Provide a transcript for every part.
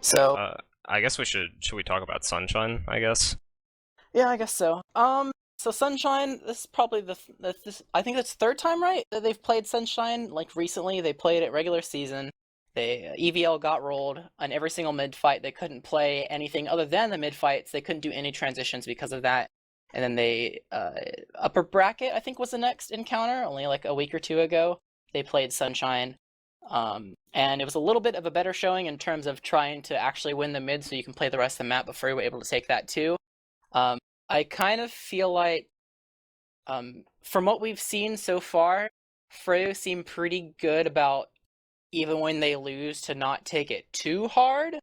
So I guess should we talk about Sunshine, I guess? yeah, I guess so. So Sunshine, this is probably this I think it's third time, right, that they've played Sunshine. Like recently, they played it regular season. They EVL got rolled on every single mid fight. They couldn't play anything other than the mid fights. They couldn't do any transitions because of that. And then they upper bracket, I think, was the next encounter. Only like a week or two ago, they played Sunshine. And it was a little bit of a better showing in terms of trying to actually win the mid so you can play the rest of the map before you were able to take that too. Um, I kind of feel like, from what we've seen so far, Freo seem pretty good about, even when they lose, to not take it too hard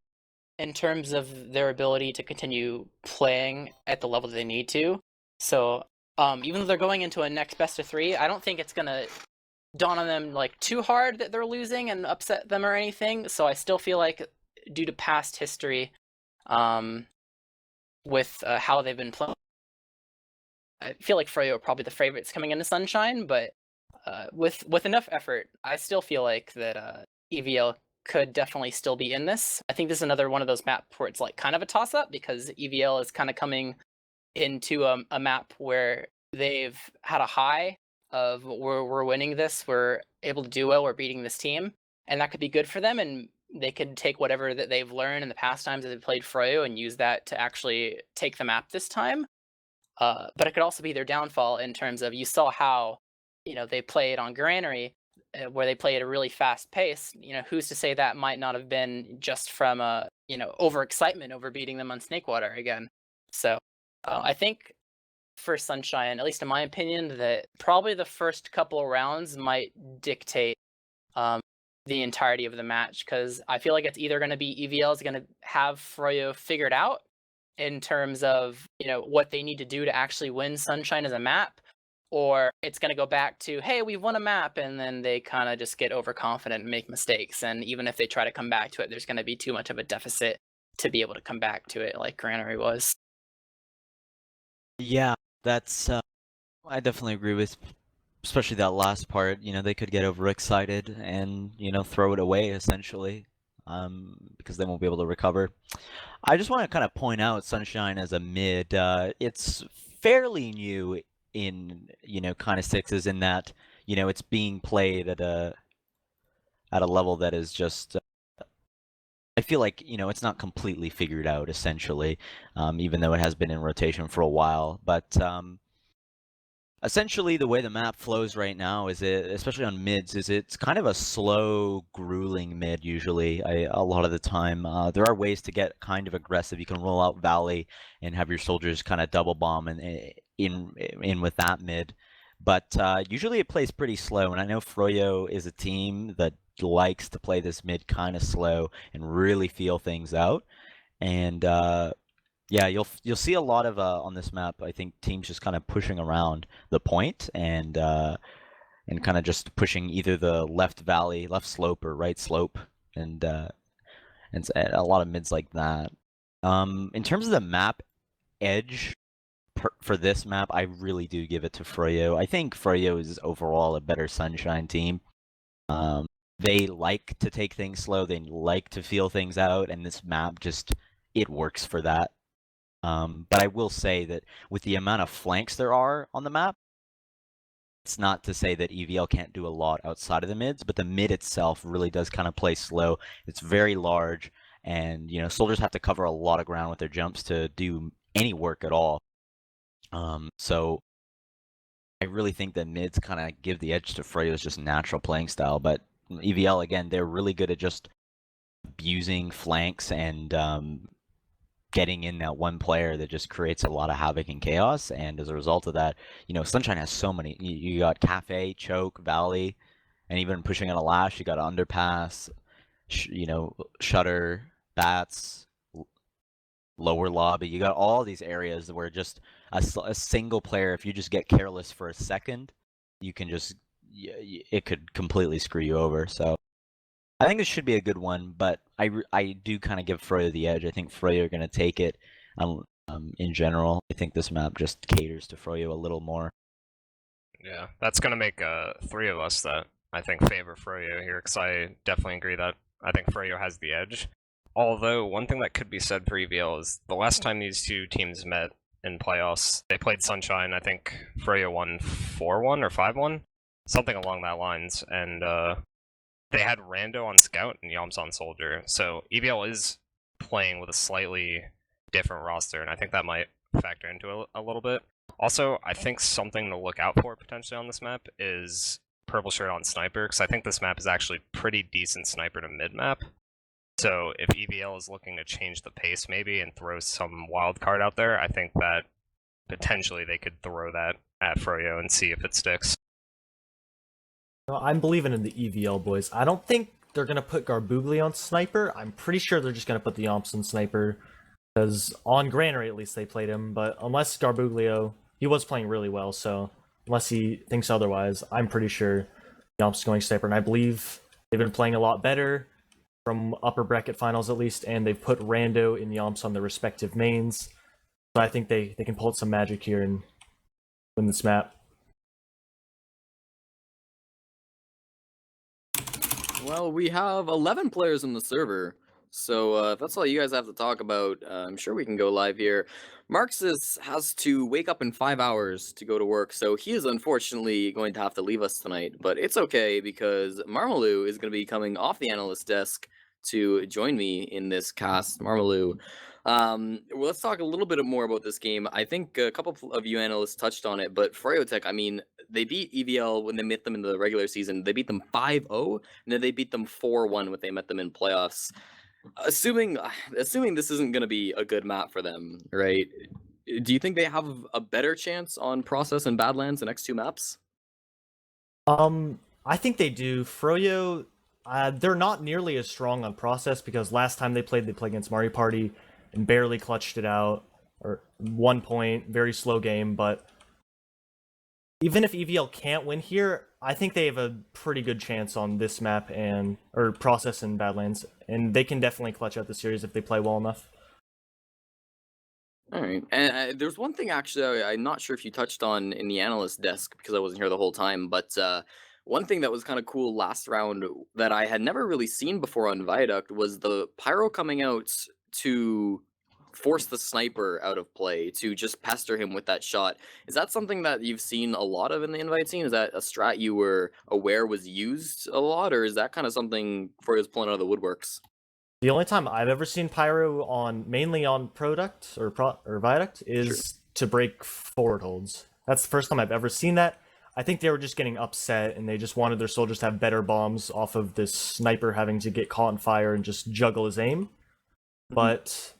in terms of their ability to continue playing at the level that they need to. So, even though they're going into a next best of three, I don't think it's gonna dawn on them like too hard that they're losing and upset them or anything. So I still feel like, due to past history, um, with how they've been playing, I feel like Freo are probably the favorites coming into Sunshine, but with enough effort, I still feel like that EVL could definitely still be in this. I think this is another one of those maps where it's like kind of a toss up because EVL is kind of coming into a map where they've had a high of we're winning this, we're able to do well, we're beating this team, and that could be good for them, and they could take whatever that they've learned in the past times that they've played Freo and use that to actually take the map this time. But it could also be their downfall in terms of, you saw how, they played on Granary, where they play at a really fast pace. Who's to say that might not have been just from overexcitement over beating them on Snakewater again. So I think for Sunshine, at least in my opinion, that probably the first couple of rounds might dictate um, the entirety of the match, because I feel like it's either going to be EVL is going to have Froyo figured out in terms of what they need to do to actually win Sunshine as a map, or it's going to go back to, hey, we've won a map, and then they kind of just get overconfident and make mistakes, and even if they try to come back to it, there's going to be too much of a deficit to be able to come back to it like Granary was. Yeah, that's I definitely agree with, especially that last part. They could get overexcited and throw it away essentially, because they won't be able to recover. I just want to kind of point out Sunshine as a mid. It's fairly new in kind of sixes in that it's being played at a level that is just. I feel like it's not completely figured out essentially, even though it has been in rotation for a while. But essentially, the way the map flows right now is especially on mids, it's kind of a slow, grueling mid usually. A lot of the time, there are ways to get kind of aggressive. You can roll out Valley and have your soldiers kind of double bomb and in with that mid. But usually it plays pretty slow, and I know Froyo is a team that likes to play this mid kind of slow and really feel things out. And yeah, you'll see a lot of on this map. I think teams just kind of pushing around the point and kind of just pushing either the left valley, left slope, or right slope, and and a lot of mids like that. In terms of the map edge for this map, I really do give it to Froyo. I think Froyo is overall a better Sunshine team. Um, they like to take things slow. They like to feel things out, and this map just it works for that. But I will say that with the amount of flanks there are on the map, it's not to say that EVL can't do a lot outside of the mids, but the mid itself really does kind of play slow. It's very large, and soldiers have to cover a lot of ground with their jumps to do any work at all. So I really think that mids kind of give the edge to Freyo's just natural playing style. But EVL, again, they're really good at just abusing flanks and getting in that one player that just creates a lot of havoc and chaos. And as a result of that, Sunshine has so many. You got Cafe, Choke, Valley, and even pushing on a Lash, you got Underpass, Shutter, Bats, Lower Lobby. You got all these areas where just a single player, if you just get careless for a second, you can just, it could completely screw you over. So I think this should be a good one, but I do kind of give Froyo the edge. I think Froyo are going to take it in general. I think this map just caters to Froyo a little more. Yeah, that's gonna make three of us that I think favor Froyo here, because I definitely agree that I think Froyo has the edge. Although, one thing that could be said for EVL is the last time these two teams met in playoffs, they played Sunshine. I think Freya won 4-1 or 5-1, something along that lines, and they had Rando on Scout and Yomps on Soldier. So EVL is playing with a slightly different roster, and I think that might factor into a little bit. Also, I think something to look out for potentially on this map is Purple Shirt on Sniper, because I think this map is actually pretty decent sniper to mid map. So if EVL is looking to change the pace maybe and throw some wild card out there, I think that potentially they could throw that at Froyo and see if it sticks. I'm believing in the EVL boys. I don't think they're going to put Garbugli on Sniper. I'm pretty sure they're just going to put the Yomps on Sniper. Because on Granary at least they played him. But unless Garbuglio, he was playing really well. So unless he thinks otherwise, I'm pretty sure Yomps is going Sniper. And I believe they've been playing a lot better from upper bracket finals at least. And they've put Rando and Yomps on their respective mains. So I think they can pull out some magic here and win this map. Well, we have 11 players in the server, so if that's all you guys have to talk about, I'm sure we can go live here. Marxus has to wake up in 5 hours to go to work, so he is unfortunately going to have to leave us tonight, but it's okay because Marmaloo is going to be coming off the analyst desk to join me in this cast. Marmaloo. Well, let's talk a little bit more about this game. I think a couple of you analysts touched on it, but Fryotech, I mean, they beat EVL when they met them in the regular season. They beat them 5-0, and then they beat them 4-1 when they met them in playoffs. Assuming this isn't going to be a good map for them, right? Do you think they have a better chance on Process and Badlands the next two maps? I think they do. Froyo, they're not nearly as strong on Process because last time they played against Mario Party and barely clutched it out, or 1 point, very slow game, but even if EVL can't win here, I think they have a pretty good chance on this map or Process and Badlands, and they can definitely clutch out the series if they play well enough. All right, and there's one thing actually I'm not sure if you touched on in the analyst desk because I wasn't here the whole time, but one thing that was kind of cool last round that I had never really seen before on Viaduct was the Pyro coming out to force the sniper out of play, to just pester him with that shot. Is that something that you've seen a lot of in the invite scene? Is that a strat you were aware was used a lot, or is that kind of something Froyo's pulling out of the woodworks? The only time I've ever seen Pyro mainly on Product or Viaduct is to break forward holds. That's the first time I've ever seen that. I think they were just getting upset and they just wanted their soldiers to have better bombs off of this sniper having to get caught on fire and just juggle his aim. But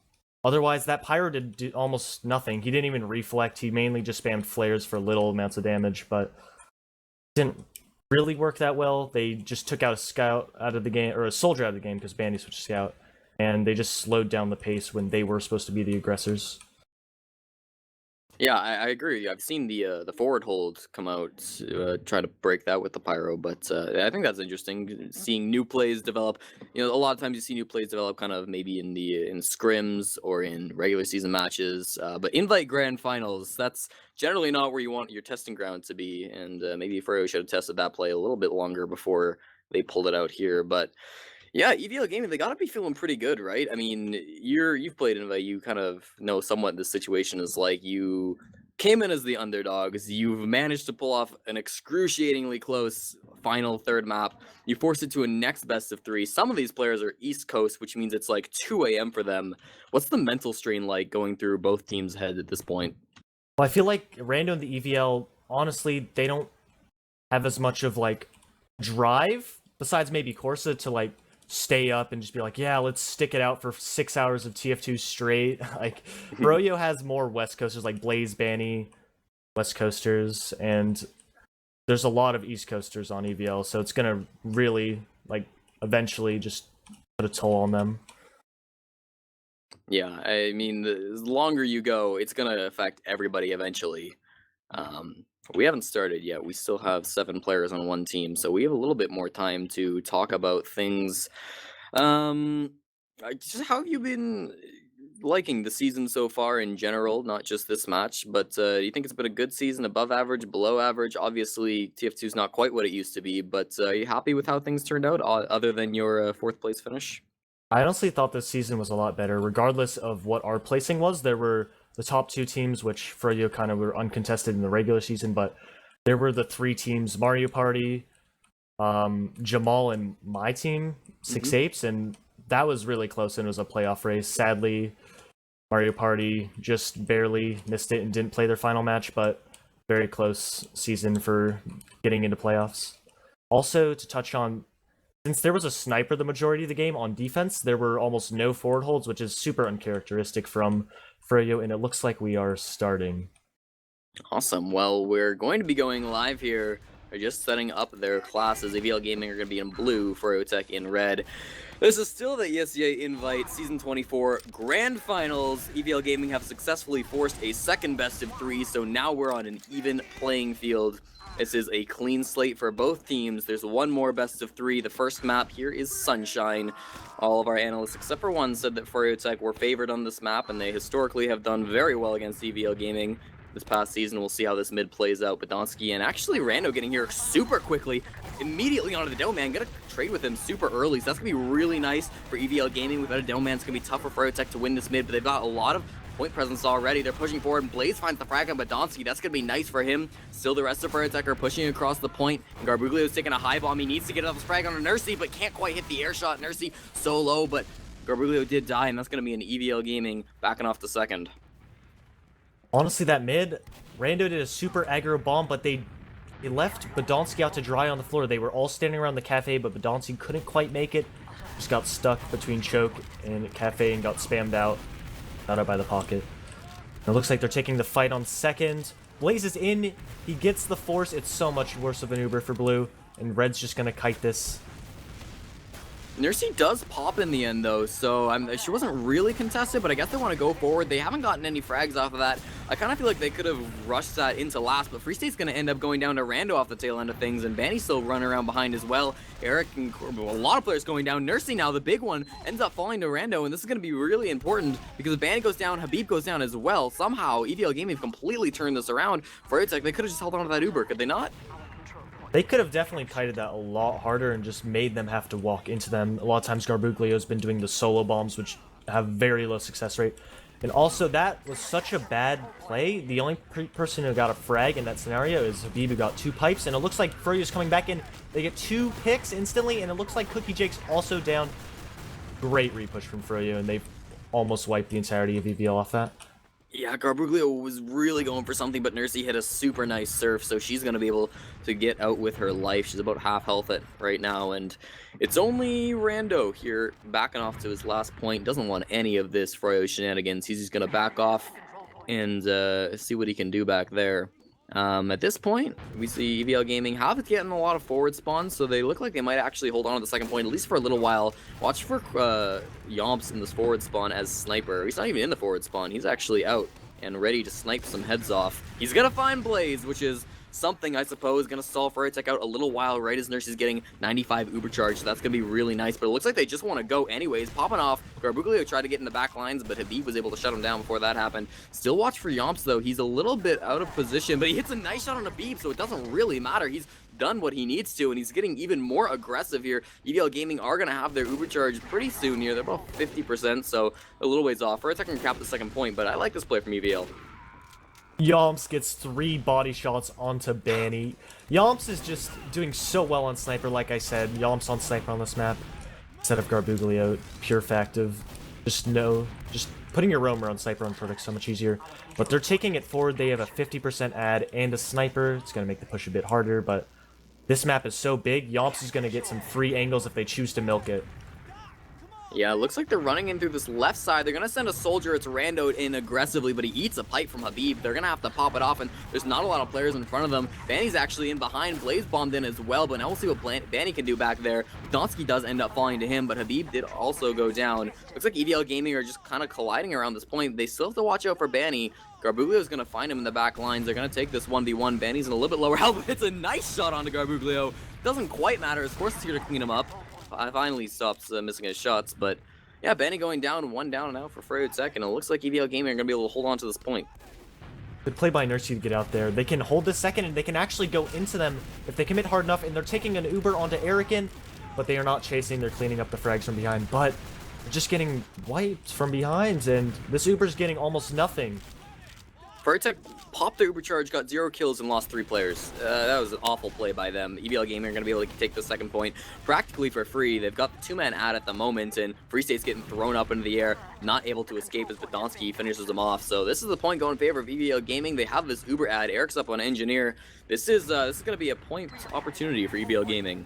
otherwise, that Pyro did do almost nothing. He didn't even reflect. He mainly just spammed flares for little amounts of damage, but didn't really work that well. They just took out a scout out of the game, or a soldier out of the game because Bandy switched scout, and they just slowed down the pace when they were supposed to be the aggressors. Yeah, I agree. I've seen the forward hold come out, try to break that with the Pyro, but I think that's interesting. Seeing new plays develop. You know, a lot of times you see new plays develop kind of maybe in scrims or in regular season matches, but invite grand finals, that's generally not where you want your testing ground to be, and maybe Froyo should have tested that play a little bit longer before they pulled it out here, but. Yeah, EVL Gaming, they gotta be feeling pretty good, right? I mean, you've played Invite, you kind of know somewhat this situation is like. You came in as the underdogs, you've managed to pull off an excruciatingly close final third map, you forced it to a next best of 3. Some of these players are East Coast, which means it's like 2 a.m. for them. What's the mental strain like going through both teams' heads at this point? Well, I feel like Rando and the EVL, honestly, they don't have as much of like drive, besides maybe Corsa, to like stay up and just be like, yeah, let's stick it out for 6 hours of TF2 straight. Like, Broyo has more West Coasters, like Blaze, Banny, West Coasters, and there's a lot of East Coasters on EVL, so it's gonna really, like, eventually just put a toll on them. Yeah, I mean, the longer you go, it's gonna affect everybody eventually. We haven't started yet. We still have 7 players on one team, so we have a little bit more time to talk about things. Just how have you been liking the season so far in general, not just this match, but do you think it's been a good season, above average, below average? Obviously, TF2 is not quite what it used to be, but are you happy with how things turned out, other than your 4th place finish? I honestly thought this season was a lot better, regardless of what our placing was. There were the top 2 teams, which Froyo kind of were uncontested in the regular season, but there were the 3 teams: Mario Party, Jamal, and my team, 6 Apes, and that was really close, and it was a playoff race. Sadly, Mario Party just barely missed it and didn't play their final match, but very close season for getting into playoffs. Also, to touch on, since there was a sniper the majority of the game on defense, there were almost no forward holds, which is super uncharacteristic from Froyo, and it looks like we are starting. Awesome. Well, we're going to be going live here. They're just setting up their classes. AVL Gaming are going to be in blue, Froyotech in red. This is still the ESEA Invite Season 24 Grand Finals. EVL Gaming have successfully forced a second best of 3, so now we're on an even playing field. This is a clean slate for both teams. There's one more best of 3. The first map here is Sunshine. All of our analysts, except for one, said that Froyotech were favored on this map, and they historically have done very well against EVL Gaming this past season. We'll see how this mid plays out. Badonsky and actually Rando getting here super quickly, immediately onto the Dome Man. Gonna trade with him super early, so that's gonna be really nice for EVL Gaming. Without a Dome Man, it's gonna be tough for Froyotech to win this mid, but they've got a lot of point presence already. They're pushing forward, and Blaze finds the frag on Badonsky. That's gonna be nice for him. Still, the rest of Froyotech are pushing across the point, and Garbuglio's taking a high bomb. He needs to get off his frag on Nursey, but can't quite hit the air shot. Nursey so low, but Garbuglio did die, and that's gonna be an EVL Gaming backing off the second. Honestly, that mid, Rando did a super aggro bomb, but they left Badonsky out to dry on the floor. They were all standing around the cafe, but Badonsky couldn't quite make it. Just got stuck between Choke and cafe and got spammed out. Got out by the pocket. It looks like they're taking the fight on second. Blaze is in. He gets the force. It's so much worse of an Uber for blue. And red's just going to kite this. Nursey does pop in the end, though, so she wasn't really contested, but I guess they want to go forward. They haven't gotten any frags off of that. I kind of feel like they could have rushed that into last, but Free State's going to end up going down to Rando off the tail end of things, and Banny's still running around behind as well. Eric and a lot of players going down. Nursey now, the big one, ends up falling to Rando, and this is going to be really important because if Banny goes down, Habib goes down as well. Somehow, EVL Gaming completely turned this around. Froyotech, they could have just held on to that Uber, could they not? They could have definitely kited that a lot harder and just made them have to walk into them. A lot of times Garbuglio's been doing the solo bombs, which have very low success rate. And also, that was such a bad play. The only person who got a frag in that scenario is Habib, who got 2 pipes. And it looks like Froyo's coming back in. They get 2 picks instantly, and it looks like Cookie Jake's also down. Great repush from Froyo, and they've almost wiped the entirety of EVL off that. Yeah, Garbuglio was really going for something, but Nursey hit a super nice surf, so she's going to be able to get out with her life. She's about half health at right now, and it's only Rando here backing off to his last point. Doesn't want any of this Froyo shenanigans. He's just going to back off and see what he can do back there. At this point, we see EVL Gaming have getting a lot of forward spawns, so they look like they might actually hold on to the second point, at least for a little while. Watch for Yomps in this forward spawn as sniper. He's not even in the forward spawn. He's actually out and ready to snipe some heads off. He's gonna find Blaze, which is something, I suppose, gonna stall Froyotech out a little while right as Nurse is getting 95 Uber charge, so that's gonna be really nice, but it looks like they just want to go anyways. Popping off, Garbuglio tried to get in the back lines, but Habib was able to shut him down before that happened. Still watch for Yomps, though. He's a little bit out of position, but he hits a nice shot on Habib, so it doesn't really matter. He's done what he needs to, and he's getting even more aggressive here. EVL Gaming are gonna have their Uber charge pretty soon here. They're about 50%, so a little ways off. Froyotech can cap the second point, but I like this play from EVL. Yomps gets 3 body shots onto Banny. Yomps is just doing so well on Sniper, like I said. Yomps on Sniper on this map instead of Garbuglio. Pure fact of just putting your roamer on Sniper on Product so much easier. But they're taking it forward. They have a 50% ad and a Sniper. It's going to make the push a bit harder, but this map is so big, Yomps is going to get some free angles if they choose to milk it. Yeah, it looks like they're running in through this left side. They're going to send a soldier. It's Rando in aggressively, but he eats a pipe from Habib. They're going to have to pop it off, and there's not a lot of players in front of them. Banny's actually in behind. Blaze bombed in as well, but now we'll see what Banny can do back there. Donsky does end up falling to him, but Habib did also go down. Looks like EVL Gaming are just kind of colliding around this point. They still have to watch out for Banny. Garbuglio's going to find him in the back lines. They're going to take this 1v1. Banny's in a little bit lower health, but it's a nice shot onto Garbuglio. Doesn't quite matter. His force is here to clean him up. Finally stops missing his shots, but yeah, Banny going down, 1 down and out for Froyotech, and it looks like EVL Gaming are going to be able to hold on to this point. Good play by Nursey to get out there. They can hold this second, and they can actually go into them if they commit hard enough, and they're taking an Uber onto Erican, but they are not chasing. They're cleaning up the frags from behind, but just getting wiped from behind, and this Uber's getting almost nothing. Froyotech popped their Uber charge, got 0 kills, and lost 3 players. That was an awful play by them. EVL Gaming are going to be able to take the second point practically for free. They've got the 2-man ad at the moment, and Free State's getting thrown up into the air, not able to escape as Badonsky finishes them off. So this is the point going in favor of EVL Gaming. They have this Uber ad. Eric's up on Engineer. This is going to be a point opportunity for EVL Gaming.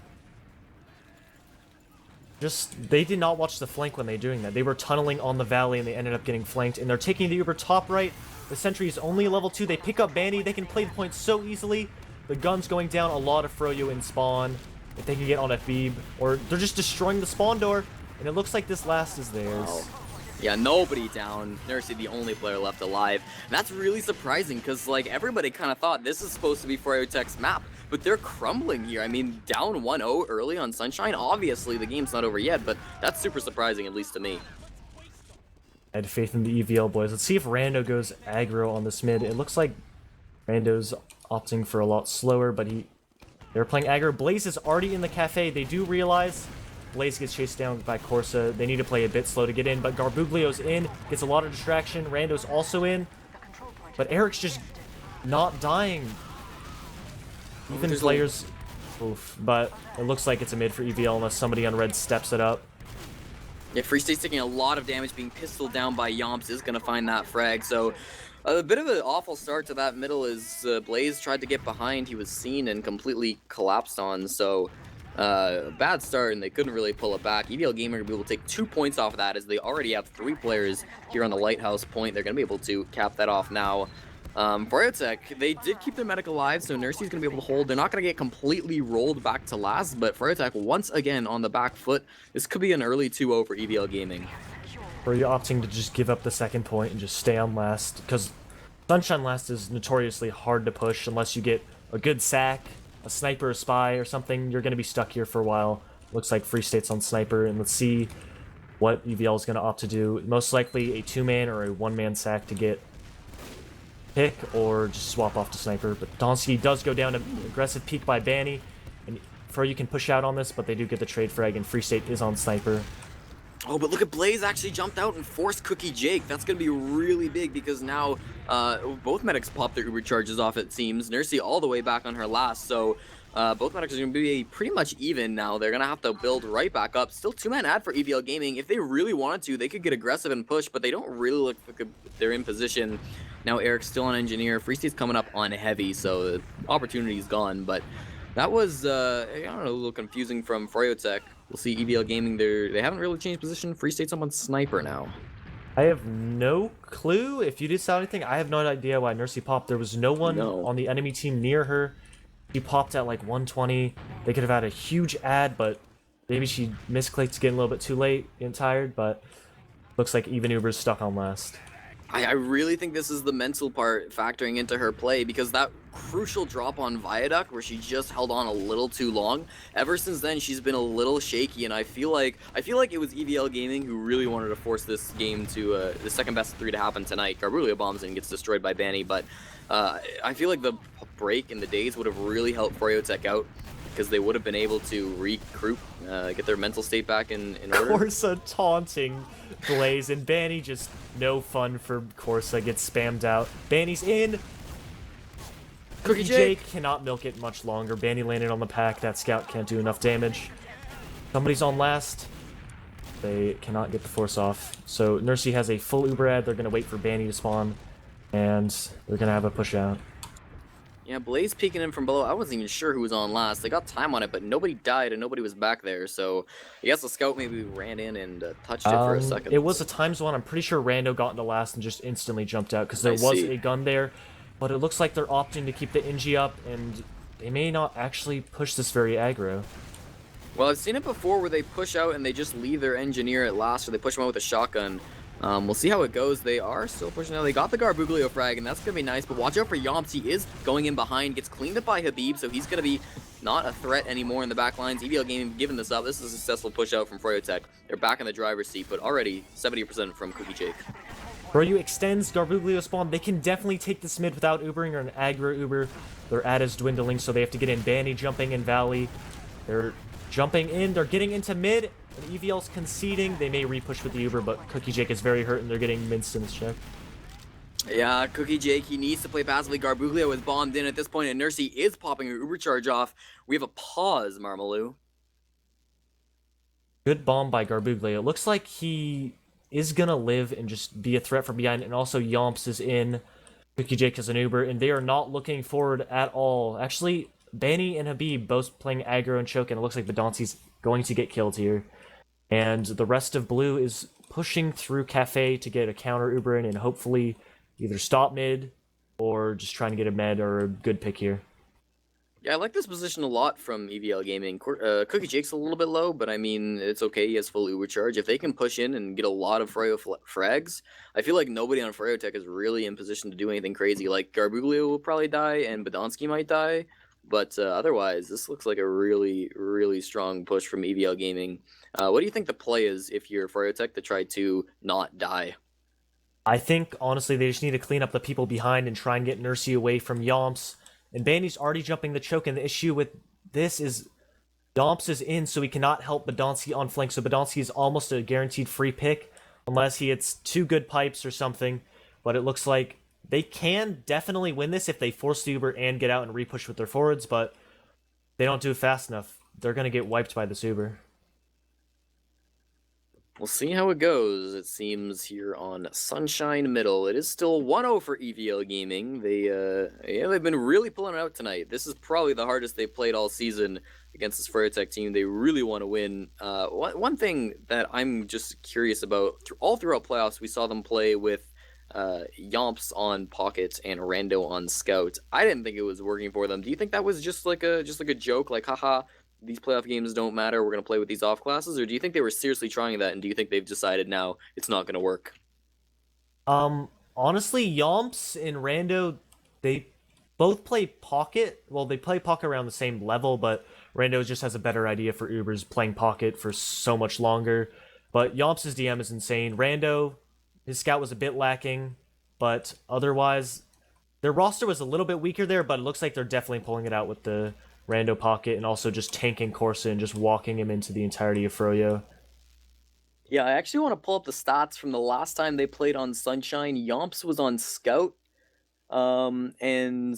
They did not watch the flank when they were doing that. They were tunneling on the valley, and they ended up getting flanked, and they're taking the Uber top right. The sentry is only level 2. They pick up Bandy. They can play the point so easily. The gun's going down. A lot of Froyo in spawn. If they can get on Fbeeb. Or they're just destroying the spawn door. And it looks like this last is theirs. Wow. Yeah, nobody down. Nursey, the only player left alive. And that's really surprising because, like, everybody kind of thought this is supposed to be Froyotech's map. But they're crumbling here. I mean, down 1-0 early on Sunshine. Obviously, the game's not over yet, but that's super surprising, at least to me. I had faith in the EVL boys. Let's see if Rando goes aggro on this mid. It looks like Rando's opting for a lot slower, but they're playing aggro. Blaze is already in the cafe. They do realize Blaze gets chased down by Corsa. They need to play a bit slow to get in, but Garbuglio's in, gets a lot of distraction. Rando's also in, but Eric's just not dying. Even players... Oof, but it looks like it's a mid for EVL unless somebody on red steps it up. Yeah, Free State's taking a lot of damage, being pistoled down by Yomps is going to find that frag. So a bit of an awful start to that middle as Blaze tried to get behind. He was seen and completely collapsed on. So bad start, and they couldn't really pull it back. EVL Gamer will be able to take 2 points off of that as they already have 3 players here on the Lighthouse point. They're going to be able to cap that off now. Froyotech, they did keep their medic alive, so Nursey's going to be able to hold. They're not going to get completely rolled back to last, but Froyotech once again on the back foot. This could be an early 2-0 for EVL Gaming. Or are you opting to just give up the second point and just stay on last? Because Sunshine last is notoriously hard to push unless you get a good sack, a sniper, a spy, or something. You're going to be stuck here for a while. Looks like Free State's on sniper, and let's see what EVL is going to opt to do. Most likely a 2-man or a 1-man sack to get pick, or just swap off to sniper. But Donsky does go down to aggressive peek by Banny, and Froyo can push out on this, but they do get the trade frag, and Free State is on sniper. Oh, but look at Blaze actually jumped out and forced Cookie Jake. That's going to be really big because now both medics pop their Uber charges off, it seems. Nursey all the way back on her last, so both medics are going to be pretty much even now. They're going to have to build right back up. Still 2-man ad for EVL Gaming. If they really wanted to, they could get aggressive and push, but they don't really look like they're in position. Now Eric's still on Engineer. Free State's coming up on Heavy, so the opportunity's gone, but that was, I don't know, a little confusing from Froyotech. We'll see EVL Gaming, they haven't really changed position. Free State's up on Sniper now. I have no clue if you did saw anything. I have no idea why Nursey popped. There was no one on the enemy team near her. She popped at like 120. They could have had a huge ad, but maybe she misclicked, getting a little bit too late, getting tired, but looks like even Uber's stuck on last. I really think this is the mental part factoring into her play, because that crucial drop on Viaduct where she just held on a little too long, ever since then she's been a little shaky, and I feel like it was EVL Gaming who really wanted to force this game to the second best of 3 to happen tonight. Garbuglio bombs and gets destroyed by Banny, but I feel like the break in the days would have really helped Froyotech out, because they would have been able to regroup, get their mental state back in order. Corsa taunting Blaze, and Banny just no fun for Corsa, gets spammed out. Banny's in. Cookie Jake cannot milk it much longer. Banny landed on the pack. That scout can't do enough damage. Somebody's on last. They cannot get the force off. So Nursey has a full Uber ad. They're going to wait for Banny to spawn, and they're going to have a push out. Yeah, Blaze peeking in from below. I wasn't even sure who was on last. They got time on it, but nobody died and nobody was back there. So I guess the scout maybe ran in and touched it for a second. It was a times one. I'm pretty sure Rando got into last and just instantly jumped out because there was a gun there. But it looks like they're opting to keep the Ingi up, and they may not actually push this very aggro. Well, I've seen it before where they push out and they just leave their engineer at last, or they push him out with a shotgun. We'll see how it goes. They are still pushing out. They got the Garbuglio frag, and that's going to be nice, but watch out for Yomps. He is going in behind, gets cleaned up by Habib, so he's going to be not a threat anymore in the back lines. EVL Gaming giving this up. This is a successful push out from Froyotech. They're back in the driver's seat, but already 70% from Cookie Jake. Froyo extends Garbuglio spawn. They can definitely take this mid without Ubering or an aggro Uber. Their ad is dwindling, so they have to get in. Banny jumping in Valley. They're jumping in. They're getting into mid. And EVL's conceding. They may repush with the Uber, but Cookie Jake is very hurt and they're getting minced in this check. Yeah, Cookie Jake, he needs to play passively. Garbuglio is bombed in at this point, and Nursey is popping her Uber charge off. We have a pause, Marmaloo. Good bomb by Garbuglio. It looks like he is going to live and just be a threat from behind, and also Yomps is in. Cookie Jake has an Uber, and they are not looking forward at all. Actually, Banny and Habib both playing aggro and choke, and it looks like Bedance's going to get killed here. And the rest of Blue is pushing through Cafe to get a counter Uber in, and hopefully either stop mid or just trying to get a med or a good pick here. Yeah, I like this position a lot from EVL Gaming. Cookie Jake's a little bit low, but I mean, it's okay. He has full Uber charge. If they can push in and get a lot of Freo frags, I feel like nobody on Freo Tech is really in position to do anything crazy. Like, Garbuglio will probably die, and Bedansky might die, but otherwise, this looks like a really, really strong push from EVL Gaming. What do you think the play is if you're Freo Tech to try to not die? I think, honestly, they just need to clean up the people behind and try and get Nursey away from Yomps. And Bandy's already jumping the choke, and the issue with this is Yomps is in, so he cannot help Bedansky on flank. So Bedansky is almost a guaranteed free pick, unless he hits 2 good pipes or something. But it looks like they can definitely win this if they force the Uber and get out and repush with their forwards, but they don't do it fast enough. They're going to get wiped by this Uber. We'll see how it goes, it seems, here on Sunshine Middle. It is still 1-0 for EVL Gaming. They've been really pulling it out tonight. This is probably the hardest they've played all season against this Freo Tech team. They really want to win. One thing that I'm just curious about, all throughout playoffs, we saw them play with Yomps on Pocket and Rando on Scout. I didn't think it was working for them. Do you think that was just like a joke, like, haha, these playoff games don't matter, we're going to play with these off classes? Or do you think they were seriously trying that, and do you think they've decided now it's not going to work? Honestly, Yomps and Rando, they both play Pocket. Well, they play Pocket around the same level, but Rando just has a better idea for Ubers playing Pocket for so much longer. But Yomps' DM is insane. Rando, his scout was a bit lacking, but otherwise, their roster was a little bit weaker there, but it looks like they're definitely pulling it out with the Rando Pocket and also just tanking Corsa and just walking him into the entirety of Froyo. Yeah, I actually want to pull up the stats from the last time they played on Sunshine. Yomps was on Scout, Rando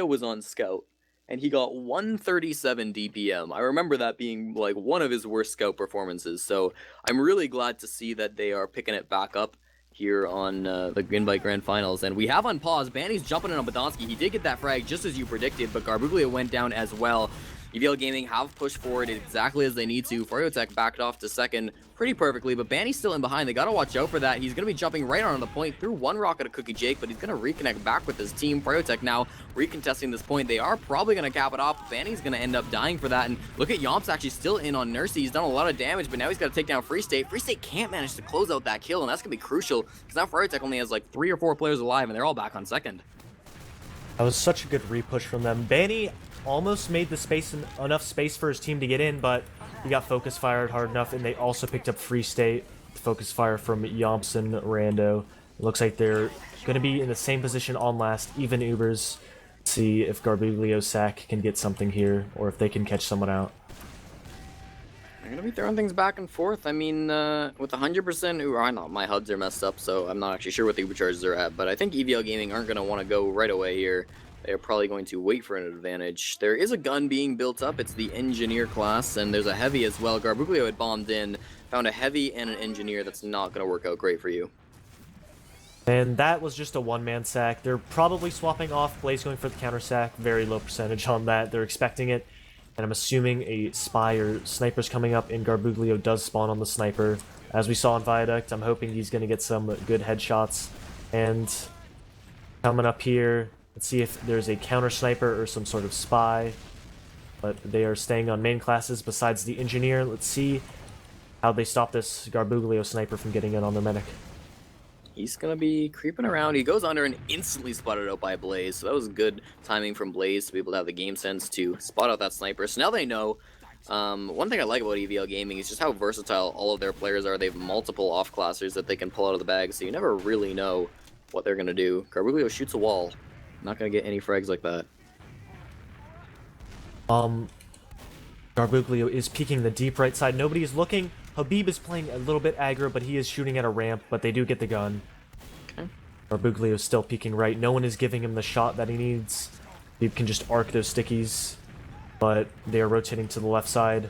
was on Scout, and he got 137 DPM. I remember that being like one of his worst Scout performances, so I'm really glad to see that they are picking it back up here on the Invite Grand Finals. And we have on pause, Banny's jumping in on Bedansky. He did get that frag just as you predicted, but Garbuglio went down as well. EVL Gaming have pushed forward exactly as they need to. Freo Tech backed off to second pretty perfectly, but Banny's still in behind. They got to watch out for that. He's going to be jumping right on the point through one rocket of Cookie Jake, but he's going to reconnect back with his team. Freo Tech now recontesting this point. They are probably going to cap it off. Banny's going to end up dying for that, and look at Yomps actually still in on Nursey. He's done a lot of damage, but now he's got to take down Free State. Free State can't manage to close out that kill, and that's going to be crucial, because now Freo Tech only has like 3 or 4 players alive, and they're all back on second. That was such a good repush from them. Banny almost made the space enough space for his team to get in, but he got focus fired hard enough, and they also picked up Free State. Focus fire from Yomps and Rando. It looks like they're going to be in the same position on last, even Ubers. See if Garbuglio Sack can get something here, or if they can catch someone out. They're going to be throwing things back and forth. I mean, with 100% Uber, I know my HUDs are messed up, so I'm not actually sure what the Uber charges are at, but I think EVL Gaming aren't going to want to go right away here. They're probably going to wait for an advantage. There is a gun being built up. It's the engineer class, and there's a heavy as well. Garbuglio had bombed in, found a heavy and an engineer. That's not going to work out great for you. And that was just a one-man sack. They're probably swapping off. Blaze going for the counter sack. Very low percentage on that. They're expecting it. And I'm assuming a spy or sniper's coming up, and Garbuglio does spawn on the sniper. As we saw in Viaduct, I'm hoping he's going to get some good headshots. And coming up here, let's see if there's a counter sniper or some sort of spy. But they are staying on main classes besides the engineer. Let's see how they stop this Garbuglio sniper from getting in on the medic. He's going to be creeping around. He goes under and instantly spotted out by Blaze. So that was good timing from Blaze to be able to have the game sense to spot out that sniper. So now they know. One thing I like about EVL Gaming is just how versatile all of their players are. They have multiple off-classers that they can pull out of the bag, so you never really know what they're going to do. Garbuglio shoots a wall. Not going to get any frags like that. Garbuglio is peeking the deep right side. Nobody is looking. Habib is playing a little bit aggro, but he is shooting at a ramp, but they do get the gun. Okay. Garbuglio is still peeking right. No one is giving him the shot that he needs. Habib can just arc those stickies, but they are rotating to the left side.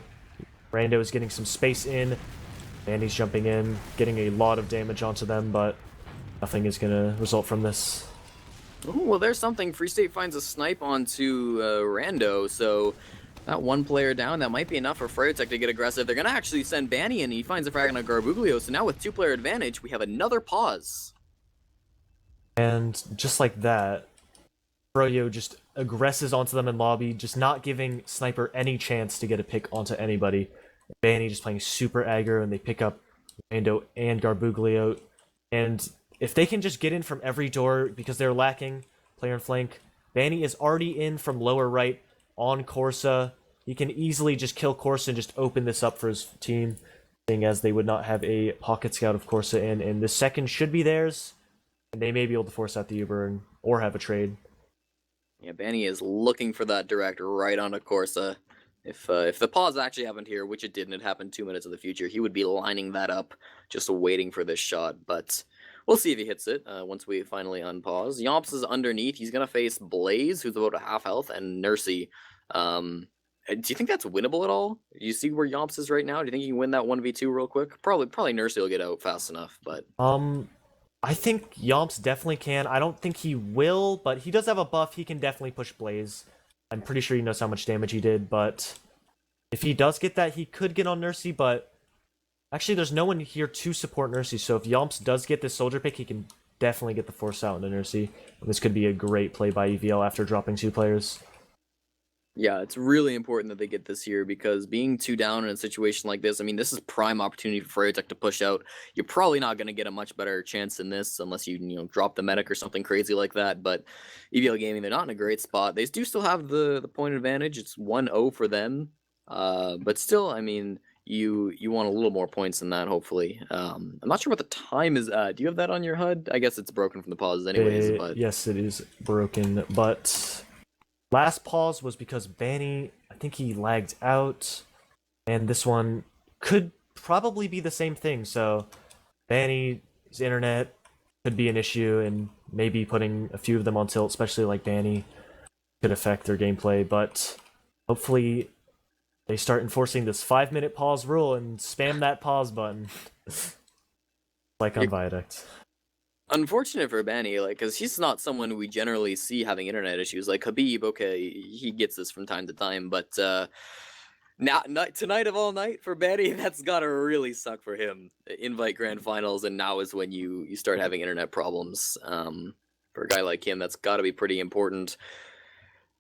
Rando is getting some space in, and he's jumping in, getting a lot of damage onto them, but nothing is going to result from this. Ooh, well, there's something. Free State finds a snipe onto Rando, so that one player down, that might be enough for Freyotech to get aggressive. They're going to actually send Paddie in. He finds a frag on Garbuglio, so now with 2-player advantage, we have another pause. And just like that, Froyo just aggresses onto them in lobby, just not giving Sniper any chance to get a pick onto anybody. Paddie just playing super aggro, and they pick up Rando and Garbuglio. And if they can just get in from every door, because they're lacking player and flank, Paddie is already in from lower right on Corsa. He can easily just kill Corsa and just open this up for his team, seeing as they would not have a pocket scout of Corsa in. And the second should be theirs, and they may be able to force out the Uber or have a trade. Yeah, Paddie is looking for that direct right onto Corsa. If the pause actually happened here, which it didn't, it happened 2 minutes in the future, he would be lining that up, just waiting for this shot. But we'll see if he hits it once we finally unpause. Yomps is underneath. He's going to face Blaze, who's about a half health, and Nursey. Do you think that's winnable at all? Do you see where Yomps is right now? Do you think he can win that 1v2 real quick? Probably Nursey will get out fast enough, but... I think Yomps definitely can. I don't think he will, but he does have a buff. He can definitely push Blaze. I'm pretty sure he knows how much damage he did, but if he does get that, he could get on Nursey, but actually there's no one here to support Nursey, so if Yomps does get this soldier pick, he can definitely get the force out into Nursey. And this could be a great play by EVL after dropping 2 players. Yeah, it's really important that they get this here, because being 2 down in a situation like this, I mean, this is prime opportunity for Freyotech to push out. You're probably not going to get a much better chance in this unless you drop the medic or something crazy like that. But EVL Gaming, they're not in a great spot. They do still have the point advantage. It's 1-0 for them. But still, I mean, you want a little more points than that, hopefully. I'm not sure what the time is. Do you have that on your HUD? I guess it's broken from the pauses anyways. But yes, it is broken, but... Last pause was because Paddie, I think he lagged out, and this one could probably be the same thing, so Paddie's internet could be an issue, and maybe putting a few of them on tilt, especially like Paddie, could affect their gameplay, but hopefully they start enforcing this 5-minute pause rule and spam that pause button, like on Viaduct. Unfortunate for Paddie, because he's not someone we generally see having internet issues. Like Habib, okay, he gets this from time to time, but tonight of all night for Paddie, that's gotta really suck for him. Invite grand finals, and now is when you start having internet problems. For a guy like him, that's gotta be pretty important.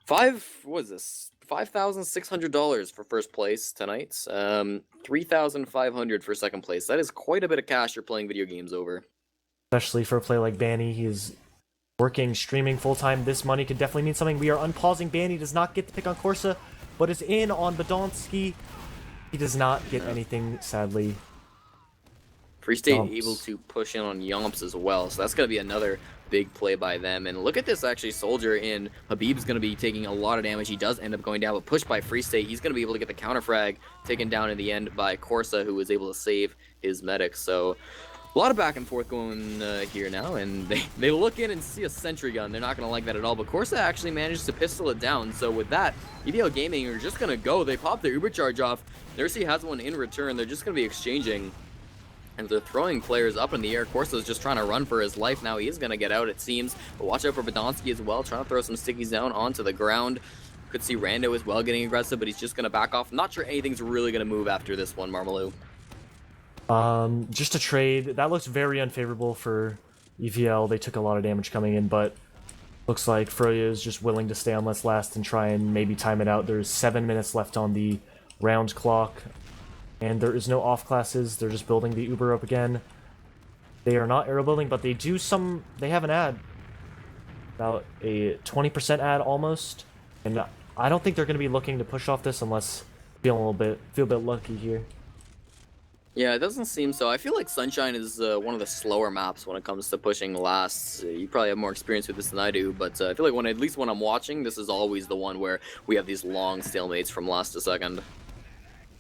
$5,600 for first place tonight. $3,500 for second place. That is quite a bit of cash you're playing video games over. Especially for a play like Paddie, he's working, streaming full-time. This money could definitely mean something. We are unpausing. Paddie does not get the pick on Corsa, but is in on Badonsky. He does not get anything, sadly. Free State Yomps. able to push in on Yomps as well, so that's going to be another big play by them. And look at this, actually, soldier in. Habib's going to be taking a lot of damage. He does end up going down, but pushed by Free State. He's going to be able to get the counter frag taken down in the end by Corsa, who was able to save his medic. So a lot of back and forth going here now, and they look in and see a sentry gun. They're not going to like that at all, but Corsa actually manages to pistol it down. So with that, EVL Gaming are just going to go. They pop their Uber charge off. Nursey has one in return. They're just going to be exchanging, and they're throwing players up in the air. Corsa's just trying to run for his life now. He is going to get out, it seems, but watch out for Badonsky as well, trying to throw some stickies down onto the ground. Could see Rando as well getting aggressive, but he's just going to back off. Not sure anything's really going to move after this one, Marmaloo. Just a trade. That looks very unfavorable for EVL. They took a lot of damage coming in, but looks like Froyo is just willing to stay on Let's Last and try and maybe time it out. There's 7 minutes left on the round clock, and there is no off classes. They're just building the Uber up again. They are not aero building, but they have an ad. About a 20% ad almost. And I don't think they're going to be looking to push off this unless feel a bit lucky here. Yeah, it doesn't seem so. I feel like Sunshine is one of the slower maps when it comes to pushing lasts. You probably have more experience with this than I do, but I feel like at least when I'm watching, this is always the one where we have these long stalemates from last to second.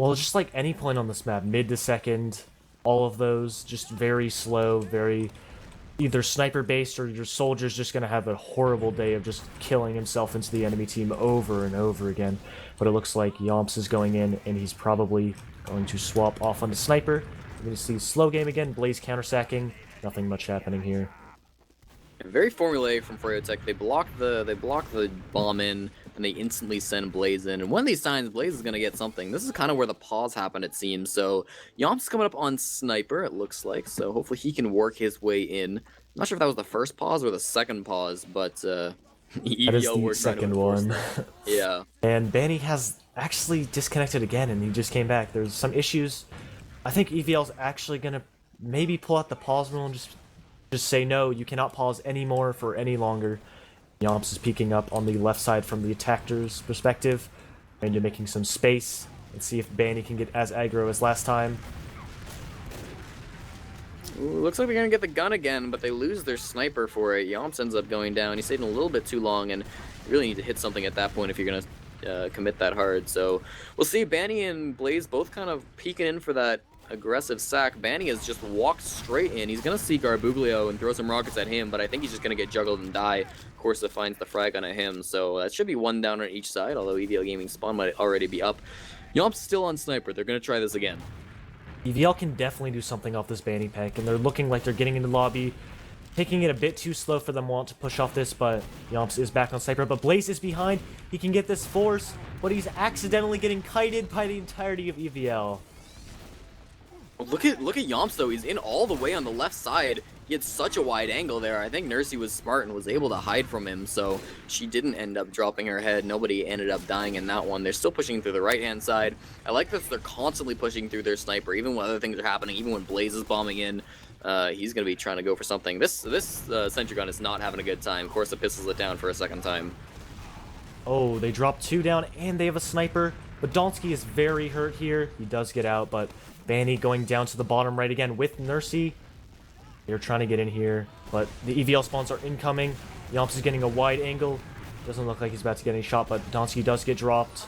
Well, just like any point on this map, mid to second, all of those just very slow, very either sniper based or your soldier's just gonna have a horrible day of just killing himself into the enemy team over and over again. But it looks like Yomps is going in and he's probably going to swap off on the sniper. We're gonna see slow game again, Blaze counter-sacking. Nothing much happening here. Very formulaic from Froyotech. They block the bomb in, and they instantly send Blaze in. And one of these times, Blaze is gonna get something. This is kind of where the pause happened, it seems. So Yomps coming up on Sniper, it looks like. So hopefully he can work his way in. I'm not sure if that was the first pause or the second pause, but That is the second one. Yeah. And Banny has actually disconnected again, and he just came back. There's some issues. I think EVL's actually gonna maybe pull out the pause rule and just say no, you cannot pause anymore for any longer. Yomps is peeking up on the left side from the attacker's perspective, and you're making some space. Let's see if Banny can get as aggro as last time. Ooh, looks like they're gonna get the gun again, but they lose their sniper for it. Yomps ends up going down. He's staying a little bit too long, and you really need to hit something at that point if you're gonna commit that hard. So we'll see. Banny and Blaze both kind of peeking in for that aggressive sack. Banny has just walked straight in. He's gonna see Garbuglio and throw some rockets at him, but I think he's just gonna get juggled and die. Corsa finds the frag on him, so that should be one down on each side, although EVL Gaming's spawn might already be up. Yomp's still on sniper. They're gonna try this again. EVL can definitely do something off this Banny pack, and they're looking like they're getting into lobby, taking it a bit too slow for them want to push off this, but Yomps is back on sniper, but Blaze is behind. He can get this force, but he's accidentally getting kited by the entirety of EVL. Look at Yomps though. He's in all the way on the left side. He had such a wide angle there. I think Nursey was smart and was able to hide from him, so she didn't end up dropping her head. Nobody ended up dying in that one. They're still pushing through the right-hand side. I like that they're constantly pushing through their sniper, even when other things are happening, even when Blaze is bombing in. He's going to be trying to go for something. This sentry gun is not having a good time. Corsa pistols it down for a second time. Oh, they dropped 2 down, and they have a sniper. But Donsky is very hurt here. He does get out, but Banny going down to the bottom right again with Nursey. They're trying to get in here, but the EVL spawns are incoming. Yomps is getting a wide angle. Doesn't look like he's about to get any shot, but Donsky does get dropped.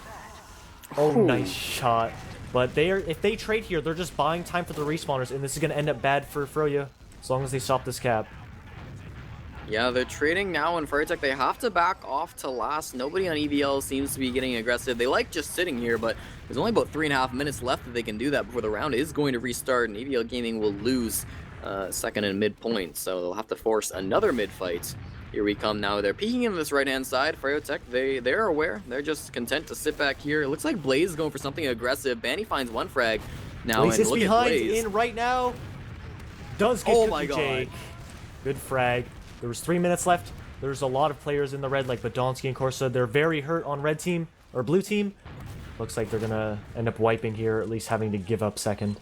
Oh, nice shot. But if they trade here, they're just buying time for the respawners, and this is going to end up bad for Froyo, as long as they stop this cap. Yeah, they're trading now in Froyotech. They have to back off to last. Nobody on EVL seems to be getting aggressive. They like just sitting here, but there's only about 3.5 minutes left that they can do that before the round is going to restart, and EVL Gaming will lose second and mid point, so they'll have to force another mid fight. Here we come now. They're peeking in this right-hand side. Froyotech, they're aware. They're just content to sit back here. It looks like Blaze is going for something aggressive. Banny finds one frag now, Blaze and is look behind at Blaze. in right now. Does get Oh Cookie my God. Jake. Good frag. There was 3 minutes left. There's a lot of players in the red, like Badonsky and Corsa. They're very hurt on red team, or blue team. Looks like they're gonna end up wiping here, or at least having to give up second.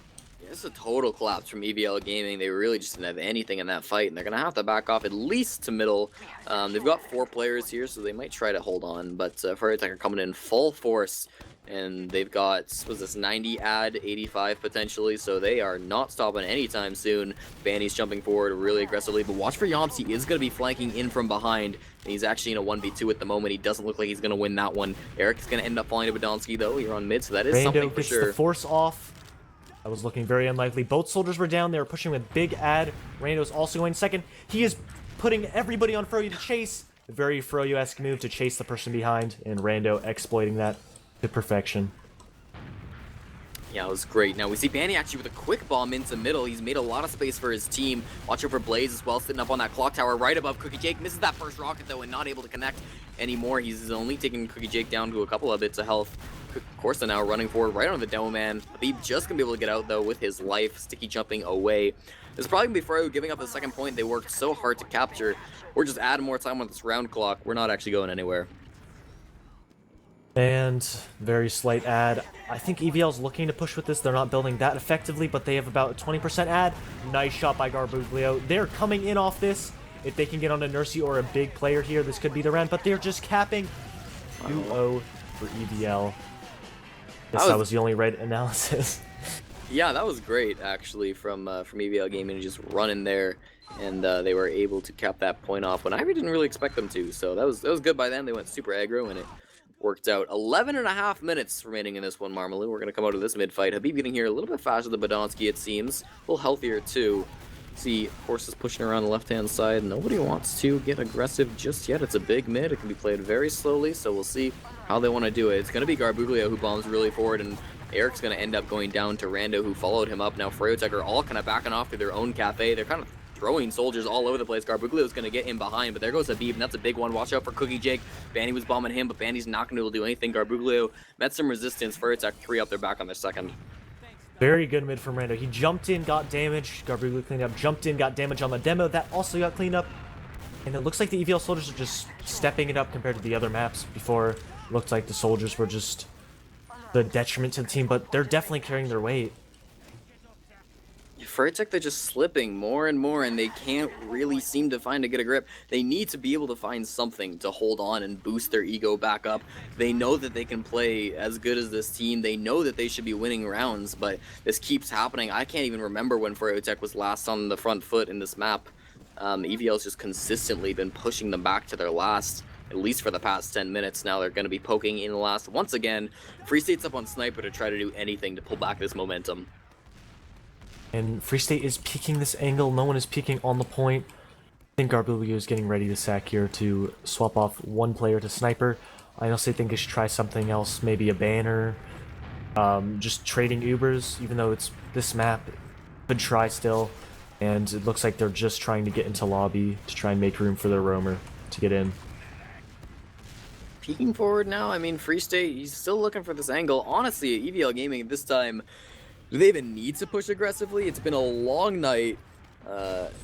It's a total collapse from EVL Gaming. They really just didn't have anything in that fight, and they're going to have to back off at least to middle. They've got 4 players here, so they might try to hold on, but Froyotech are coming in full force, and they've got, was this 90 add, 85 potentially, so they are not stopping anytime soon. Banny's jumping forward really aggressively, but watch for Yomps. He is going to be flanking in from behind, and he's actually in a 1v2 at the moment. He doesn't look like he's going to win that one. Eric is going to end up falling to Badonsky, though. You're on mid, so that is Rando something for gets sure. the force off. That was looking very unlikely. Both soldiers were down. They were pushing with big ad. Rando's also going second. He is putting everybody on Froyo to chase. A very Froyo-esque move to chase the person behind, and Rando exploiting that to perfection. Yeah, it was great. Now we see Banny actually with a quick bomb into middle. He's made a lot of space for his team. Watch out for Blaze as well, sitting up on that clock tower right above Cookie Jake. Misses that first rocket though and not able to connect anymore. He's only taking Cookie Jake down to a couple of bits of health. Corsa now running forward right on the demo man. Habib just gonna be able to get out though with his life, sticky jumping away. This is probably gonna be Froyo giving up the second point they worked so hard to capture. We're just adding more time on this round clock. We're not actually going anywhere. And very slight ad. I think EVL's looking to push with this. They're not building that effectively, but they have about a 20% ad. Nice shot by Garbuglio. They're coming in off this. If they can get on a Nursey or a big player here, this could be the round, but they're just capping. 2-0 for EVL. That was the only right analysis. Yeah, that was great actually from EVL Gaming to just run in there, and they were able to cap that point off when I didn't really expect them to. So that was good by them. They went super aggro, and it worked out. 11.5 minutes remaining in this one, Marmaloo. We're going to come out of this mid-fight. Habib getting here a little bit faster than Badonsky, it seems. A little healthier, too. See, horses pushing around the left-hand side. Nobody wants to get aggressive just yet. It's a big mid. It can be played very slowly, so we'll see how they want to do it. It's going to be Garbuglio who bombs really forward, and Eric's going to end up going down to Rando, who followed him up. Now, Freyotech are all kind of backing off to their own cafe. They're kind of throwing soldiers all over the place. Garbuglio's going to get in behind, but there goes Habib, and that's a big one. Watch out for Cookie Jake. Banny was bombing him, but Banny's not going to be able to do anything. Garbuglio met some resistance. Freyotech 3 up. They're back on their second. Very good mid from Rando. He jumped in, got damage. Garbuglio cleaned up. Jumped in, got damage on the demo. That also got cleaned up. And it looks like the EVL soldiers are just stepping it up compared to the other maps. Before, it looked like the soldiers were just the detriment to the team, but they're definitely carrying their weight. Freyotech, they're just slipping more and more, and they can't really seem to find a good grip. They need to be able to find something to hold on and boost their ego back up. They know that they can play as good as this team. They know that they should be winning rounds, but this keeps happening. I can't even remember when Freyotech was last on the front foot in this map. EVL's just consistently been pushing them back to their last, at least for the past 10 minutes. Now they're going to be poking in the last. Once again, Free State's up on Sniper to try to do anything to pull back this momentum. And Free State is peeking this angle. No one is peeking on the point. I think Garbuglio is getting ready to sack here to swap off one player to Sniper. I also think they should try something else, maybe a banner. Just trading Ubers, even though it's this map, could try still. And it looks like they're just trying to get into lobby to try and make room for their roamer to get in. Peeking forward now, I mean, Free State, he's still looking for this angle. Honestly, EVL Gaming this time, do they even need to push aggressively? It's been a long night.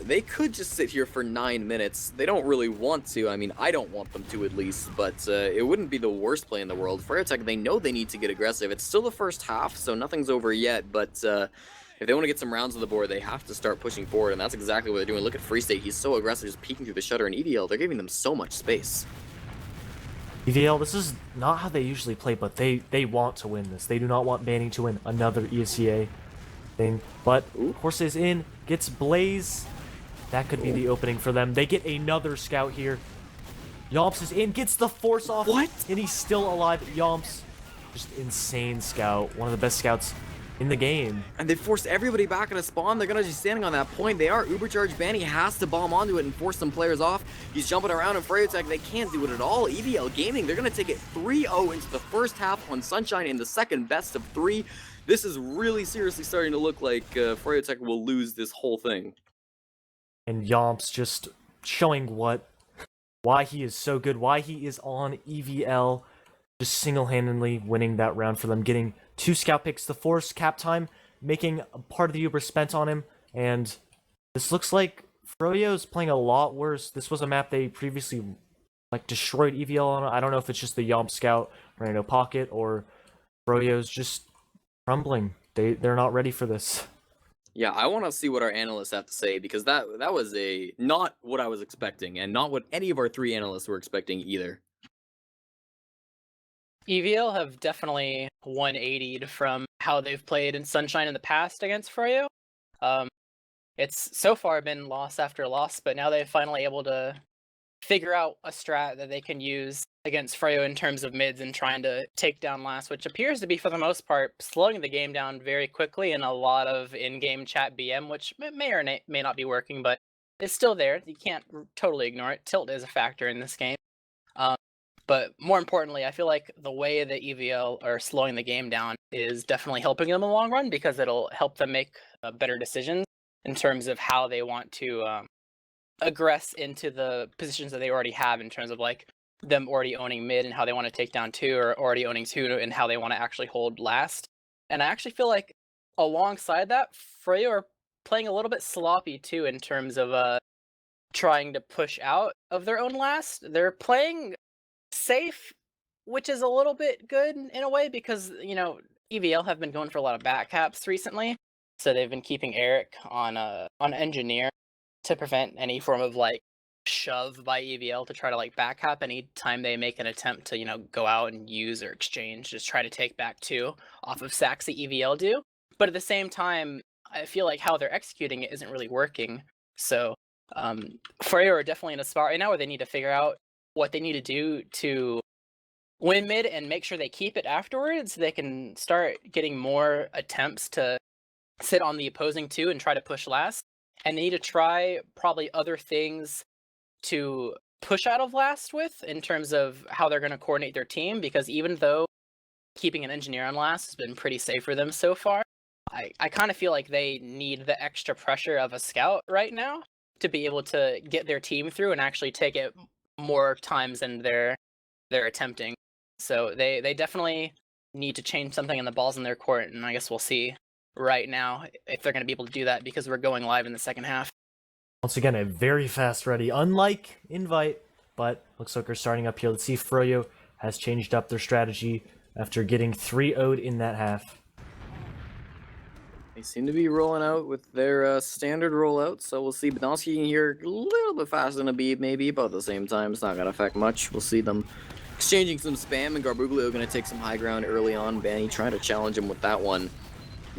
They could just sit here for 9 minutes. They don't really want to. I mean, I don't want them to at least, but it wouldn't be the worst play in the world. Freyotech, they know they need to get aggressive. It's still the first half, so nothing's over yet, but if they want to get some rounds on the board, they have to start pushing forward, and that's exactly what they're doing. Look at Free State. He's so aggressive, just peeking through the shutter, and EVL, they're giving them so much space. EVL, this is not how they usually play, but they want to win this. They do not want Banning to win another ESEA thing. But Horse is in, gets Blaze. That could be the opening for them. They get another scout here. Yomps is in, gets the force off. What? And he's still alive. Yomps, just insane scout. One of the best scouts in the game. And they forced everybody back in a spawn. They're going to be standing on that point. They are Ubercharged. Banny has to bomb onto it and force some players off. He's jumping around in Freyotech. They can't do it at all. EVL Gaming, they're going to take it 3-0 into the first half on Sunshine in the second best of 3. This is really seriously starting to look like Freyotech will lose this whole thing. And Yomps just showing why he is so good, why he is on EVL, just single-handedly winning that round for them, getting 2 scout picks, the force cap time, making a part of the Uber spent on him, and this looks like Froyo's playing a lot worse. This was a map they previously destroyed EVL on. I don't know if it's just the Yomp scout Rando pocket or Froyo's just crumbling. They're not ready for this. Yeah, I want to see what our analysts have to say, because that was not what I was expecting, and not what any of our 3 analysts were expecting either. EVL have definitely 180'd from how they've played in Sunshine in the past against Froyo. It's so far been loss after loss, but now they're finally able to figure out a strat that they can use against Froyo in terms of mids and trying to take down last, which appears to be, for the most part, slowing the game down very quickly in a lot of in-game chat BM, which may or may not be working, but it's still there. You can't totally ignore it. Tilt is a factor in this game. But more importantly, I feel like the way that EVL are slowing the game down is definitely helping them in the long run, because it'll help them make better decisions in terms of how they want to aggress into the positions that they already have, in terms of them already owning mid and how they want to take down 2, or already owning 2 and how they want to actually hold last. And I actually feel like alongside that, Freo are playing a little bit sloppy too in terms of trying to push out of their own last. They're playing safe, which is a little bit good in a way, because EVL have been going for a lot of back caps recently, so they've been keeping Eric on engineer to prevent any form of shove by EVL to try to back cap any time they make an attempt to go out and use or exchange, just try to take back 2 off of sacks that EVL do. But at the same time, I feel like how they're executing it isn't really working. So Freo are definitely in a spot right now where they need to figure out what they need to do to win mid and make sure they keep it afterwards, they can start getting more attempts to sit on the opposing two and try to push last. And they need to try probably other things to push out of last with in terms of how they're going to coordinate their team, because even though keeping an engineer on last has been pretty safe for them so far, I kind of feel like they need the extra pressure of a scout right now to be able to get their team through and actually take it more times than they're attempting. So they definitely need to change something in the balls in their court, and I guess we'll see right now if they're going to be able to do that, because we're going live in the second half. Once again, a very fast ready, unlike Invite, but looks like we're starting up here. Let's see if Froyo has changed up their strategy after getting 3-0'd in that half. They seem to be rolling out with their standard rollout, so we'll see Badonsky here a little bit faster than a beat, maybe, but at the same time, it's not going to affect much. We'll see them exchanging some spam, and Garbuglio going to take some high ground early on. Banny trying to challenge him with that one.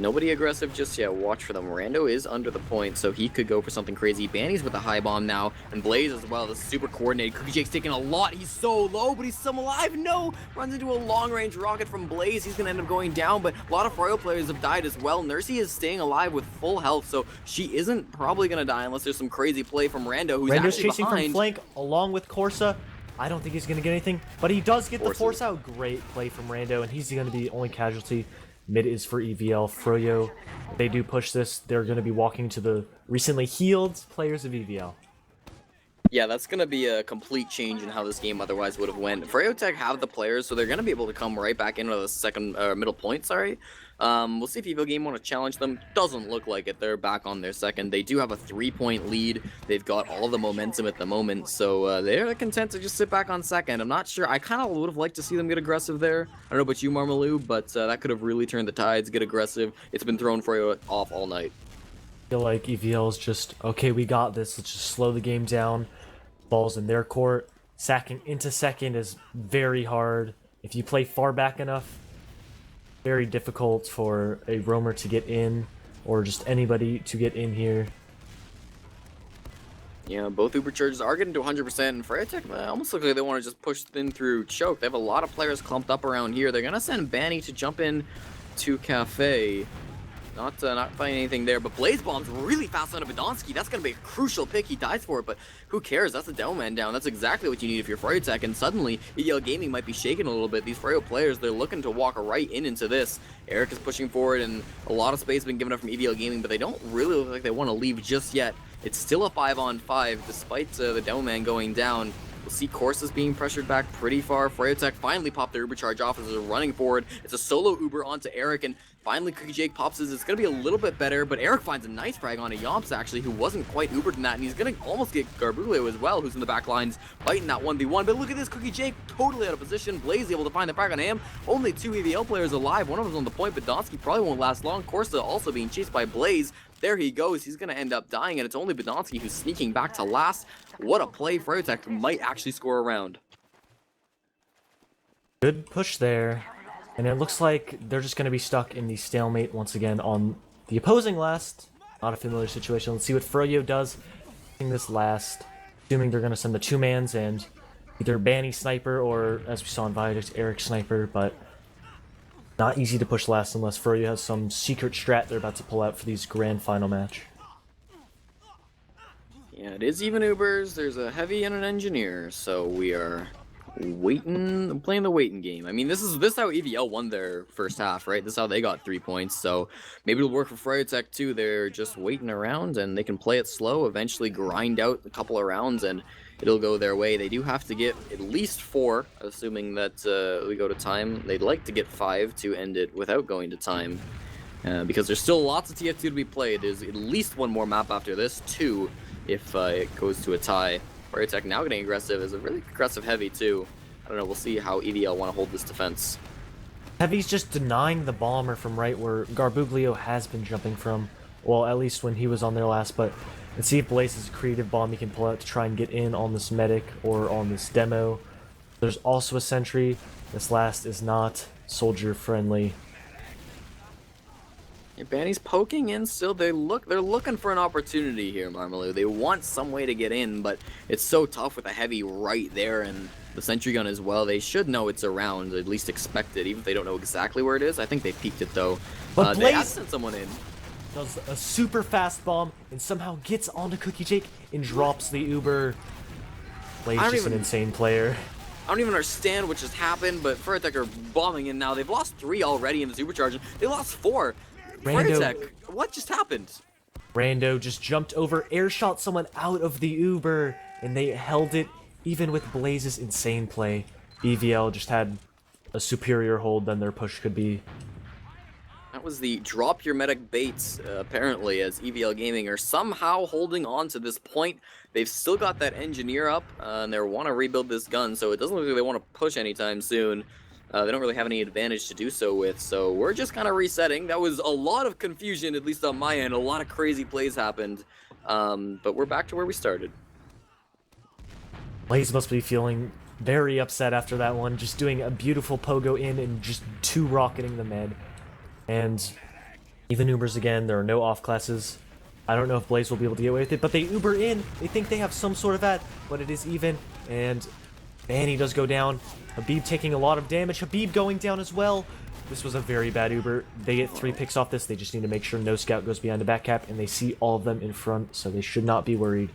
Nobody aggressive just yet. Watch for them. Rando is under the point, so he could go for something crazy. Banny's with a high bomb now, and Blaze as well. This is super coordinated. Cookie Jake's taking a lot. He's so low, but he's still alive. No! Runs into a long-range rocket from Blaze. He's going to end up going down, but a lot of Froyo players have died as well. Nursey is staying alive with full health, so she isn't probably going to die unless there's some crazy play from Rando, who's Rando's actually chasing behind. from flank along with Corsa. I don't think he's going to get anything, but he does get the force out. Great play from Rando, and he's going to be the only casualty. Mid is for EVL. Froyo, if they do push this, they're going to be walking to the recently healed players of EVL. Yeah, that's going to be a complete change in how this game otherwise would have went. Freo Tech have the players, so they're going to be able to come right back into the second middle point, sorry. We'll see if EVL Game want to challenge them. Doesn't look like it. They're back on their second. They do have a 3-point lead. They've got all the momentum at the moment, so they're content to just sit back on second. I'm not sure. I kind of would have liked to see them get aggressive there. I don't know about you, Marmaloo, but that could have really turned the tides, get aggressive. It's been throwing Freo off all night. I feel like EVL is just, okay, we got this. Let's just slow the game down. Ball's in their court. Sacking into second is very hard. If you play far back enough, very difficult for a roamer to get in, or just anybody to get in here. Yeah, both Uber charges are getting to 100%, and Freyatek almost looks like they want to just push in through choke. They have a lot of players clumped up around here. They're gonna send Banny to jump in to Cafe. Not finding anything there, but Blaze Bomb's really fast on a Badonsky. That's going to be a crucial pick. He dies for it, but who cares? That's a demo man down. That's exactly what you need if you're Freo Tech, and suddenly EDL Gaming might be shaking a little bit. These Freo players, they're looking to walk right into this. Eric is pushing forward, and a lot of space has been given up from EDL Gaming, but they don't really look like they want to leave just yet. It's still a 5-on-5, despite the demo man going down. We'll see Courses being pressured back pretty far. Freo Tech finally popped their Uber charge off as they're running forward. It's a solo Uber onto Eric, and finally Cookie Jake pops his. It's going to be a little bit better, but Eric finds a nice frag on a Yomps, actually, who wasn't quite Ubered in that, and he's going to almost get Garbuglio as well, who's in the back lines, fighting that 1v1. But look at this, Cookie Jake totally out of position. Blaze able to find the frag on him. Only 2 EVL players alive. One of them's on the point, but Donsky probably won't last long. Corsa also being chased by Blaze. There he goes. He's going to end up dying, and it's only Badonsky who's sneaking back to last. What a play. Freo Tech might actually score a round. Good push there. And it looks like they're just going to be stuck in the stalemate once again on the opposing last. Not a familiar situation. Let's see what Froyo does in this last. Assuming they're going to send the 2-mans and either Banny Sniper or, as we saw in Viaduct, Eric Sniper, but not easy to push last unless Froyo has some secret strat they're about to pull out for these grand final match. Yeah, it is even Ubers. There's a heavy and an engineer, so we are playing the waiting game. I mean, this is how EVL won their first half, right? This is how they got 3 points, so maybe it'll work for Freo Tech too. They're just waiting around, and they can play it slow, eventually grind out a couple of rounds, and it'll go their way. They do have to get at least 4, assuming that we go to time. They'd like to get 5 to end it without going to time, because there's still lots of TF2 to be played. There's at least 1 more map after this, 2 if it goes to a tie. Freo Tech now getting aggressive is a really aggressive heavy too. I don't know, we'll see how EVL want to hold this defense. Heavy's just denying the bomber from right where Garbuglio has been jumping from. Well, at least when he was on there last, but let's see if Blaze has a creative bomb he can pull out to try and get in on this medic or on this demo. There's also a sentry. This last is not soldier friendly. Yeah, Banny's poking in still. They're looking for an opportunity here, Marmaloo. They want some way to get in, but it's so tough with a heavy right there, and the sentry gun as well. They should know it's around, at least expect it, even if they don't know exactly where it is. I think they peeked it though. But They have Blaze sent someone in. does a super fast bomb and somehow gets onto Cookie Jake and drops the Uber. Blaze just an insane player. I don't even understand what just happened, but Furtech are bombing in now. They've lost 3 already in the supercharge. They lost 4. Furtech, what just happened? Rando just jumped over, air shot someone out of the Uber, and they held it even with Blaze's insane play. EVL just had a superior hold than their push could be. That was the drop your medic baits, apparently, as EVL Gaming are somehow holding on to this point. They've still got that engineer up, and they want to rebuild this gun, so it doesn't look like they want to push anytime soon. They don't really have any advantage to do so with, so we're just kind of resetting. That was a lot of confusion, at least on my end. A lot of crazy plays happened, but we're back to where we started. Blaze must be feeling very upset after that one, just doing a beautiful pogo in and just 2-rocketing the med. And even Ubers again, there are no off classes. I don't know if Blaze will be able to get away with it, but they Uber in. They think they have some sort of ad, but it is even. And Paddie does go down. Habib taking a lot of damage. Habib going down as well. This was a very bad Uber. They get 3 picks off this. They just need to make sure no scout goes behind the back cap, and they see all of them in front, so they should not be worried.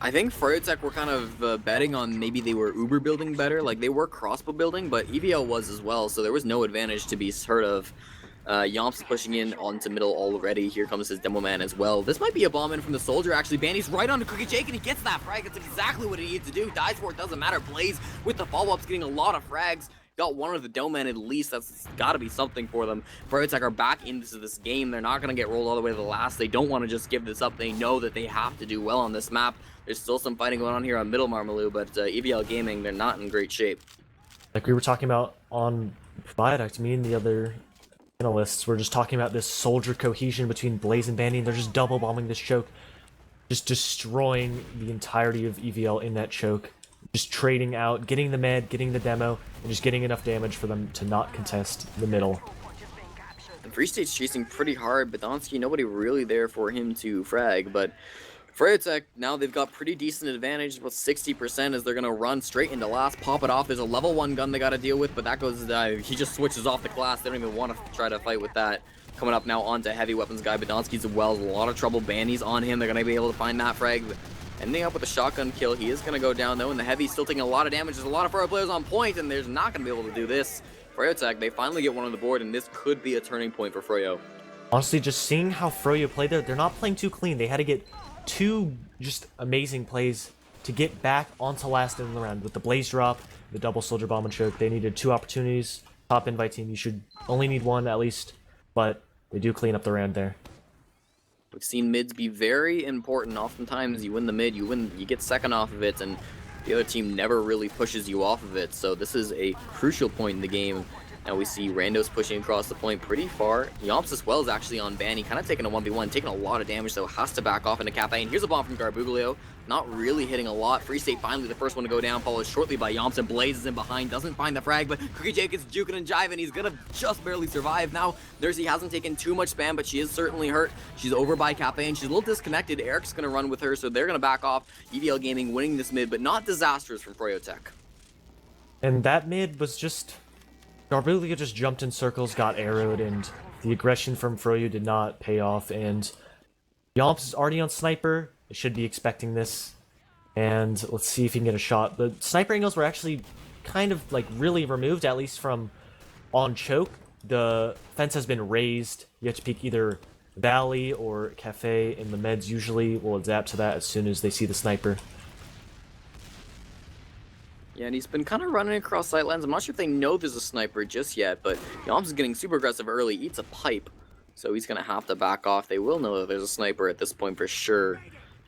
I think Froyotech were kind of betting on maybe they were Uber building better. Like, they were crossbow building, but EVL was as well, so there was no advantage to be heard of. Yomps is pushing in onto middle already. Here comes his demo man as well. This might be a bomb in from the soldier, actually. Bandy's right onto Cookie Jake, and he gets that frag. That's exactly what he needs to do. Dies for it, doesn't matter. Blaze with the follow-ups, getting a lot of frags. Got one of the dome man at least. That's got to be something for them. Froyotech are back into this game. They're not going to get rolled all the way to the last. They don't want to just give this up. They know that they have to do well on this map. There's still some fighting going on here on middle Marmaloo, but EVL Gaming, they're not in great shape. Like we were talking about on Viaduct, me and the other analysts were just talking about this soldier cohesion between Blaze and Bandy, and they're just double bombing this choke, just destroying the entirety of EVL in that choke, just trading out, getting the med, getting the demo, and just getting enough damage for them to not contest the middle. And Free State's chasing pretty hard, but Donsky, nobody really there for him to frag, but Froyotech, now they've got pretty decent advantage, about 60%, as they're going to run straight into last, pop it off. There's a level 1 gun they got to deal with, but that goes, he just switches off the class. They don't even want to try to fight with that. Coming up now onto heavy weapons guy, Badonsky's as well. A lot of trouble. Bandy's on him. They're going to be able to find that frag. Ending up with a shotgun kill. He is going to go down, though, and the heavy's still taking a lot of damage. There's a lot of Froyo players on point, and there's not going to be able to do this. Froyotech, they finally get one on the board, and this could be a turning point for Froyo. Honestly, just seeing how Froyo played there, they're not playing too clean. They had to get 2 just amazing plays to get back onto last in the round. With the Blaze drop, the double soldier bomb and choke, they needed 2 opportunities. Top invite team, you should only need 1 at least, but they do clean up the round there. We've seen mids be very important. Oftentimes you win the mid, you get second off of it, and the other team never really pushes you off of it. So this is a crucial point in the game. Now we see Randos pushing across the point pretty far. Yomps as well is actually on Banny, kind of taking a 1v1, taking a lot of damage, so has to back off into Cafe. And here's a bomb from Garbuglio, not really hitting a lot. Free State finally the first one to go down, followed shortly by Yomps, and Blaze is in behind, doesn't find the frag, but Cookie Jake is juking and jiving. He's gonna just barely survive. Now, Nursey hasn't taken too much spam, but she is certainly hurt. She's over by Cafe, and she's a little disconnected. Eric's gonna run with her, so they're gonna back off. EVL Gaming winning this mid, but not disastrous from Froyotech. And that mid was just... Garbuglio just jumped in circles, got arrowed, and the aggression from Froyo did not pay off, and Yomps is already on Sniper. They should be expecting this, and let's see if he can get a shot. The sniper angles were actually kind of, like, really removed, at least from on choke. The fence has been raised. You have to peek either Valley or Cafe, and the meds usually will adapt to that as soon as they see the sniper. Yeah, and he's been kind of running across sightlines. I'm not sure if they know there's a sniper just yet, but Yomps is getting super aggressive early, eats a pipe, so he's going to have to back off. They will know that there's a sniper at this point for sure.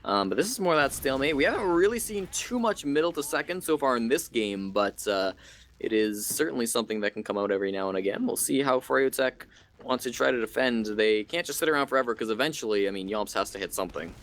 But this is more of that stalemate. We haven't really seen too much middle to second so far in this game, but it is certainly something that can come out every now and again. We'll see how Froyotech wants to try to defend. They can't just sit around forever, because eventually, I mean, Yomps has to hit something.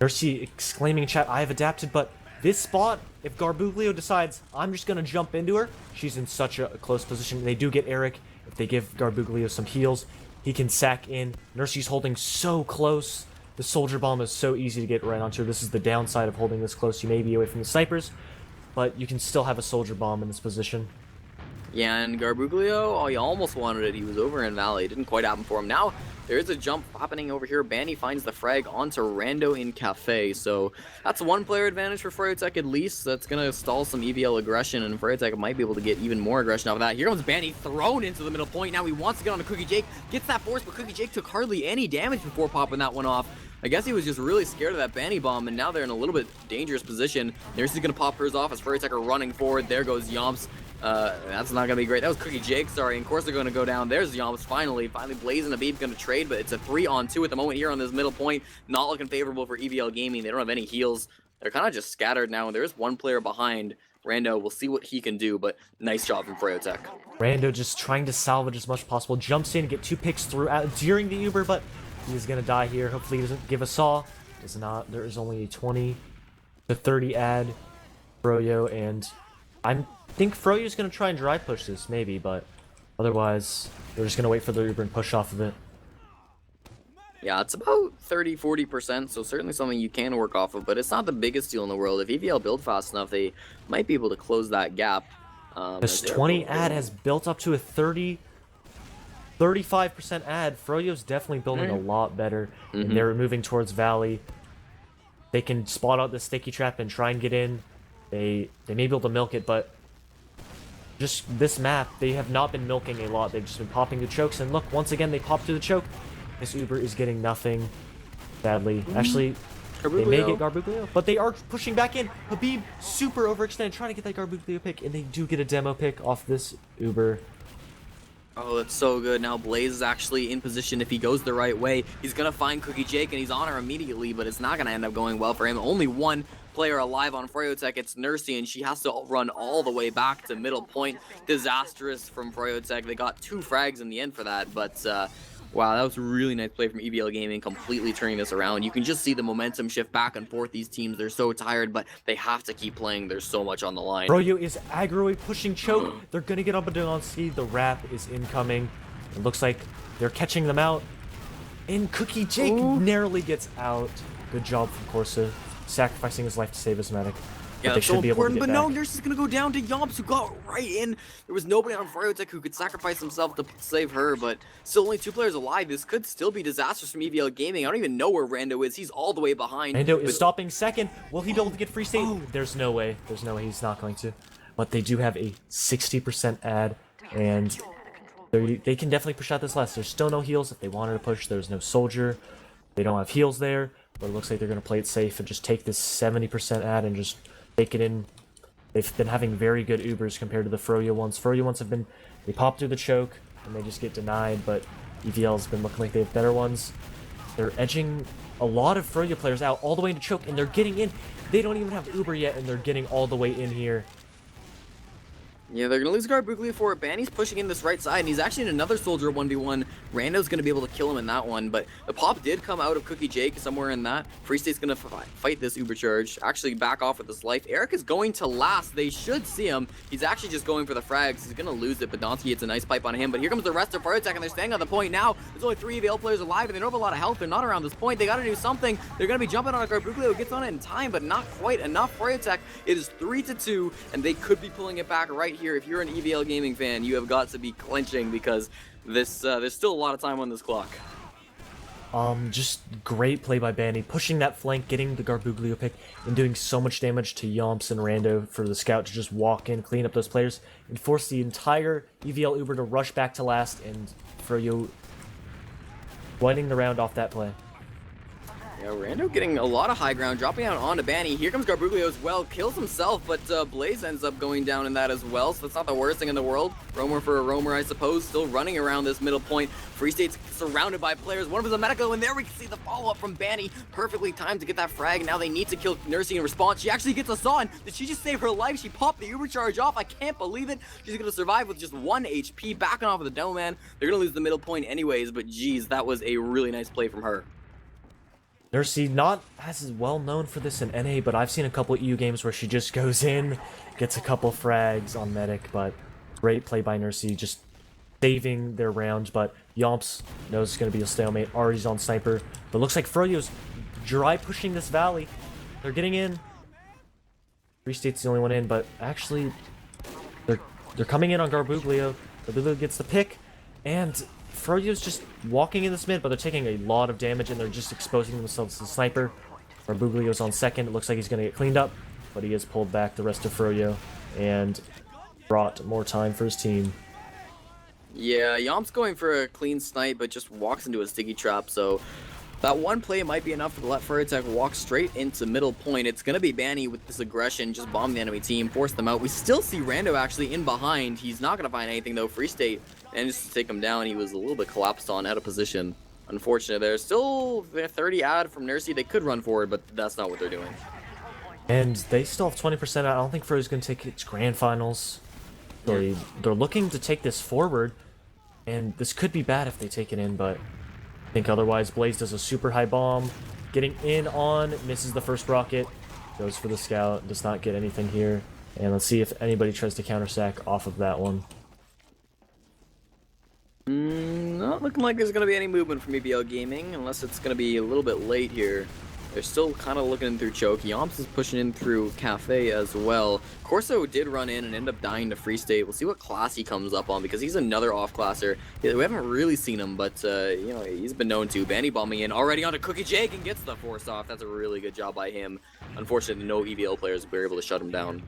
Nursey exclaiming in chat, I have adapted, but this spot, if Garbuglio decides, I'm just going to jump into her, she's in such a close position. They do get Eric. If they give Garbuglio some heals, he can sack in. Nursey's holding so close. The soldier bomb is so easy to get right onto her. This is the downside of holding this close. You may be away from the snipers. but you can still have a soldier bomb in this position. Yeah, and Garbuglio, oh, he almost wanted it. He was over in Valley. It didn't quite happen for him. Now, there is a jump happening over here. Banny finds the frag onto Rando in Cafe. So that's one player advantage for Froyotech at least. That's going to stall some EVL aggression, and Froyotech might be able to get even more aggression out of that. Here comes Banny thrown into the middle point. Now he wants to get on to Cookie Jake. Gets that force, but Cookie Jake took hardly any damage before popping that one off. I guess he was just really scared of that Banny bomb, and now they're in a little bit dangerous position. Nurse's going to pop hers off as Froyotech are running forward. There goes Yomps. That's not gonna be great. That was Cookie Jake, sorry. And of course they're gonna go down. There's Yomps finally. Blaze and Abib gonna trade, but it's a 3-on-2 at the moment here on this middle point. Not looking favorable for EVL Gaming. They don't have any heals. They're kind of just scattered now, and there is one player behind Rando. We'll see what he can do, but nice job from Froyotech. Rando just trying to salvage as much as possible. Jumps in, get 2 picks through during the Uber, but he is gonna die here. Hopefully he doesn't give a saw. Does not. There is only a 20 to 30 ad Froyo, and I think Froyo's going to try and dry push this, maybe, but otherwise, they're just going to wait for the Uber and push off of it. Yeah, it's about 30-40%, so certainly something you can work off of, but it's not the biggest deal in the world. If EVL build fast enough, they might be able to close that gap. This 20 ad has built up to a 35% ad. Froyo's definitely building a lot better, and they're moving towards Valley. They can spot out the sticky trap and try and get in. They may be able to milk it, but just this map, they have not been milking a lot. They've just been popping the chokes, and look, once again, they pop through the choke. This Uber is getting nothing, sadly. Actually, they may get Garbuglio, but they are pushing back in. Habib, super overextended, trying to get that Garbuglio pick, and they do get a demo pick off this Uber. Oh, that's so good. Now Blaze is actually in position. If he goes the right way, he's going to find Cookie Jake, and he's on her immediately, but it's not going to end up going well for him. Only one player alive on Froyotech. It's Nursey, and she has to run all the way back to middle point. Disastrous from Froyotech. They got 2 frags in the end for that, but wow, that was a really nice play from EVL Gaming, completely turning this around. You can just see the momentum shift back and forth. These teams, they're so tired, but they have to keep playing. There's so much on the line. Froyo is aggroing, pushing choke. They're going to get up on speed. The wrap is incoming. It looks like they're catching them out. And Cookie Jake narrowly gets out. Good job from Corsa, sacrificing his life to save his medic. Yeah, they that's so important, but no, back. Nurse is going to go down to Yomps, who got right in. There was nobody on Froyotech who could sacrifice himself to save her, but still only 2 players alive. This could still be disastrous from EVL Gaming. I don't even know where Rando is. He's all the way behind. Rando is stopping second. Will he be able to get free state? There's no way. There's no way he's not going to. But they do have a 60% ad, and they can definitely push out this last. There's still no heals. If they wanted to push, there's no soldier. They don't have heals there, but it looks like they're going to play it safe and just take this 70% ad and just take it in. They've been having very good Ubers compared to the Froyo ones. Froyo ones have been, they pop through the choke and they just get denied, but EVL's been looking like they have better ones. They're edging a lot of Froyo players out all the way into choke, and they're getting in. They don't even have Uber yet, and they're getting all the way in here. Yeah, they're going to lose Garbuglio for it. Banny's pushing in this right side, and he's actually in another soldier 1v1. Rando's going to be able to kill him in that one, but the pop did come out of Cookie Jake somewhere in that. Free State's going to fight this Uber charge, actually back off with his life. Eric is going to last. They should see him. He's actually just going for the frags. He's going to lose it, but Donsky hits a nice pipe on him. But here comes the rest of Froyotech, and they're staying on the point now. There's only 3 EVL players alive, and they don't have a lot of health. They're not around this point. They got to do something. They're going to be jumping on a Garbuglio. Gets on it in time, but not quite enough. Froyotech, it is 3-2, and they could be pulling it back right here. If you're an EVL Gaming fan, you have got to be clenching because this there's still a lot of time on this clock. Just great play by Banny, pushing that flank, getting the Garbuglio pick, and doing so much damage to Yomps and Rando for the scout to just walk in, clean up those players, and force the entire EVL Uber to rush back to last, and Froyo winning the round off that play. Yeah, Rando getting a lot of high ground, dropping out onto Banny. Here comes Garbuglio as well, kills himself, but Blaze ends up going down in that as well, so that's not the worst thing in the world. Roamer for a roamer, I suppose, still running around this middle point. Free State's surrounded by players. One of them is a medico, and there we can see the follow-up from Banny. Perfectly timed to get that frag. Now they need to kill Nursey in response. She actually gets a saw in. Did she just save her life? She popped the Uber charge off. I can't believe it. She's going to survive with just 1 HP, backing off of the dome, man. They're going to lose the middle point anyways, but geez, that was a really nice play from her. Nursey, not as well known for this in NA, but I've seen a couple EU games where she just goes in, gets a couple frags on medic, but great play by Nursey, just saving their round, but Yomps knows it's going to be a stalemate. Ari's on sniper, but looks like Froyo's dry pushing this valley. They're getting in. Free State's the only one in, but actually, they're coming in on Garbuglio. Garbuglio gets the pick, and Froyo's just walking in this mid, but they're taking a lot of damage, and they're just exposing themselves to the sniper. Garbuglio's on second. It looks like he's going to get cleaned up, but he has pulled back the rest of Froyo and brought more time for his team. Yeah, Yomp's going for a clean snipe, but just walks into a sticky trap, so that one play might be enough to let Furtech walk straight into middle point. It's going to be Banny with this aggression, just bomb the enemy team, force them out. We still see Rando actually in behind. He's not going to find anything though. Free State manages to take him down. He was a little bit collapsed on, out of position. Unfortunate. There's still 30 ad from Nursey. They could run forward, but that's not what they're doing. And they still have 20% out. I don't think Froyo's going to take its grand finals. They're looking to take this forward, and this could be bad if they take it in, but I think otherwise. Blaze does a super high bomb, getting in on, misses the first rocket, goes for the scout, does not get anything here. And let's see if anybody tries to counter sack off of that one. Not looking like there's going to be any movement from EBL Gaming, unless it's going to be a little bit late here. They're still kind of looking through choke. Yomps is pushing in through Cafe as well. Corso did run in and end up dying to Free State. We'll see what class he comes up on, because he's another off-classer. Yeah, we haven't really seen him, but you know, he's been known to. Banny bombing in already onto Cookie Jake and gets the force off. That's a really good job by him. Unfortunately, no EBL players were able to shut him down.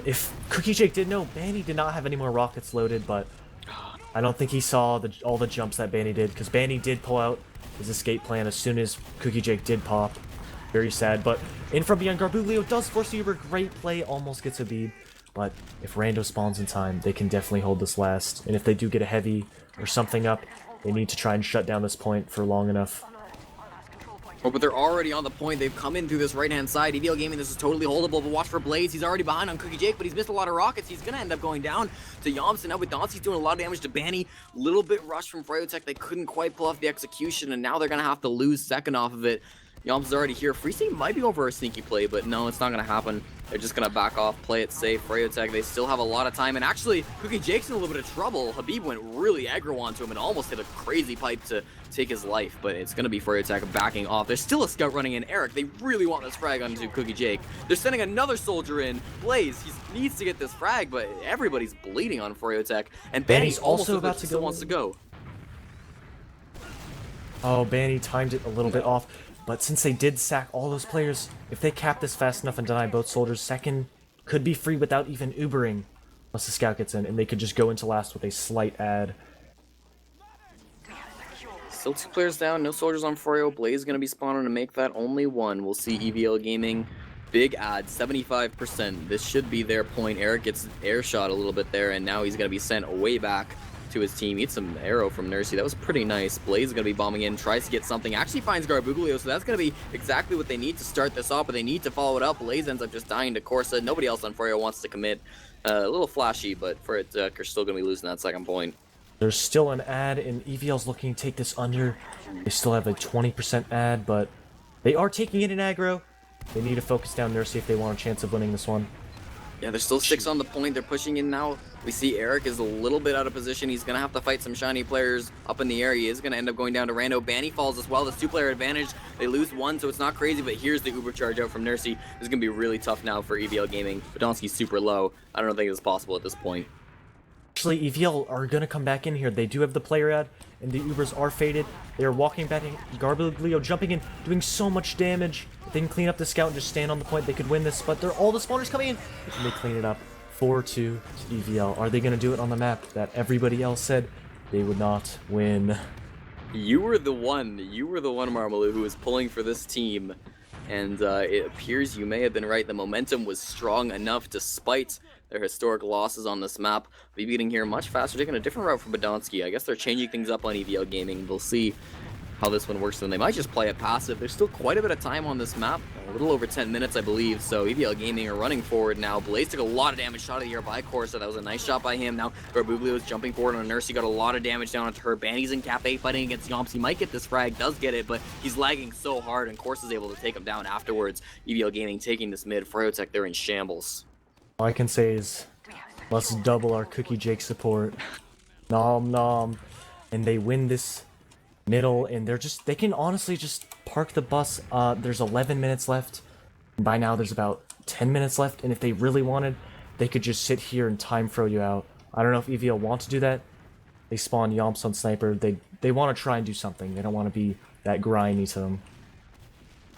If Cookie Jake did know, Banny did not have any more rockets loaded, but I don't think he saw all the jumps that Banny did, because Banny did pull out his escape plan as soon as Cookie Jake did pop. Very sad, but in from beyond, Garbuglio does force the Uber. Great play, almost gets a bead. But if Rando spawns in time, they can definitely hold this last. And if they do get a heavy or something up, they need to try and shut down this point for long enough. Oh, but they're already on the point. They've come in through this right-hand side. EVL Gaming, this is totally holdable, but watch for Blaze. He's already behind on Cookie Jake, but he's missed a lot of rockets. He's going to end up going down to Yomps, now with Donski's doing a lot of damage to Banny. Little bit rushed from Fryotech. They couldn't quite pull off the execution, and now they're going to have to lose second off of it. Yomps is already here. Free State might be going for a sneaky play, but no, it's not going to happen. They're just going to back off, play it safe. Fryotech, they still have a lot of time, and actually, Cookie Jake's in a little bit of trouble. Habib went really aggro onto him and almost hit a crazy pipe to take his life, but it's going to be Fryotech backing off. There's still a scout running in. Eric, they really want this frag onto Cookie Jake. They're sending another soldier in. Blaze, he needs to get this frag, but everybody's bleeding on Fryotech, and Banny's also about to go. Wants to go. Oh, Banny timed it a little bit off. But since they did sack all those players, if they cap this fast enough and deny both soldiers, second could be free without even Ubering. Unless the scout gets in, and they could just go into last with a slight ad. Still 2 players down, no soldiers on Froyo. Blaze is going to be spawning to make that only 1. We'll see EVL Gaming. Big ad, 75%. This should be their point. Eric gets air shot a little bit there, and now he's going to be sent way back to his team. Eats some arrow from Nursey. That was pretty nice. Blaze is going to be bombing in, tries to get something, actually finds Garbuglio, so that's going to be exactly what they need to start this off, but they need to follow it up. Blaze ends up just dying to Corsa. Nobody else on Froyo wants to commit. A little flashy, but they're still going to be losing that second point. There's still an ad, and EVL's looking to take this under. They still have a 20% ad, but they are taking it in aggro. They need to focus down Nursey if they want a chance of winning this one. Yeah, there's still 6 on the point. They're pushing in now. We see Eric is a little bit out of position. He's going to have to fight some shiny players up in the air. He is going to end up going down to Rando. Banny falls as well. This 2-player advantage. They lose 1, so it's not crazy, but here's the Uber charge out from Nursey. This is going to be really tough now for EVL Gaming. Podolski's super low. I don't think it's possible at this point. Actually, EVL are going to come back in here. They do have the player ad, and the Ubers are faded. They are walking back in. Garbuglio jumping in, doing so much damage. If they can clean up the scout and just stand on the point, they could win this, but they're all the spawners coming in, and they clean it up. 4-2 to EVL. Are they going to do it on the map that everybody else said they would not win? You were the one, Marmaloo, who was pulling for this team. And it appears you may have been right. The momentum was strong enough despite their historic losses on this map. Be beating here much faster, taking a different route from Podolski. I guess they're changing things up on EVL Gaming. We'll see how this one works for them. They might just play it passive. There's still quite a bit of time on this map. A little over 10 minutes, I believe. So EVL Gaming are running forward now. Blaze took a lot of damage shot of the air by Corsa. That was a nice shot by him. Now Garbuglio is jumping forward on Nursey. Got a lot of damage down onto her. Banny's in Cafe fighting against Yomps. He might get this frag. Does get it, but he's lagging so hard, and Corsa's able to take him down afterwards. EVL Gaming taking this mid. Fryotech, they're in shambles. All I can say is, let's double our Cookie Jake support. Nom nom. And they win this middle, and they can honestly just park the bus. There's 11 minutes left. By now there's about 10 minutes left, and if they really wanted, they could just sit here and time Froyo out. I don't know if EVL want to do that. They spawn Yomps on Sniper. They want to try and do something. They don't want to be that grindy to them.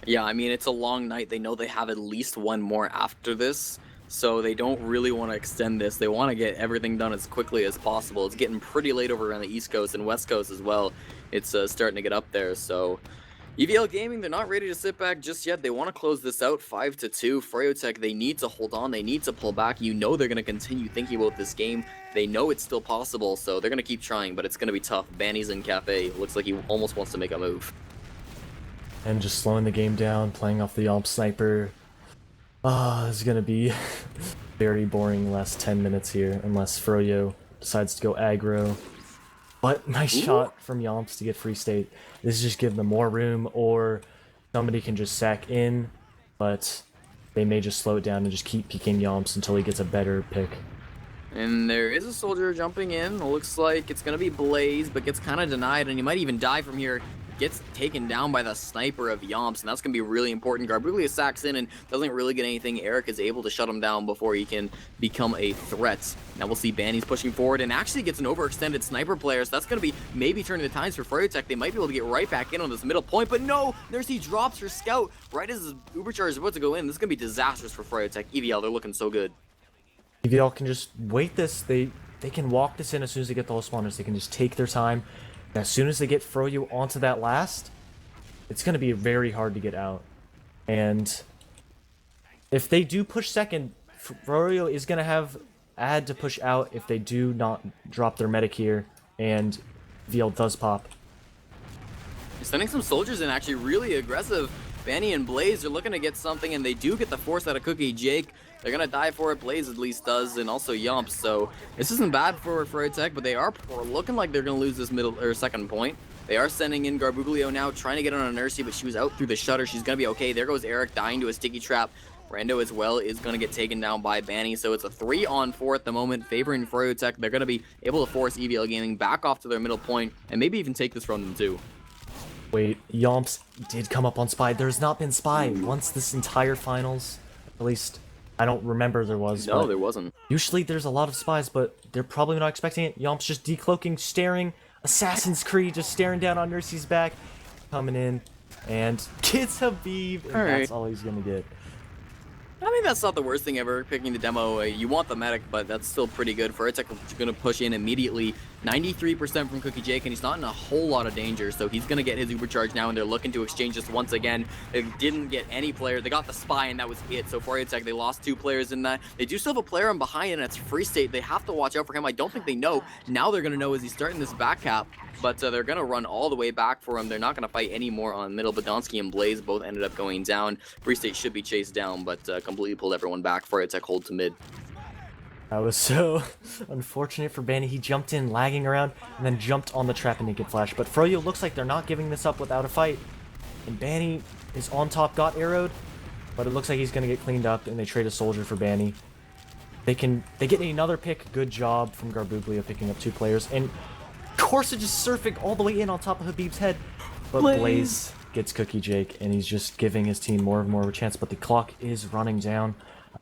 Yeah, I mean, it's a long night. They know they have at least one more after this, so they don't really want to extend this. They want to get everything done as quickly as possible. It's getting pretty late over on the East Coast and West Coast as well. It's starting to get up there, so EVL Gaming, they're not ready to sit back just yet. They want to close this out 5-2. Freyotech, they need to hold on. They need to pull back. You know they're going to continue thinking about this game. They know it's still possible, so they're going to keep trying, but it's going to be tough. Banny's in Cafe. Looks like he almost wants to make a move. And just slowing the game down, playing off the Yomp Sniper. This is going to be very boring last 10 minutes here, unless Froyo decides to go aggro. But nice shot from Yomps to get free state. This is just giving them more room, or somebody can just sack in, but they may just slow it down and just keep peeking Yomps until he gets a better pick. And there is a soldier jumping in. It looks like it's going to be Blaze, but gets kind of denied, and he might even die from here. Gets taken down by the sniper of Yomps, and that's going to be really important. Garbuglia sacks in and doesn't really get anything. Eric is able to shut him down before he can become a threat. Now we'll see Banny's pushing forward and actually gets an overextended sniper player, so that's going to be maybe turning the times for Freyotech. They might be able to get right back in on this middle point, but no! Nursey drops her scout right as his Ubercharge is about to go in. This is going to be disastrous for Freyotech. EVL, they're looking so good. EVL can just wait this. They can walk this in as soon as they get the low spawners. They can just take their time. As soon as they get Froyo onto that last, it's going to be very hard to get out. And if they do push second, Froyo is going to have add to push out if they do not drop their medic here, and VL does pop. Sending some soldiers in, actually really aggressive. Banny and Blaze are looking to get something, and they do get the force out of Cookie Jake. They're going to die for it. Blaze at least does, and also Yomps. So this isn't bad for Freyotech, but they are looking like they're going to lose this middle or second point. They are sending in Garbuglio now, trying to get on a Nursey, but she was out through the shutter. She's going to be okay. There goes Eric dying to a sticky trap. Rando as well is going to get taken down by Banny. So it's a 3-on-4 at the moment, favoring Freyotech. They're going to be able to force EVL Gaming back off to their middle point, and maybe even take this from them too. Wait, Yomps did come up on Spy. There's not been Spy once this entire finals. At least, I don't remember there was. No, there wasn't. Usually there's a lot of spies, but they're probably not expecting it. Yomps just decloaking, staring. Assassin's Creed just staring down on Nursey's back. Coming in. And gets Habib. And that's all he's going to get. I think that's not the worst thing ever, picking the demo. You want the medic, but that's still pretty good. Freyotech is going to push in immediately. 93% from Cookie Jake, and he's not in a whole lot of danger, so he's going to get his Ubercharge now, and they're looking to exchange this once again. They didn't get any player. They got the Spy, and that was it. So Freyotech, they lost 2 players in that. They do still have a player on behind, and it's Free State. They have to watch out for him. I don't think they know. Now they're going to know as he's starting this back cap, but they're going to run all the way back for him. They're not going to fight anymore on middle. Badonsky and Blaze both ended up going down. Free State should be chased down, but completely pulled everyone back. Freyotech hold to mid. That was so unfortunate for Banny. He jumped in, lagging around, and then jumped on the trap and naked flash. But Froyo looks like they're not giving this up without a fight. And Banny is on top, got arrowed, but it looks like he's going to get cleaned up, and they trade a soldier for Banny. They get another pick. Good job from Garbuglio picking up 2 players. And Corsa just surfing all the way in on top of Habib's head. But Blaze gets Cookie Jake, and he's just giving his team more and more of a chance. But the clock is running down.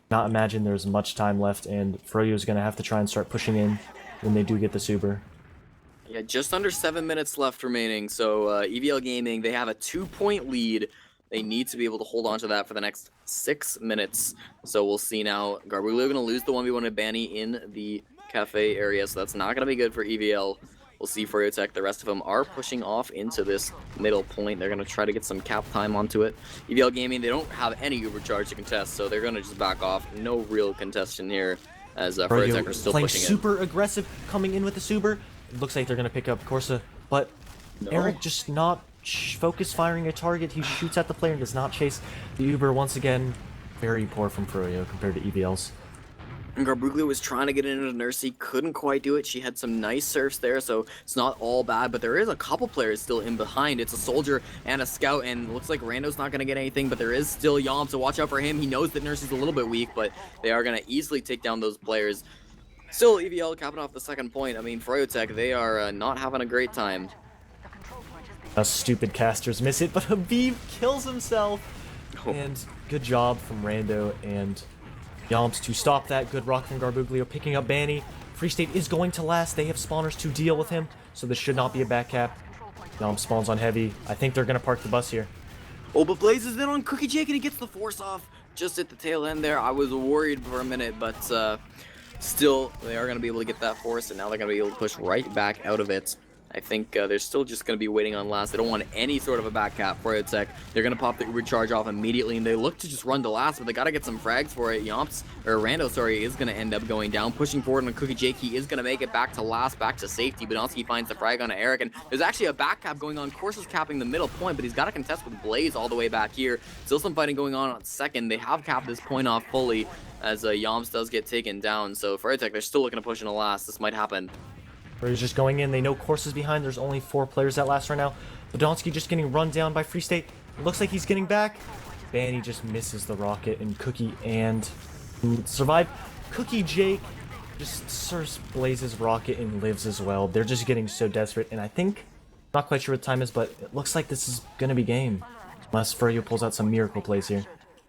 Not imagine there's much time left, and Froyo's going to have to try and start pushing in when they do get the Uber. Yeah, just under 7 minutes left remaining, so EVL Gaming, they have a 2-point lead. They need to be able to hold on to that for the next 6 minutes. So we'll see now. Garbuglio going to lose the 1v1 with Banny in the cafe area, so that's not going to be good for EVL. We'll see Freyotech. The rest of them are pushing off into this middle point. They're going to try to get some cap time onto it. EVL Gaming, they don't have any Ubercharge to contest, so they're going to just back off. No real contestation here as Freyotech are still playing pushing super aggressive, coming in with the Uber. It looks like they're going to pick up Corsa, but Eric just not focus firing a target. He shoots at the player and does not chase the Uber once again. Very poor from Froyo compared to EVL's. And Garbuglio was trying to get into Nursey, couldn't quite do it. She had some nice surfs there, so it's not all bad, but there is a couple players still in behind. It's a soldier and a scout, and looks like Rando's not going to get anything, but there is still Yomp, so watch out for him. He knows that Nursey's a little bit weak, but they are going to easily take down those players. Still, EVL capping off the second point. I mean, Freyotech, they are not having a great time. Stupid casters miss it, but Habib kills himself. And good job from Rando and Yomps to stop that. Good rock from Garbuglio, picking up Banny. Free State is going to last. They have spawners to deal with him, so this should not be a back cap. Yomps spawns on heavy. I think they're going to park the bus here. Oh, but Blaze is in on Cookie Jake and he gets the force off just at the tail end there. I was worried for a minute, but still, they are going to be able to get that force, and now they're going to be able to push right back out of it. I think they're still just going to be waiting on last. They don't want any sort of a back cap for Tech. They're going to pop the Uber charge off immediately, and they look to just run to last, but they got to get some frags for it. Rando, sorry, is going to end up going down. Pushing forward on Cookie Jake, he is going to make it back to last, back to safety. Badonsky finds the frag on Eric, and there's actually a back cap going on. Course is capping the middle point, but he's got to contest with Blaze all the way back here. Still some fighting going on second. They have capped this point off fully as Yomps does get taken down. So for Tech, they're still looking to push in the last. This might happen. He's just going in. They know Course is behind. There's only 4 players at last right now. Badonsky just getting run down by Free State. Looks like he's getting back. Banny just misses the rocket, and Cookie and survive. Cookie Jake just serves Blaze's rocket and lives as well. They're just getting so desperate, and I think, not quite sure what the time is, but it looks like this is going to be game. Unless Furyo pulls out some miracle plays here.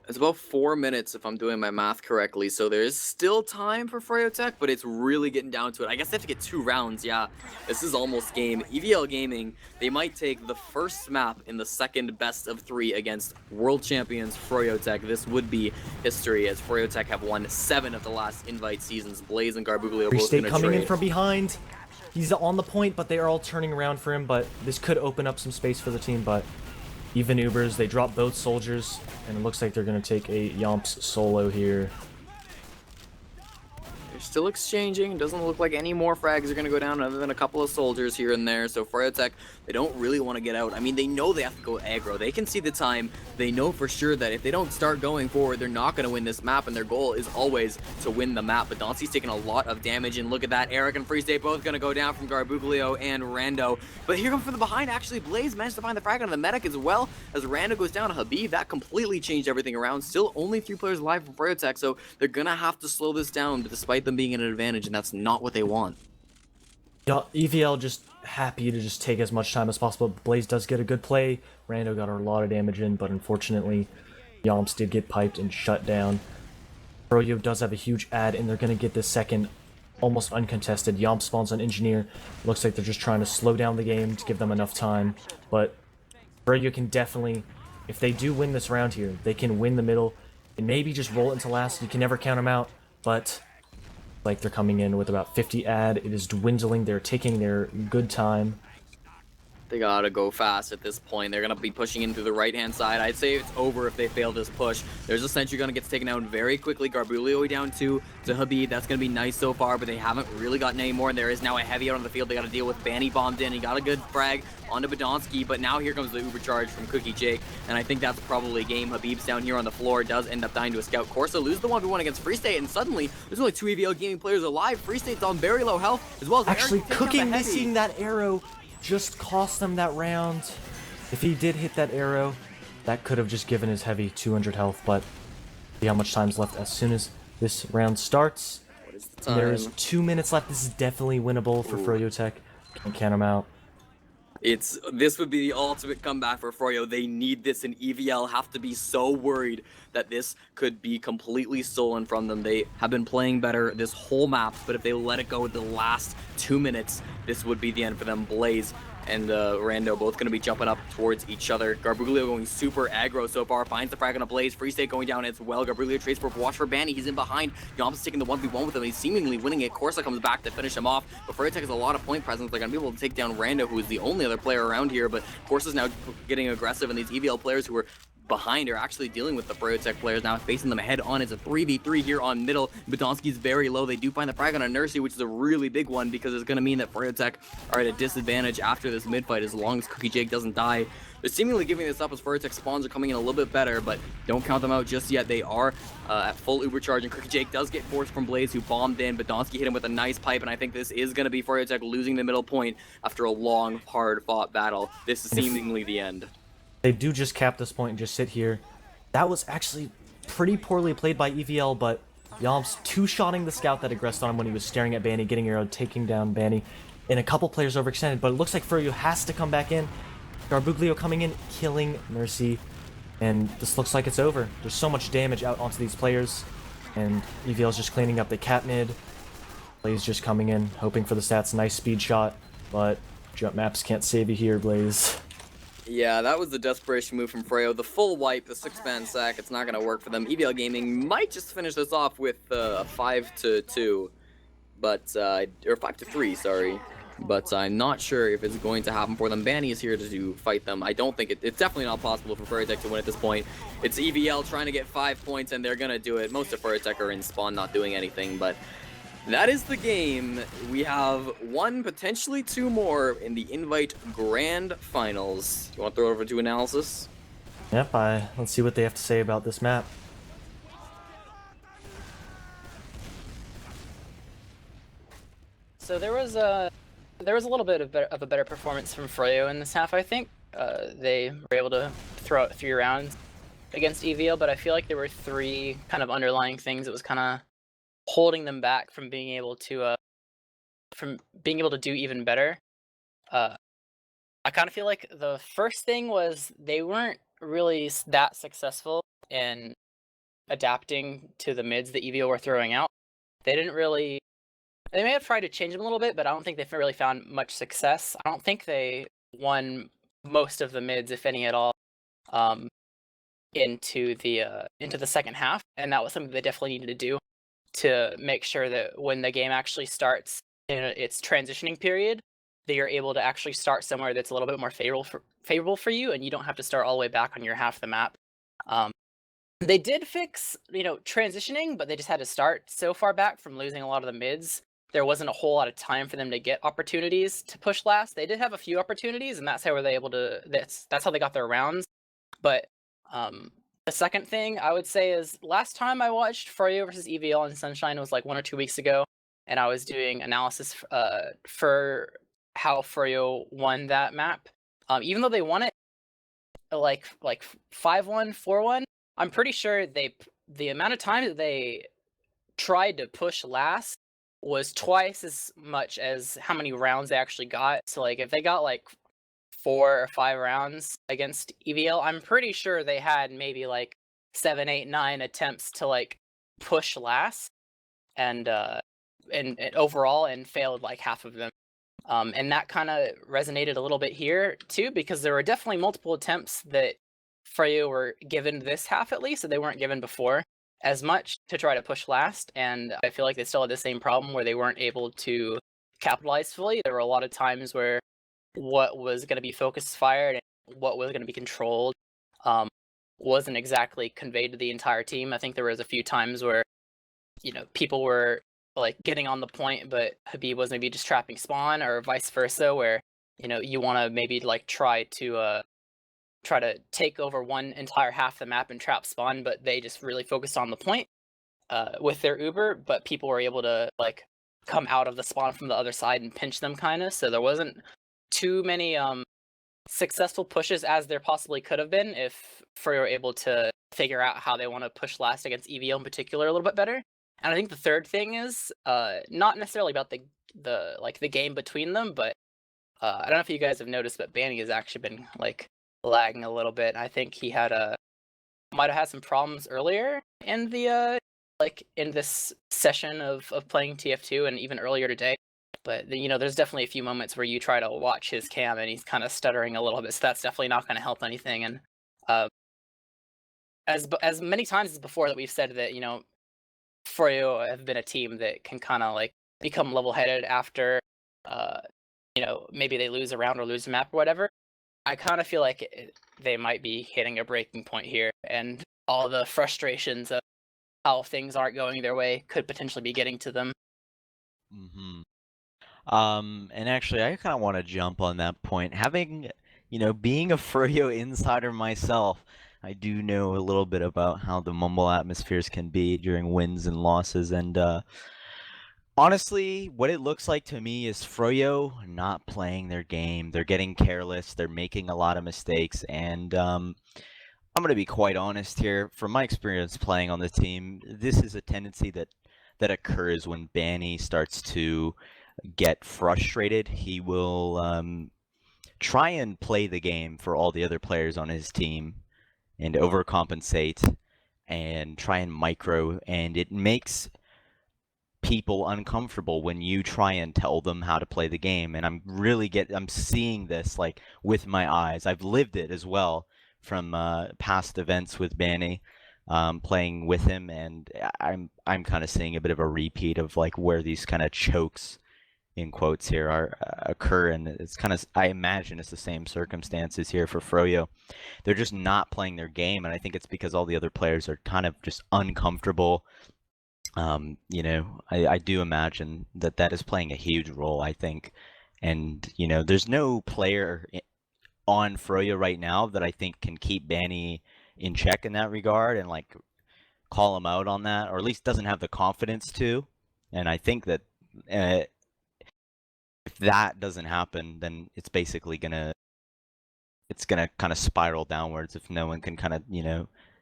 It's about 4 minutes if I'm doing my math correctly, so there is still time for Tech, but it's really getting down to it. I guess they have to get 2 rounds, yeah. This is almost game. EVL Gaming, they might take the first map in the second best of 3 against world champions Tech. This would be history, as Tech have won 7 of the last invite seasons. Blaze and Garbuglio Free both State gonna coming trade. in from behind. He's on the point, but they are all turning around for him, but this could open up some space for the team, but even Ubers, they drop both soldiers, and it looks like they're going to take a Yomps solo here. They're still exchanging. It doesn't look like any more frags are going to go down other than a couple of soldiers here and there. So Tech, they don't really want to get out. I mean, they know they have to go aggro. They can see the time. They know for sure that if they don't start going forward, they're not going to win this map, and their goal is always to win the map. But Donski's taking a lot of damage, and look at that. Eric and Free State both going to go down from Garbuglio and Rando. But here comes from the behind, actually, Blaze managed to find the frag on the medic as well. As Rando goes down to Habib, that completely changed everything around. Still only 3 players alive from Tech, so they're going to have to slow this down, but despite them being in an advantage, and that's not what they want. Yeah, EVL just happy to just take as much time as possible. Blaze does get a good play. Rando got a lot of damage in, but unfortunately, Yomps did get piped and shut down. Froyo does have a huge ad, and they're going to get this second almost uncontested. Yomps spawns on Engineer. Looks like they're just trying to slow down the game to give them enough time, but Froyo can definitely, if they do win this round here, they can win the middle and maybe just roll it into last. You can never count them out, but like they're coming in with about 50 ad. It is dwindling. They're taking their good time. They gotta go fast at this point. They're gonna be pushing in through the right-hand side. I'd say it's over if they fail this push. There's a sentry gun that gets taken down very quickly. Garbuglio down to Habib. That's gonna be nice so far, but they haven't really gotten any more. And there is now a heavy out on the field. They gotta deal with Banny bombed in. He got a good frag onto Badonsky, but now here comes the Uber charge from Cookie Jake, and I think that's probably a game. Habib's down here on the floor, does end up dying to a scout. Corsa loses the 1v1 against Free State, and suddenly there's only 2 EVL Gaming players alive. Free State's on very low health, as well as Actually, Eric taking out Cookie the heavy. missing that arrow just cost them that round. If he did hit that arrow, that could have just given his heavy 200 health, but see how much time's left as soon as this round starts. What is the time? There's 2 minutes left. This is definitely winnable for Froyo Tech. Can't count him out. This would be the ultimate comeback for Froyo. They need this, and EVL have to be so worried that this could be completely stolen from them. They have been playing better this whole map, but if they let it go the last 2 minutes, this would be the end for them. Blaze and Rando both going to be jumping up towards each other. Garbuglio going super aggro so far, finds the frag on a Blaze. Free State going down as well. Garbuglio trades for watch for Banny. He's in behind. Yomps is taking the 1v1 with him. He's seemingly winning it. Corsa comes back to finish him off, but Tech has a lot of point presence. They're going to be able to take down Rando, who is the only other player around here, but Corsa's now getting aggressive, and these EVL players who are behind are actually dealing with the Tech players now, facing them head on. It's a 3v3 here on middle. Badonsky's very low. They do find the frag on a Nursery, which is a really big one, because it's going to mean that Tech are at a disadvantage after this mid fight as long as Cookie Jake doesn't die. They're seemingly giving this up as Tech spawns are coming in a little bit better, but don't count them out just yet. They are at full Uber charge, and Cookie Jake does get forced from Blaze, who bombed in. Badonsky hit him with a nice pipe, and I think this is going to be Tech losing the middle point after a long, hard-fought battle. This is seemingly the end. They do just cap this point and just sit here. That was actually pretty poorly played by EVL, but Yomps two-shotting the scout that aggressed on him when he was staring at Banny, getting arrowed, taking down Banny, and a couple players overextended, but it looks like Furyo has to come back in. Garbuglio coming in, killing Mercy. And this looks like it's over. There's so much damage out onto these players. And EVL's just cleaning up the cat mid. Blaze just coming in, hoping for the stats. Nice speed shot, but jump maps can't save you here, Blaze. Yeah, that was the desperation move from Freo. The full wipe, the 6-man sack, it's not going to work for them. EVL Gaming might just finish this off with a 5-2, but, or 5-3, sorry. But I'm not sure if it's going to happen for them. Paddie is here to fight them. I don't think it's definitely not possible for Furrytech to win at this point. It's EVL trying to get 5 points, and they're going to do it. Most of Furrytech are in spawn not doing anything, but that is the game. We have one, potentially two more in the Invite Grand Finals. You want to throw it over to Analysis? Yep, let's see what they have to say about this map. So there was a little bit of a better performance from Freo in this half, I think. They were able to throw out 3 rounds against EVL, but I feel like there were 3 kind of underlying things that was kind of holding them back from being able to do even better. I kind of feel like the first thing was they weren't really that successful in adapting to the mids that EVL were throwing out. They may have tried to change them a little bit, but I don't think they've really found much success. I don't think they won most of the mids, if any at all, into the second half, and that was something they definitely needed to do to make sure that when the game actually starts in its transitioning period, that you're able to actually start somewhere that's a little bit more favorable for you, and you don't have to start all the way back on your half the map. They did fix, transitioning, but they just had to start so far back from losing a lot of the mids. There wasn't a whole lot of time for them to get opportunities to push last. They did have a few opportunities, and that's how they able to. That's how they got their rounds. But the second thing I would say is last time I watched Freo versus EVL in Sunshine was like 1 or 2 weeks ago, and I was doing analysis for how Freo won that map. Even though they won it like 5-1, 4-1, I'm pretty sure the amount of time that they tried to push last was twice as much as how many rounds they actually got. So like if they got like 4 or 5 rounds against EVL, I'm pretty sure they had maybe like 7, 8, 9 attempts to like push last and overall, and failed like half of them. And that kind of resonated a little bit here too, because there were definitely multiple attempts that Freo were given this half at least that they weren't given before as much to try to push last, and I feel like they still had the same problem where they weren't able to capitalize fully. There were a lot of times where what was going to be focus fired and what was going to be controlled wasn't exactly conveyed to the entire team. I think there was a few times where people were like getting on the point, but Habib was maybe just trapping spawn, or vice versa, where you want to maybe like try to take over one entire half the map and trap spawn, but they just really focused on the point with their Uber, but people were able to like come out of the spawn from the other side and pinch them kind of, so there wasn't too many successful pushes as there possibly could have been if Freo were able to figure out how they want to push last against EVL in particular a little bit better. And I think the third thing is not necessarily about the game between them, but I don't know if you guys have noticed, but Paddie has actually been like lagging a little bit. I think he might have had some problems earlier in the in this session of playing TF2 and even earlier today. But there's definitely a few moments where you try to watch his cam and he's kind of stuttering a little bit, so that's definitely not going to help anything. And as many times as before that we've said that Freo have been a team that can kind of like become level-headed after maybe they lose a round or lose a map or whatever. I kind of feel like they might be hitting a breaking point here, and all the frustrations of how things aren't going their way could potentially be getting to them. Mm-hmm. And actually, I kind of want to jump on that point. Having, being a Freo insider myself, I do know a little bit about how the Mumble atmospheres can be during wins and losses, and honestly, what it looks like to me is Freo not playing their game. They're getting careless. They're making a lot of mistakes, and I'm going to be quite honest here. From my experience playing on the team, this is a tendency that occurs when Paddie starts to get frustrated. He will try and play the game for all the other players on his team, and overcompensate and try and micro, and it makes people uncomfortable when you try and tell them how to play the game. And I'm seeing this like with my eyes. I've lived it as well from past events with Banny, playing with him, and I'm kind of seeing a bit of a repeat of like where these kind of chokes in quotes here occur, and it's kind of, I imagine it's the same circumstances here for Froyo. They're just not playing their game, and I think it's because all the other players are kind of just uncomfortable. I do imagine that is playing a huge role, I think. And, there's no player on Froyo right now that I think can keep Banny in check in that regard and, like, call him out on that, or at least doesn't have the confidence to. And I think that if that doesn't happen, then it's basically gonna kind of spiral downwards if no one can kind of,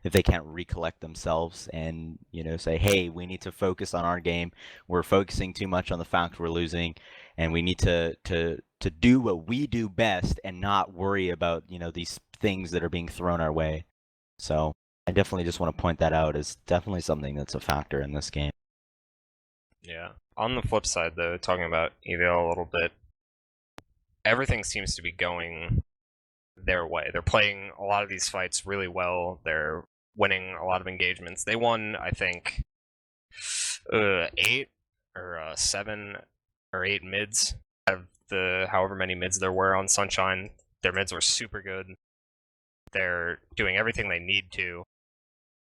if they can't recollect themselves and, say, hey, we need to focus on our game. We're focusing too much on the fact we're losing, and we need to do what we do best and not worry about, these things that are being thrown our way. So I definitely just want to point that out as definitely something that's a factor in this game. Yeah. On the flip side, though, talking about EVL a little bit, everything seems to be going their way. They're playing a lot of these fights really well. They're winning a lot of engagements. They won, I think, 8 or 7 or 8 mids out of the however many mids there were on Sunshine. Their mids were super good. They're doing everything they need to.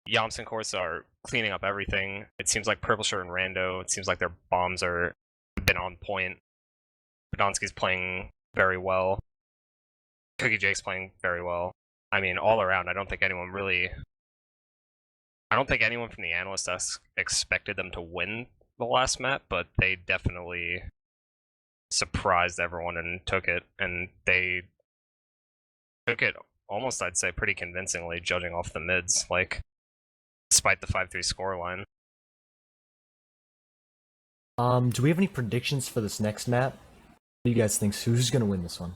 Yamps and Corsa are cleaning up everything. It seems like Purple Shirt and Rando, it seems like their bombs have been on point. Podolsky's playing very well. Cookie Jake's playing very well. I mean, all around, I don't think anyone from the Analysts expected them to win the last map, but they definitely surprised everyone and took it. And they took it almost, I'd say, pretty convincingly, judging off the mids, like, despite the 5-3 scoreline. Do we have any predictions for this next map? What do you guys think? Who's going to win this one?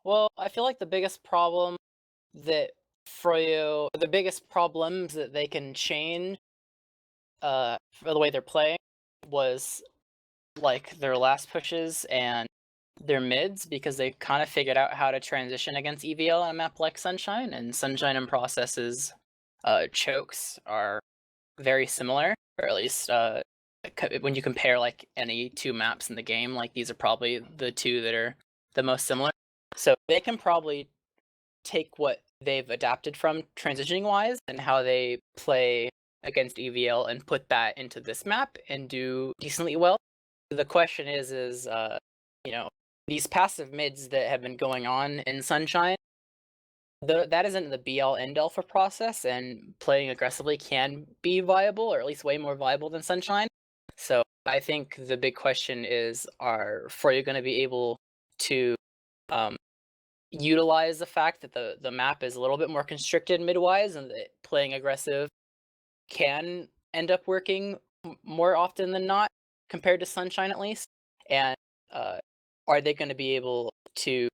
Well, I feel like the biggest problems that they can change for the way they're playing was like their last pushes and their mids, because they kind of figured out how to transition against EVL on a map like Sunshine, and Sunshine and Process's chokes are very similar, or at least when you compare like any two maps in the game, like these are probably the two that are the most similar. So they can probably take what they've adapted from transitioning wise and how they play against EVL and put that into this map and do decently well. The question is these passive mids that have been going on in Sunshine, that isn't the be all end all for Process, and playing aggressively can be viable, or at least way more viable than Sunshine. So I think the big question is, are Froyo going to be able to utilize the fact that the map is a little bit more constricted midwise, and that playing aggressive can end up working more often than not compared to Sunshine, at least? And are they going to be able to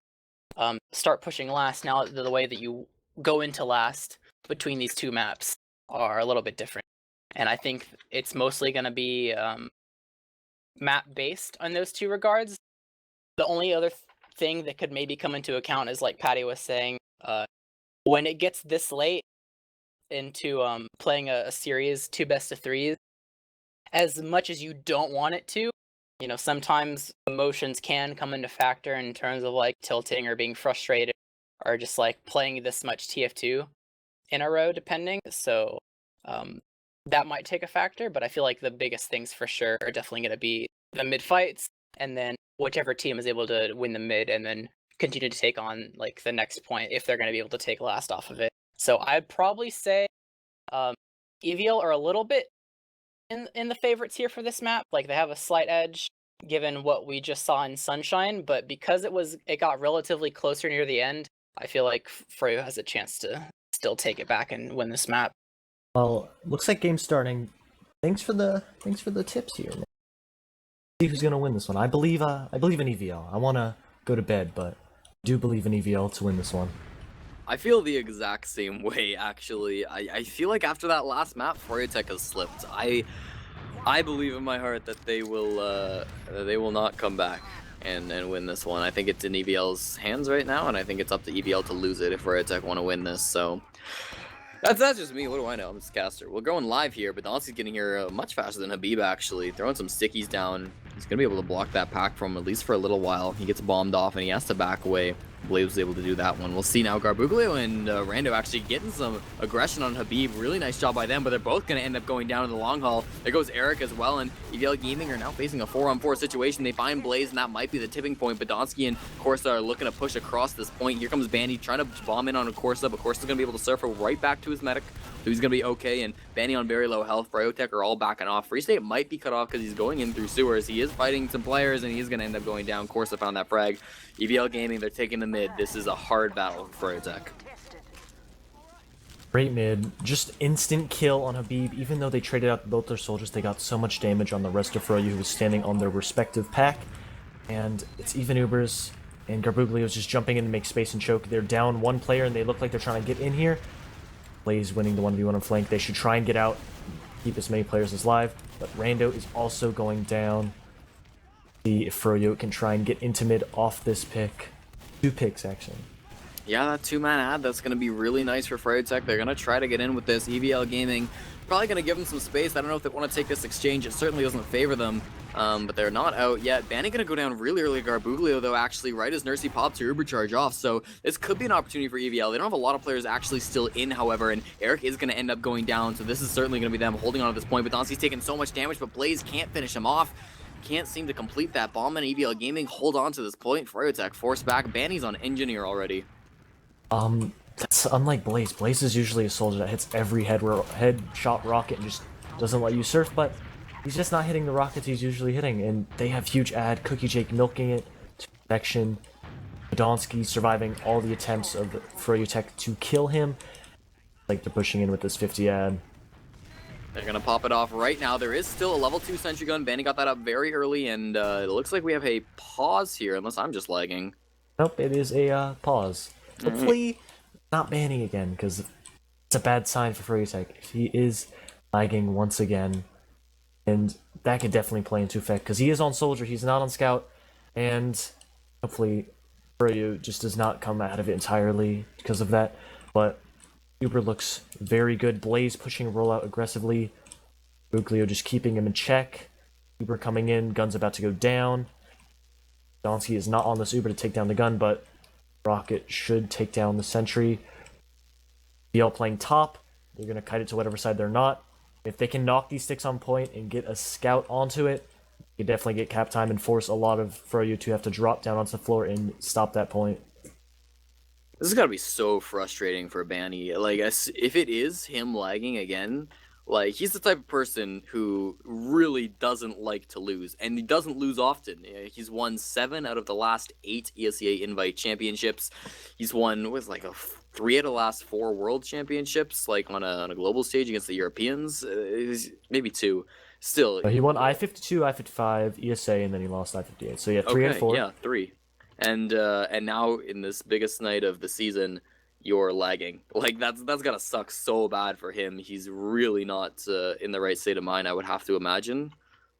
start pushing last now that the way that you go into last between these two maps are a little bit different? And I think it's mostly going to be map based on those two regards. The only other thing that could maybe come into account is, like Paddie was saying, when it gets this late into playing a series 2 best of 3s, as much as you don't want it to, sometimes emotions can come into factor in terms of like tilting or being frustrated, or just like playing this much TF2 in a row, depending. So that might take a factor, but I feel like the biggest things for sure are definitely going to be the mid fights, and then whichever team is able to win the mid and then continue to take on like the next point, if they're going to be able to take last off of it. So I'd probably say EVL are a little bit in the favorites here for this map. Like, they have a slight edge given what we just saw in Sunshine, but because it got relatively closer near the end, I feel like Froyo has a chance to still take it back and win this map. Well, looks like game's starting. Thanks for the tips here. See who's gonna win this one. I believe in EVL. I wanna go to bed, but I do believe in EVL to win this one. I feel the exact same way, actually. I feel like after that last map, Froyotech has slipped. I believe in my heart that they will not come back and win this one. I think it's in EVL's hands right now, and I think it's up to EVL to lose it if Froyotech want to win this. So that's just me. What do I know? I'm just a caster. We're going live here, but Donski's getting here much faster than Habib, actually. Throwing some stickies down. He's going to be able to block that pack from at least for a little while. He gets bombed off, and he has to back away. Blaze was able to do that one. We'll see now Garbuglio and Rando actually getting some aggression on Habib. Really nice job by them, but they're both going to end up going down in the long haul. There goes Eric as well, and EVL Gaming are now facing a 4-on-4 situation. They find Blaze, and that might be the tipping point, but Donsky and Corsa are looking to push across this point. Here comes Bandy trying to bomb in on a Corsa, but Corsa's going to be able to surf right back to his medic, so he's going to be okay, and Bandy on very low health. Fryotech are all backing off. Free State might be cut off because he's going in through sewers. He is fighting some players, and he's going to end up going down. Corsa found that frag. EVL Gaming, they're taking the mid. This is a hard battle for Fryotech. Great mid, just instant kill on Habib. Even though they traded out both their soldiers, they got so much damage on the rest of Froyo, who was standing on their respective pack. And it's even Ubers, and Garbuglio's just jumping in to make space and choke. They're down one player, and they look like they're trying to get in here. Blaze winning the 1v1 on flank. They should try and get out, keep as many players as live. But Rando is also going down. See if Froyo can try and get into mid off this pick. 2 picks, actually. Yeah, that 2-man ad, that's going to be really nice for Fryotech. They're going to try to get in with this. EVL Gaming probably going to give them some space. I don't know if they want to take this exchange. It certainly doesn't favor them, but they're not out yet. Banny going to go down really early. Garbuglio, though, actually, right as Nursey pops her Uber charge off, so this could be an opportunity for EVL. They don't have a lot of players actually still in, however, and Eric is going to end up going down, so this is certainly going to be them holding on at this point. But Donski's taking so much damage, but Blaze can't finish him off. Can't seem to complete that bomb, and EVL Gaming hold on to this point. Fryotech forced back. Banny's on Engineer already. That's unlike Blaze. Blaze is usually a soldier that hits every headshot rocket and just doesn't let you surf, but he's just not hitting the rockets he's usually hitting, and they have huge ad. Cookie Jake milking it to perfection. Podonsky surviving all the attempts of Froyotech to kill him. Like they're pushing in with this 50 ad. They're going to pop it off right now. There is still a level 2 sentry gun. Banny got that up very early, and it looks like we have a pause here, unless I'm just lagging. Nope, it is a pause. Hopefully not Banny again, because it's a bad sign for Froyotech. If he is lagging once again, and that could definitely play into effect, because he is on Soldier, he's not on Scout, and hopefully Froyo just does not come out of it entirely because of that. But Uber looks very good. Blaze pushing rollout aggressively. Buglio just keeping him in check. Uber coming in, gun's about to go down. Donsky is not on this Uber to take down the gun, but Rocket should take down the sentry. BL playing top. They're going to kite it to whatever side they're not. If they can knock these sticks on point and get a scout onto it, you definitely get cap time and force a lot of Froyo to have to drop down onto the floor and stop that point. This has got to be so frustrating for Banny. Like, if it is him lagging again, like, he's the type of person who really doesn't like to lose, and he doesn't lose often. He's won 7 out of the last 8 ESEA Invite Championships. He's won, 3 out of the last 4 World Championships, like, on a global stage against the Europeans. Maybe 2. Still. He won I-52, I-55, ESA, and then he lost I-58. So, yeah, 3 out of 4. Yeah, 3. And now, in this biggest night of the season, you're lagging. Like, that's gotta suck so bad for him. He's really not in the right state of mind, I would have to imagine.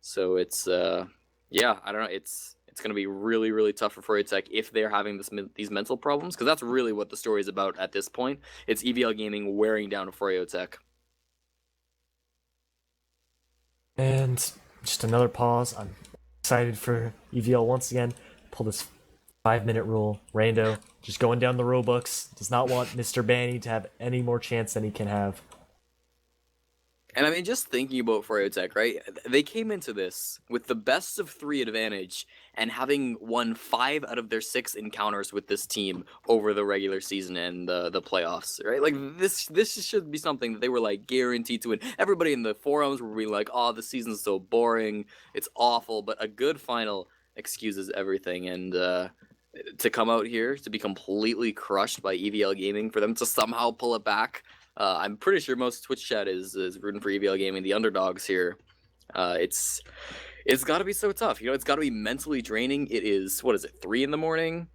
So it's yeah, I don't know. It's gonna be really, really tough for Froyotech if they're having these mental problems, because that's really what the story is about at this point. It's EVL Gaming wearing down Froyotech. And just another pause. I'm excited for EVL once again. Pull this 5-minute rule. Rando just going down the rule books. Does not want Mr. Banny to have any more chance than he can have. And I mean, just thinking about Froyotech, right? They came into this with the best of 3 advantage and having won 5 out of their 6 encounters with this team over the regular season and the playoffs, right? Like, this should be something that they were, like, guaranteed to win. Everybody in the forums were being like, oh, the season's so boring, it's awful, but a good final excuses everything. And to come out here to be completely crushed by EVL Gaming, for them to somehow pull it back, I'm pretty sure most Twitch chat is rooting for EVL Gaming, the underdogs here. It's got to be so tough. You know, it's got to be mentally draining. It is, what is it, 3 in the morning?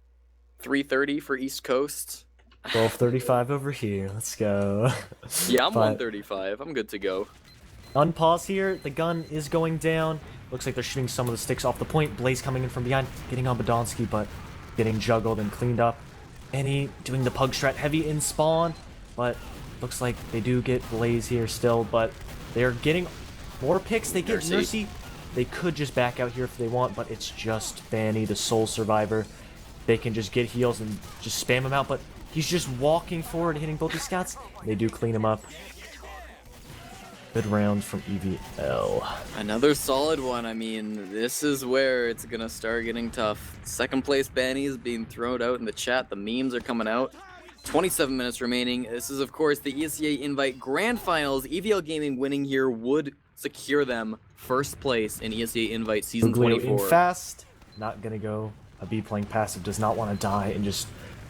3:30 for East Coast? 12:35 over here. Let's go. Yeah, I'm But 135. I'm good to go. unpause here. The gun is going down. Looks like they're shooting some of the sticks off the point. Blaze coming in from behind, getting on Badonsky, but getting juggled and cleaned up. Annie doing the pug strat heavy in spawn, but looks like they do get Blaze here still, but they're getting more picks. They get Nursey. They could just back out here if they want, but it's just Banny, the sole survivor. They can just get heals and just spam him out, but he's just walking forward, hitting both these scouts. They do clean him up. Good round from EVL. Another solid one. I mean, this is where it's gonna start getting tough. Second place Banny is being thrown out in the chat. The memes are coming out. 27 minutes remaining. This is, of course, the ESEA Invite Grand Finals. EVL Gaming winning here would secure them first place in ESEA Invite Season 24. In fast, not gonna go. A B playing passive, does not want to die, and just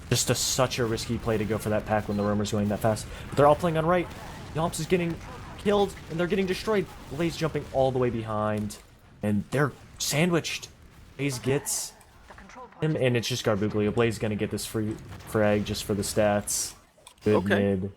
such a risky play to go for that pack when the roamer's going that fast. But they're all playing on right. Yomps is getting killed, and they're getting destroyed. Blaze jumping all the way behind, and they're sandwiched. Blaze gets him, and it's just Garbuglio. Blaze gonna get this free frag just for the stats. Good mid.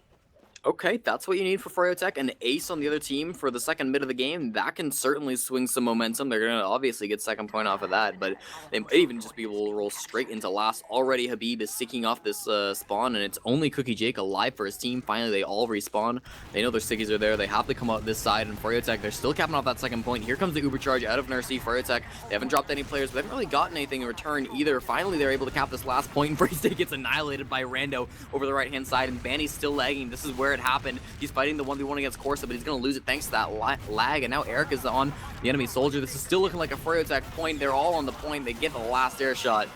Okay, that's what you need for Fryotech. An ace on the other team for the second mid of the game. That can certainly swing some momentum. They're going to obviously get second point off of that, but they might even just be able to roll straight into last. Already Habib is sticking off this spawn, and it's only Cookie Jake alive for his team. Finally, they all respawn. They know their stickies are there. They have to come out this side, and Fryotech, they're still capping off that second point. Here comes the Uber charge out of Nursey. Fryotech, they haven't dropped any players, but they haven't really gotten anything in return either. Finally, they're able to cap this last point, and Free State gets annihilated by Rando over the right-hand side, and Banny's still lagging. This is where it happened. He's fighting the 1v1 against Corsa, but he's going to lose it thanks to that lag, and now Eric is on the enemy soldier. This is still looking like a Fryotech point. They're all on the point. They get the last air shot,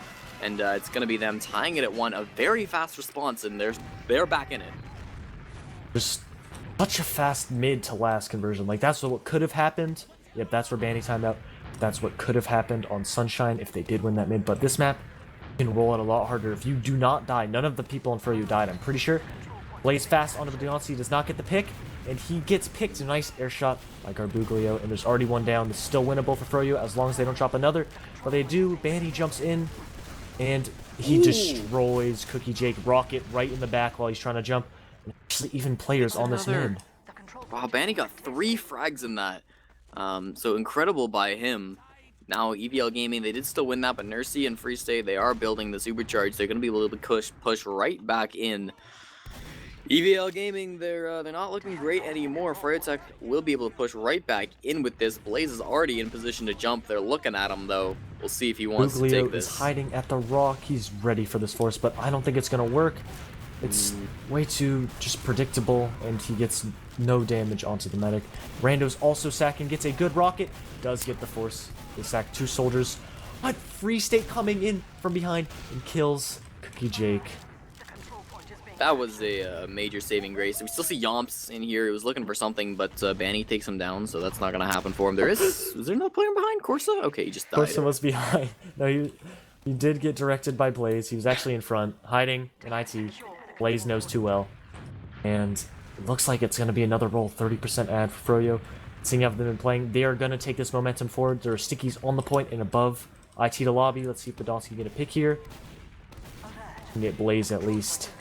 and it's going to be them tying it at 1. A very fast response, and they're back in it. Just such a fast mid to last conversion. Like, that's what could have happened. Yep, that's where Banny timed out. That's what could have happened on Sunshine if they did win that mid. But this map can roll it a lot harder if you do not die. None of the people in front of you died, I'm pretty sure. Blaze fast onto the Beyonce, does not get the pick, and he gets picked. A nice air shot by Garbuglio, and there's already one down. It's still winnable for Froyo as long as they don't drop another. But they do. Banny jumps in, and he destroys Cookie Jake. Rocket right in the back while he's trying to jump. And actually, even players on this mid. Wow, Banny got 3 frags in that. So incredible by him. Now, EVL Gaming, they did still win that, but Nursey and Free State, they are building the supercharge. They're going to be able to push right back in. EVL Gaming, they're not looking great anymore. Fryotech will be able to push right back in with this. Blaze is already in position to jump. They're looking at him, though. We'll see if he wants to take this. Is hiding at the rock. He's ready for this force, but I don't think it's going to work. It's way too just predictable, and he gets no damage onto the medic. Rando's also sacking, gets a good rocket, does get the force. They sack 2 soldiers, but Free State coming in from behind and kills Cookie Jake. That was a major saving grace. We still see Yomps in here. He was looking for something, but Banny takes him down, so that's not going to happen for him. Is there no player behind Corsa? Okay, he just died. Corsa was behind. No, he did get directed by Blaze. He was actually in front, hiding in IT. Blaze knows too well. And it looks like it's going to be another roll, 30% ad for Froyo. Seeing how they've been playing, they are going to take this momentum forward. There are stickies on the point and above IT to lobby. Let's see if the Dons can get a pick here. Can get Blaze at least.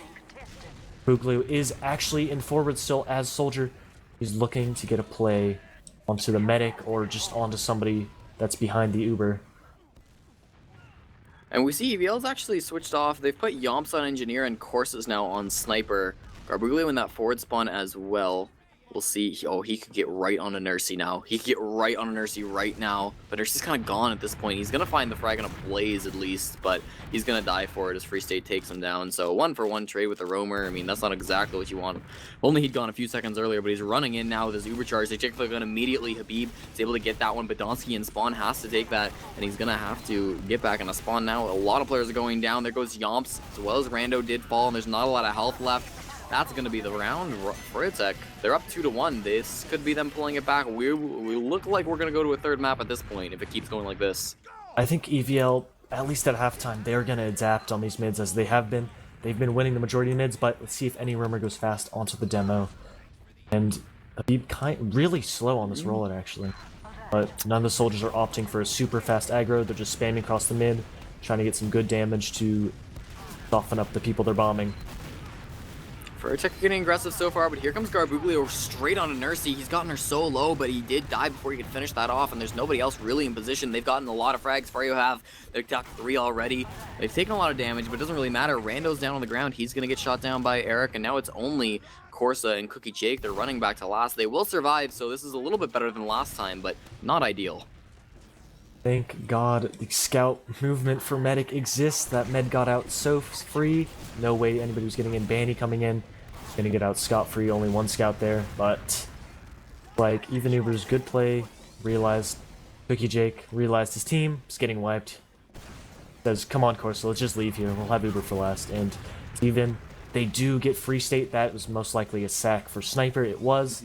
Buglu is actually in forward still as soldier. He's looking to get a play onto the medic or just onto somebody that's behind the Uber. And we see EVL's actually switched off. They've put Yomps on engineer and Corsa's now on sniper. Garbuglio in that forward spawn as well. We'll see. Oh, he could get right on a Nursey now. He could get right on a Nursey right now. But Nursey's kind of gone at this point. He's going to find the frag on a Blaze at least. But he's going to die for it as Free State takes him down. So 1-for-1 trade with the roamer. I mean, that's not exactly what you want. Only he'd gone a few seconds earlier. But he's running in now with his Uber charge. They check the gun immediately. Habib is able to get that one. Badonsky in spawn has to take that. And he's going to have to get back in a spawn now. A lot of players are going down. There goes Yomps. As well as Rando did fall. And there's not a lot of health left. That's going to be the round for Fryotech. They're up 2-1. This could be them pulling it back. We look like we're going to go to a third map at this point if it keeps going like this. I think EVL, at least at halftime, they're going to adapt on these mids as they have been. They've been winning the majority of mids, but let's see if any rumor goes fast onto the demo. And Habib really slow on this roll actually. But none of the soldiers are opting for a super fast aggro. They're just spamming across the mid, trying to get some good damage to soften up the people they're bombing. Furtek getting aggressive so far, but here comes Garbuglio straight on a Nursey. He's gotten her so low, but he did die before he could finish that off, and there's nobody else really in position. They've gotten a lot of frags. Freo have. They've got 3 already. They've taken a lot of damage, but it doesn't really matter. Rando's down on the ground. He's going to get shot down by Eric, and now it's only Corsa and Cookie Jake. They're running back to last. They will survive, so this is a little bit better than last time, but not ideal. Thank God the scout movement for medic exists. That med got out so free. No way anybody was getting in. Banny coming in. Gonna get out scot-free. Only 1 scout there. But, like, Even Uber's good play. Realized Cookie Jake realized his team is getting wiped. Says, come on, Corsa, let's just leave here. We'll have Uber for last. And even they do get free state. That was most likely a sack for Sniper. It was.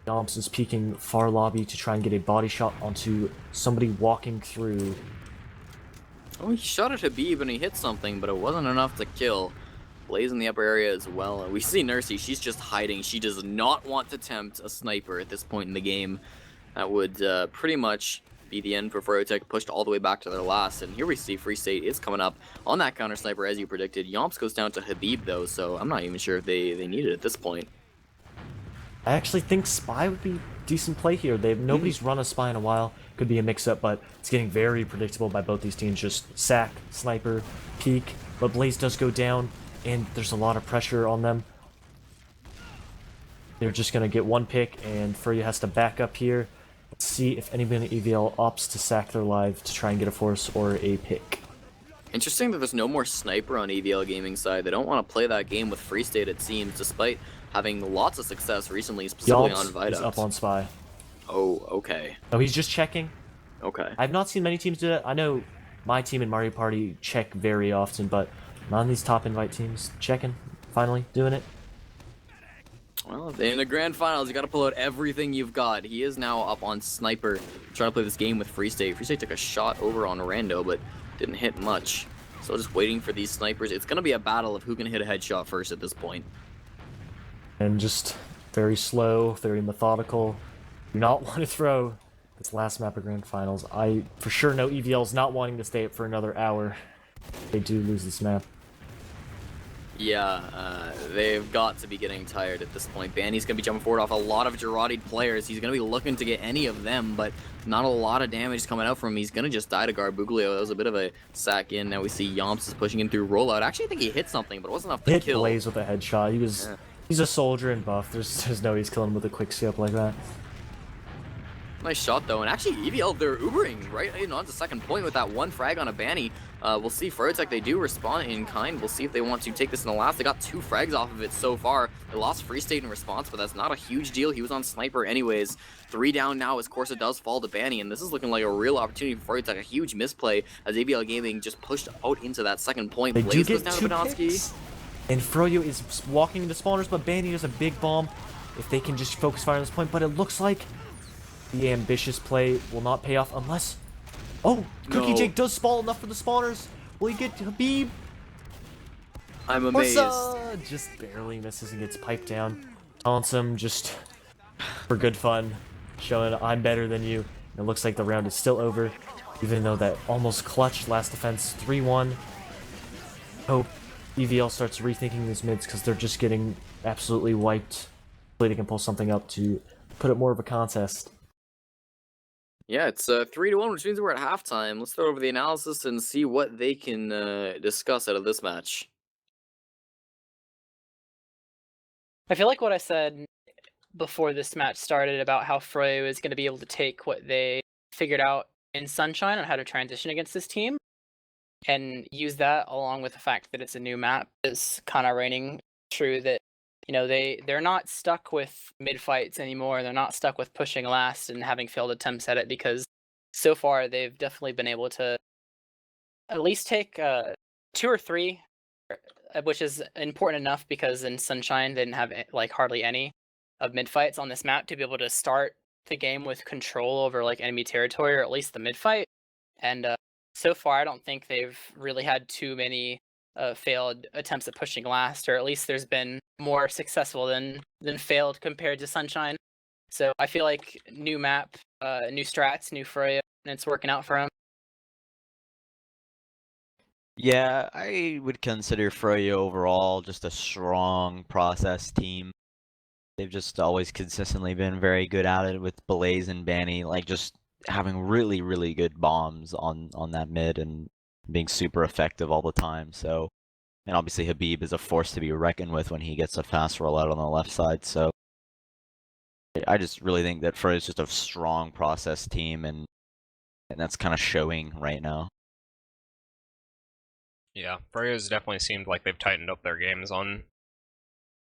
Yomps is peeking far lobby to try and get a body shot onto somebody walking through. Oh, he shot at Habib and he hit something, but it wasn't enough to kill. Blaze in the upper area as well. And we see Nursey, she's just hiding. She does not want to tempt a sniper at this point in the game. That would pretty much be the end for Furotech, pushed all the way back to their last. And here we see Free State is coming up on that counter sniper as you predicted. Yomps goes down to Habib though, so I'm not even sure if they need it at this point. I actually think Spy would be decent play here. Nobody's run a Spy in a while. Could be a mix-up, but it's getting very predictable by both these teams. Just sack, sniper, peek. But Blaze does go down, and there's a lot of pressure on them. They're just going to get 1 pick, and Furya has to back up here. Let's see if anybody in EVL opts to sack their live to try and get a force or a pick. Interesting that there's no more sniper on EVL Gaming side. They don't want to play that game with Free State, it seems, despite having lots of success recently, specifically on Vidox. Is up on Spy. Oh, okay. Oh, he's just checking. Okay. I've not seen many teams do that. I know my team and Mario Party check very often, but not on these top invite teams. Checking. Finally doing it. Well, in the grand finals, you got to pull out everything you've got. He is now up on Sniper, trying to play this game with Free State. Free State took a shot over on Rando, but didn't hit much. So just waiting for these snipers. It's going to be a battle of who can hit a headshot first at this point. And just very slow, very methodical. Do not want to throw this last map of Grand Finals. I for sure know EVL's not wanting to stay up for another hour. They do lose this map. Yeah, they've got to be getting tired at this point. Banny's going to be jumping forward off a lot of Jarret players. He's going to be looking to get any of them, but not a lot of damage coming out from him. He's going to just die to Garbuglio. That was a bit of a sack in. Now we see Yomps is pushing in through rollout. Actually, I think he hit something, but it wasn't enough to Hit kill. Blaze with a headshot. He's a soldier and buff. There's no way he's killing him with a quick scope like that. Nice shot though, and actually EVL, they're Ubering right on the second point with that 1 frag on a Banny. We'll see Furotech, they do respond in kind. We'll see if they want to take this in the last. They got 2 frags off of it so far. They lost Free State in response, but that's not a huge deal. He was on Sniper anyways. 3 down now as Corsa does fall to Banny, and this is looking like a real opportunity for Furotech. A huge misplay as ABL Gaming just pushed out into that second point. They do Blaze goes get down 2 to Benotsky. picks. And Froyo is walking into spawners, but Banny does a big bomb. If they can just focus fire on this point, but it looks like the ambitious play will not pay off unless... Oh! Cookie No. Jake does spawn enough for the spawners! Will he get Habib? I'm amazed. Corsa just barely misses and gets piped down. Taunts him just for good fun, showing I'm better than you. And it looks like the round is still over, even though that almost clutched last defense 3-1. Hope EVL starts rethinking these mids because they're just getting absolutely wiped. Hopefully they can pull something up to put it more of a contest. Yeah, it's 3-1, which means we're at halftime. Let's throw over the analysis and see what they can discuss out of this match. I feel like what I said before this match started about how Froyo is going to be able to take what they figured out in Sunshine on how to transition against this team and use that along with the fact that it's a new map is kind of reigning true, that they're not stuck with mid fights anymore. They're not stuck with pushing last and having failed attempts at it, because so far they've definitely been able to at least take 2 or 3, which is important enough because in Sunshine they didn't have like hardly any of mid fights on this map to be able to start the game with control over like enemy territory, or at least the mid fight. And so far I don't think they've really had too many failed attempts at pushing last, or at least there's been more successful than failed compared to Sunshine. So I feel like new map, new strats, new Froyo, and it's working out for him. Yeah, I would consider Froyo overall just a strong process team. They've just always consistently been very good at it with Blaze and Banny, like just having really, really good bombs on that mid and being super effective all the time. So, and obviously Habib is a force to be reckoned with when he gets a fast rollout on the left side. So, I just really think that Froyo is just a strong process team, and that's kind of showing right now. Yeah, Freya's definitely seemed like they've tightened up their games on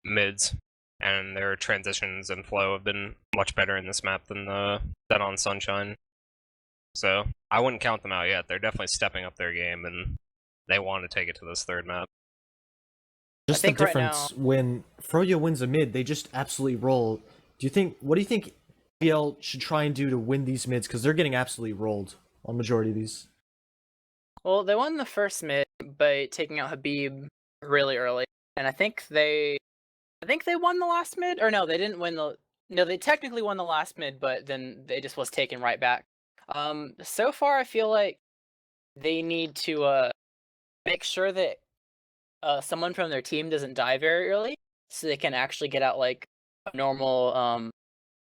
mids, and their transitions and flow have been much better in this map than on Sunshine. So I wouldn't count them out yet. They're definitely stepping up their game, and they want to take it to this third map. Just the think right difference when Froyo wins a mid, they just absolutely roll. What do you think EPL should try and do to win these mids? Because they're getting absolutely rolled on majority of these. Well, they won the first mid by taking out Habib really early, and I think they won the last mid, or no, they didn't win the. No, they technically won the last mid, but then they just was taken right back. So far I feel like they need to make sure that someone from their team doesn't die very early, so they can actually get out like a normal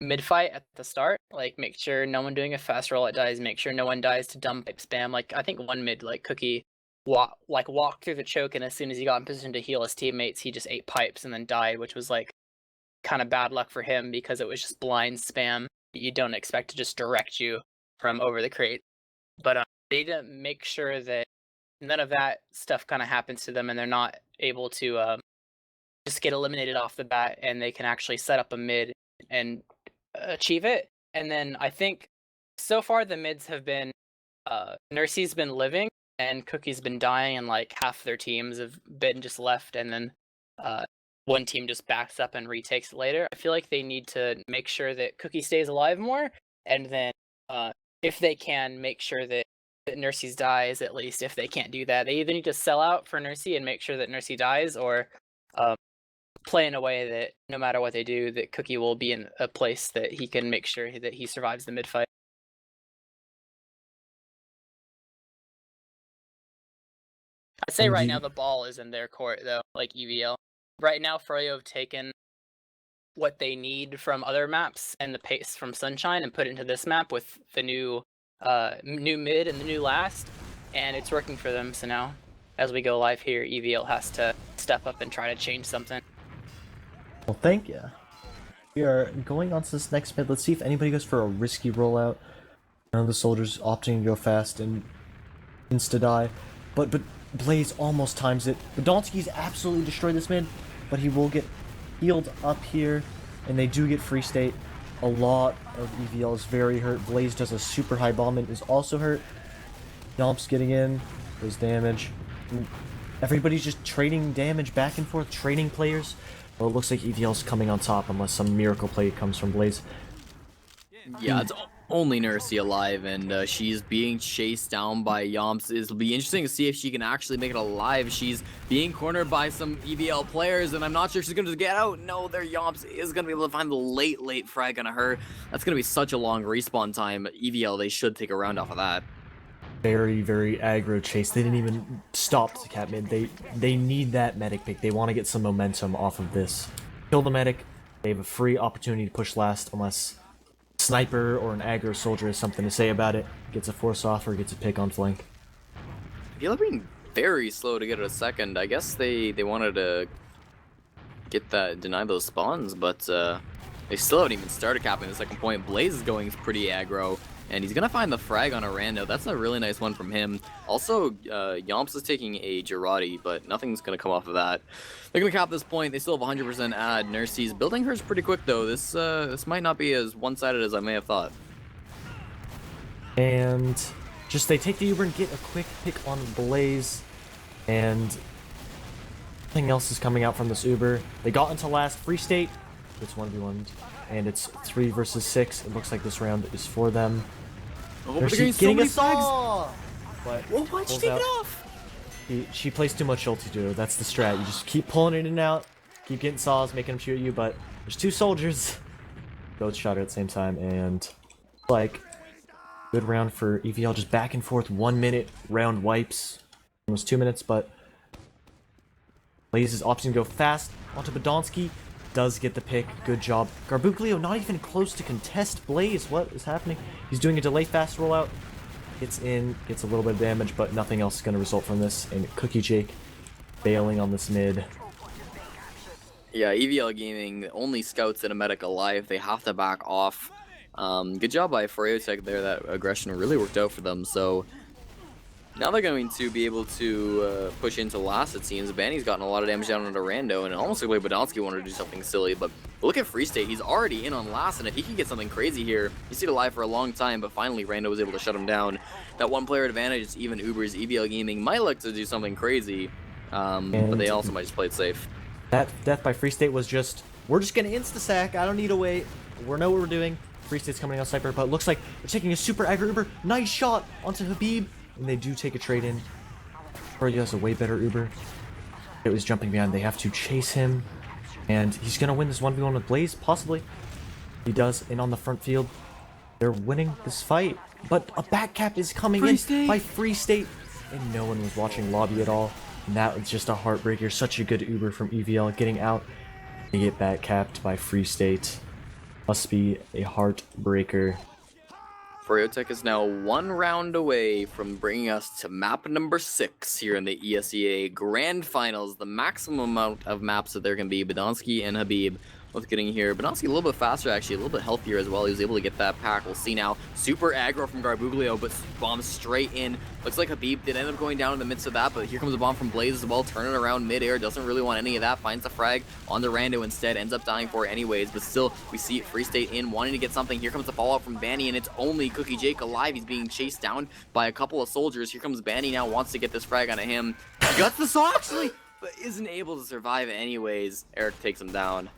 mid fight at the start. Like make sure no one doing a fast rollout dies. Make sure no one dies to dumb pipe spam. Like I think one mid like Cookie walked through the choke, and as soon as he got in position to heal his teammates, he just ate pipes and then died, which was like kind of bad luck for him because it was just blind spam that you don't expect to just direct you from over the crate. But they didn't make sure that none of that stuff kind of happens to them, and they're not able to just get eliminated off the bat, and they can actually set up a mid and achieve it. And then I think so far the mids have been Nursey's been living and Cookie's been dying, and like half their teams have been just left, and then one team just backs up and retakes it later. I feel like they need to make sure that Cookie stays alive more, and then if they can, make sure that Nursey's dies at least. If they can't do that, they either need to sell out for Nursey and make sure that Nursey dies, or play in a way that no matter what they do, that Cookie will be in a place that he can make sure that he survives the mid fight. I'd say right now the ball is in their court though, like EVL. Right now, Froyo have taken what they need from other maps and the pace from Sunshine and put it into this map with the new mid and the new last, and it's working for them. So now, as we go live here, EVL has to step up and try to change something. Well, thank you. We are going on to this next mid. Let's see if anybody goes for a risky rollout. None of the soldiers opting to go fast and insta-die. But Blaze almost times it. Badonsky's absolutely destroyed this mid, but he will get healed up here, and they do get free state. A lot of EVL is very hurt. Blaze does a super high bomb and is also hurt. Yomp's getting in, does damage. Everybody's just trading damage back and forth, trading players. Well, it looks like EVL's coming on top unless some miracle play comes from Blaze. Yeah, it's only Nursey alive, and she's being chased down by Yomps. It'll be interesting to see if she can actually make it alive. She's being cornered by some EVL players, and I'm not sure she's going to get out. No, their Yomps is going to be able to find the late frag on her. That's going to be such a long respawn time. EVL, they should take a round off of that. Very, very aggro chase. They didn't even stop to cap mid. They need that medic pick. They want to get some momentum off of this. Kill the medic. They have a free opportunity to push last unless sniper or an aggro soldier has something to say about it. Gets a force off or gets a pick on flank. They're being very slow to get a second. I guess they wanted to get that, deny those spawns, but they still haven't even started capping the second point. Blaze is going pretty aggro, and he's gonna find the frag on a rando. That's a really nice one from him. Also, Yomps is taking a Jarret, but nothing's gonna come off of that. They're gonna cap this point. They still have 100% ad. Nursey's building hers pretty quick though. This might not be as one-sided as I may have thought. And just they take the Uber and get a quick pick on Blaze, and nothing else is coming out from this Uber. They got into last free state. It's 1v1, and it's 3 versus 6. It looks like this round is for them. Oh, they're getting so many flags. But Why'd she take it off? She plays too much ulti to her. That's the strat. You just keep pulling it in and out, keep getting saws, making them shoot at you, but there's two soldiers. Both shot her at the same time, and like good round for EVL, just back and forth 1 minute round wipes. almost 2 minutes, but Blaze is opting to go fast onto Badonsky. Does get the pick. Good job. Garbuglio not even close to contest Blaze. What is happening? He's doing a delay fast rollout. Gets in, gets a little bit of damage, but nothing else is going to result from this. And Cookie Jake bailing on this mid. Yeah, EVL Gaming only scouts in a medic alive. They have to back off. Good job by Freotech there. That aggression really worked out for them. So now they're going to be able to push into last, it seems. Banny's gotten a lot of damage down onto Rando, and it almost looked like Badonsky wanted to do something silly, but look at Free State. He's already in on last, and if he can get something crazy here, he stayed alive for a long time, but finally Rando was able to shut him down. That one player advantage is even Uber's. EVL Gaming might look to do something crazy, but they also might just play it safe. That death by Free State was just, we're just going to insta-sack. I don't need to wait. We know what we're doing. Free State's coming out sniper, but it looks like they're taking a super aggro Uber. Nice shot onto Habib, and they do take a trade in. Froyo has a way better Uber. It was jumping behind. They have to chase him, and he's going to win this 1v1 with Blaze, possibly. He does, and on the front field, they're winning this fight. But a back cap is coming by Free State, and no one was watching lobby at all. And that was just a heartbreaker. Such a good Uber from EVL getting out. They get back capped by Free State. Must be a heartbreaker. Freotech is now 1 round away from bringing us to map number 6 here in the ESEA Grand Finals. The maximum amount of maps that there can be. Badonsky and Habib both getting here. Badonsky a little bit faster, actually, a little bit healthier as well. He was able to get that pack. We'll see now. Super aggro from Garbuglio, but bombs straight in. Looks like Habib did end up going down in the midst of that, but here comes a bomb from Blaze as well, turning around midair. Doesn't really want any of that. Finds the frag on the Rando instead. Ends up dying for it anyways, but still, we see Free State in, wanting to get something. Here comes the fallout from Banny, and it's only Cookie Jake alive. He's being chased down by a couple of soldiers. Here comes Banny now, wants to get this frag onto him. Guts the saw, actually, but isn't able to survive anyways. Eric takes him down.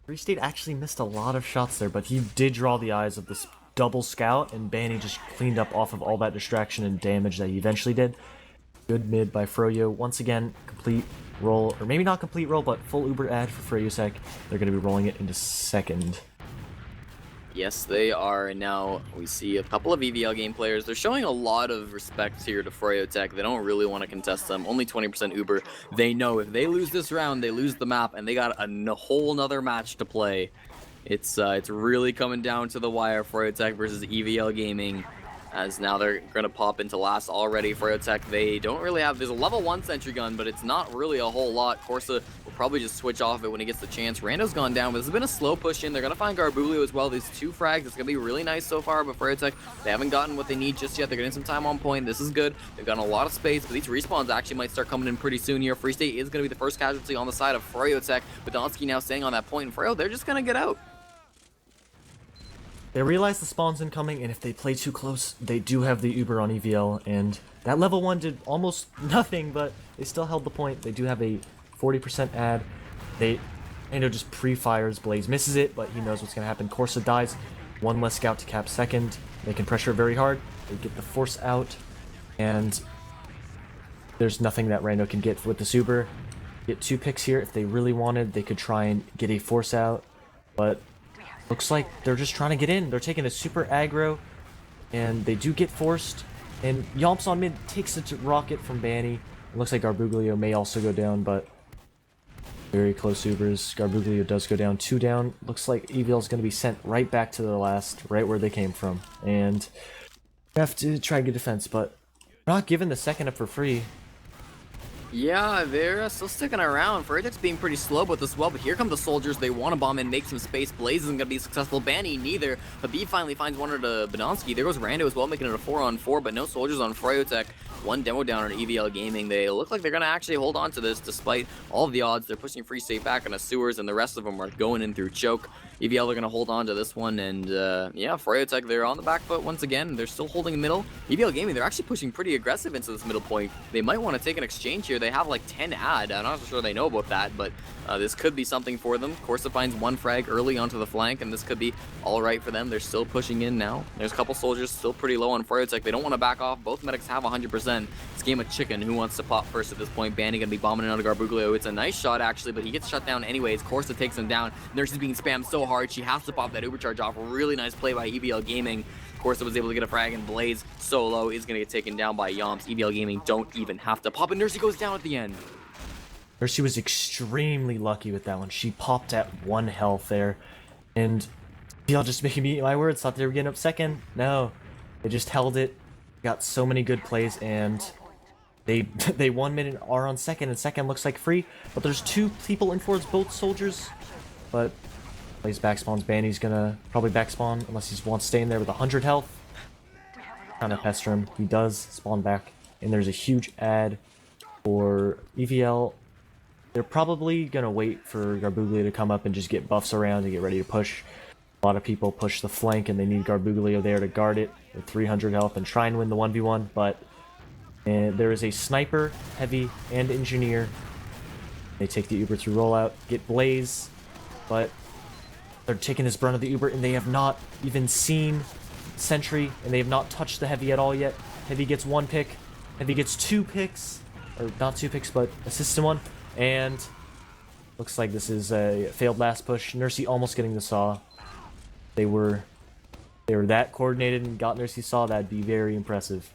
Free State actually missed a lot of shots there, but he did draw the eyes of this double scout, and Banny just cleaned up off of all that distraction and damage that he eventually did. Good mid by Froyo. Once again, complete roll, or maybe not complete roll, but full Uber ad for Froyosek. They're going to be rolling it into second. Yes, they are. Now we see a couple of EVL game players. They're showing a lot of respect here to Freotech. They don't really want to contest them. Only 20% Uber. They know if they lose this round, they lose the map, and they got a whole nother match to play. It's really coming down to the wire. Freotech versus EVL Gaming, as now they're gonna pop into last already. Freotech, they don't really have. There's a level 1 sentry gun, but it's not really a whole lot. Corsa will probably just switch off it when he gets the chance. Rando's gone down, but this has been a slow push in. They're gonna find Garbuglio as well. These 2 frags, it's gonna be really nice so far, but Freotech, they haven't gotten what they need just yet. They're getting some time on point. This is good. They've gotten a lot of space, but these respawns actually might start coming in pretty soon here. Free State is gonna be the first casualty on the side of Freotech. Badonsky now staying on that point, and Freo, they're just gonna get out. They realize the spawn's incoming, and if they play too close, they do have the Uber on EVL, and that level 1 did almost nothing, but they still held the point. They do have a 40% ad. Ando just pre-fires. Blaze misses it, but he knows what's going to happen. Corsa dies. 1 less scout to cap second. They can pressure it very hard. They get the force out, and there's nothing that Rando can get with this Uber. Get 2 picks here. If they really wanted, they could try and get a force out, but looks like they're just trying to get in. They're taking a super aggro, and they do get forced. And Yomps on mid takes a rocket from Banny. It looks like Garbuglio may also go down, but very close Ubers. Garbuglio does go down. 2 down. Looks like EVL's going to be sent right back to the last, right where they came from. And we have to try and get defense, but we're not giving the second up for free. Yeah, they're still sticking around. Freotech's being pretty slow with this well, but here come the soldiers. They want to bomb and make some space. Blaze isn't going to be successful. Banny, neither. Habib finally finds one to Badonsky. There goes Rando as well, making it a 4-on-4, but no soldiers on Freotech. 1 demo down on EVL Gaming. They look like they're going to actually hold on to this despite all of the odds. They're pushing Free State back into sewers, and the rest of them are going in through choke. EVL are going to hold on to this one, and yeah, Freotech, they're on the back foot once again. They're still holding the middle. EVL Gaming, they're actually pushing pretty aggressive into this middle point. They might want to take an exchange here. They have like 10 ad. I'm not sure they know about that, but this could be something for them. Corsa finds 1 frag early onto the flank, and this could be all right for them. They're still pushing in now. There's a couple soldiers still pretty low on Freotech. They don't want to back off. Both medics have 100%. It's a game of chicken. Who wants to pop first at this point? Banny gonna be bombing out of Garbuglio. It's a nice shot actually, but he gets shut down anyways. Corsa takes him down. Nurse is being spammed so hard she has to pop that overcharge off. Really nice play by EVL Gaming. course, it was able to get a frag, and Blaze solo is going to get taken down by Yomps. EVL Gaming don't even have to pop, and Nursey goes down at the end. Nursey was extremely lucky with that one. She popped at 1 health there, and y'all just making me eat my words. Thought they were getting up second. No, they just held it. Got so many good plays, and they 1 minute are on second, and second looks like free. But there's 2 people in forwards, both soldiers. But Blaze backspawns. Banny's gonna probably backspawn unless he wants to stay in there with 100 health. Kind of pester him. He does spawn back, and there's a huge ad for EVL. They're probably gonna wait for Garbuglio to come up and just get buffs around to get ready to push. A lot of people push the flank, and they need Garbuglio there to guard it with 300 health and try and win the 1v1. But there is a sniper, heavy, and engineer. They take the Uber through rollout, get Blaze, but they're taking this brunt of the Uber, and they have not even seen Sentry, and they have not touched the heavy at all yet. Heavy gets 1 pick, Heavy gets 2 picks, or not 2 picks, but assists in 1, and looks like this is a failed last push. Nursey almost getting the saw. They were that coordinated and got Nursey saw. That'd be very impressive.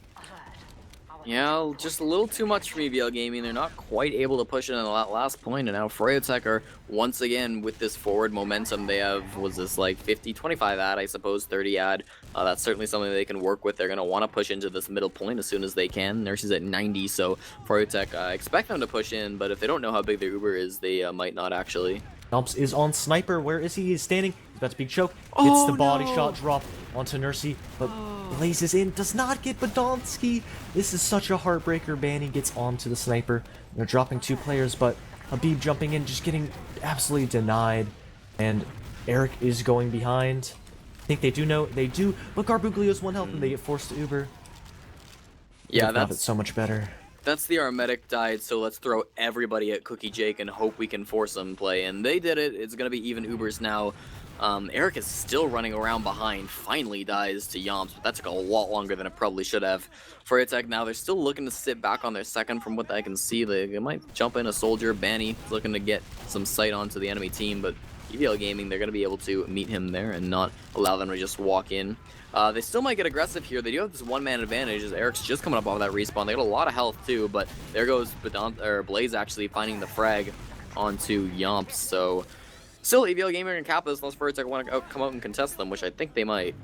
Yeah, just a little too much for EVL Gaming. They're not quite able to push it in the last point, and now Froyotech are once again with this forward momentum. They have, was this like 50, 25 ad, I suppose, 30 ad. That's certainly something they can work with. They're going to want to push into this middle point as soon as they can. Nursey's at 90, so Froyotech expect them to push in, but if they don't know how big their Uber is, they might not actually. Alps is on Sniper. Where is he? He's standing. He's about to be choked. Gets the body shot drop onto Nursey, but blazes in. Does not get Badonsky. This is such a heartbreaker. Banny gets onto the Sniper. They're dropping 2 players, but Habib jumping in, just getting absolutely denied. And Eric is going behind. I think they do know. They do. But Garbuglio's 1 health, and they get forced to Uber. Yeah, that's so much better. That's the Armedic died, so let's throw everybody at Cookie Jake and hope we can force them play. And they did it. It's going to be even Ubers now. Eric is still running around behind. Finally dies to Yomps, but that took a lot longer than it probably should have. For Attack now, they're still looking to sit back on their second from what I can see. They might jump in a soldier. Banny looking to get some sight onto the enemy team, but EVL Gaming, they're going to be able to meet him there and not allow them to just walk in. They still might get aggressive here. They do have this 1-man advantage as Eric's just coming up off that respawn. They got a lot of health too, but there goes Blaze actually finding the frag onto Yomps. So still EVL Gamer and cap this unless Furtech want to come out and contest them, which I think they might.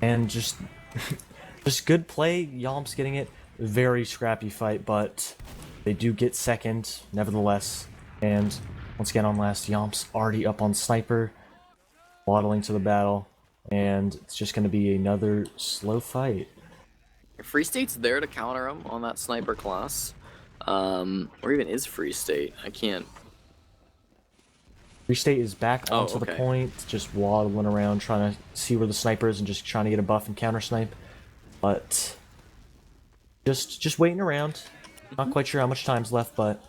And just good play. Yomps getting it. Very scrappy fight, but they do get second nevertheless. And once again on last, Yomps already up on Sniper, waddling to the battle, and it's just going to be another slow fight. Free State's there to counter him on that Sniper class. Or even is Free State? I can't. Free State is back onto the point, just waddling around, trying to see where the Sniper is and just trying to get a buff and counter snipe. But just waiting around. Not quite sure how much time's left, but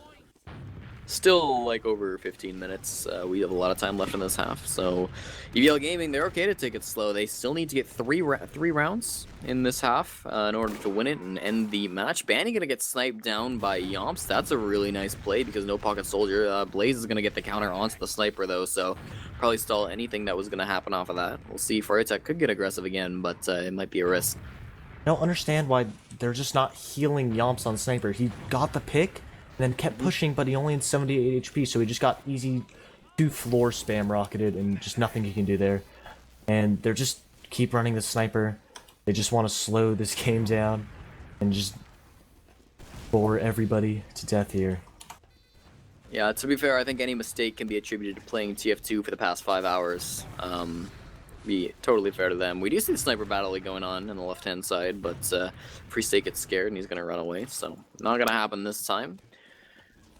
still like over 15 minutes. We have a lot of time left in this half, so EVL Gaming, they're okay to take it slow. They still need to get three rounds in this half in order to win it and end the match. Banny gonna get sniped down by Yomps. That's a really nice play because no pocket soldier. Blaze is gonna get the counter onto the Sniper though, so probably stall anything that was gonna happen off of that. We'll see. Froyotech could get aggressive again, but it might be a risk. I don't understand why they're just not healing Yomps on Sniper. He got the pick, then kept pushing, but he only had 78 HP, so he just got easy 2 floor spam rocketed, and just nothing he can do there. And they're just keep running the Sniper. They just want to slow this game down and just bore everybody to death here. Yeah, to be fair, I think any mistake can be attributed to playing TF2 for the past 5 hours. Be totally fair to them. We do see the Sniper battle going on the left-hand side, but Free State gets scared and he's going to run away, so not going to happen this time.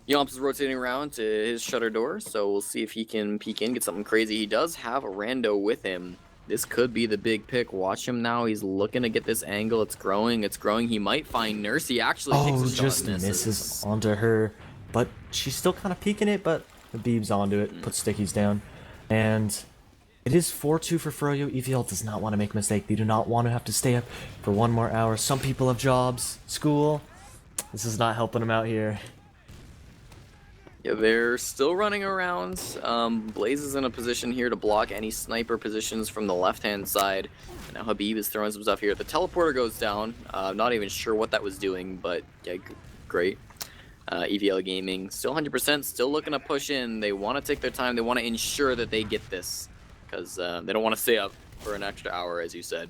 Yomps is rotating around to his shutter door, so we'll see if he can peek in, get something crazy. He does have a rando with him. This could be the big pick. Watch him now. He's looking to get this angle. It's growing. It's growing. He might find Nurse. He actually takes a shot just and misses onto her, but she's still kind of peeking it, but Habib's onto it, puts stickies down, and it is 4-2 for Froyo. EVL does not want to make a mistake. They do not want to have to stay up for 1 more hour. Some people have jobs, school. This is not helping them out here. Yeah, they're still running around. Blaze is in a position here to block any sniper positions from the left-hand side. And now Habib is throwing some stuff here. The teleporter goes down. Not even sure what that was doing, but yeah, great. EVL Gaming still 100%, still looking to push in. They want to take their time. They want to ensure that they get this because they don't want to stay up for an extra hour, as you said.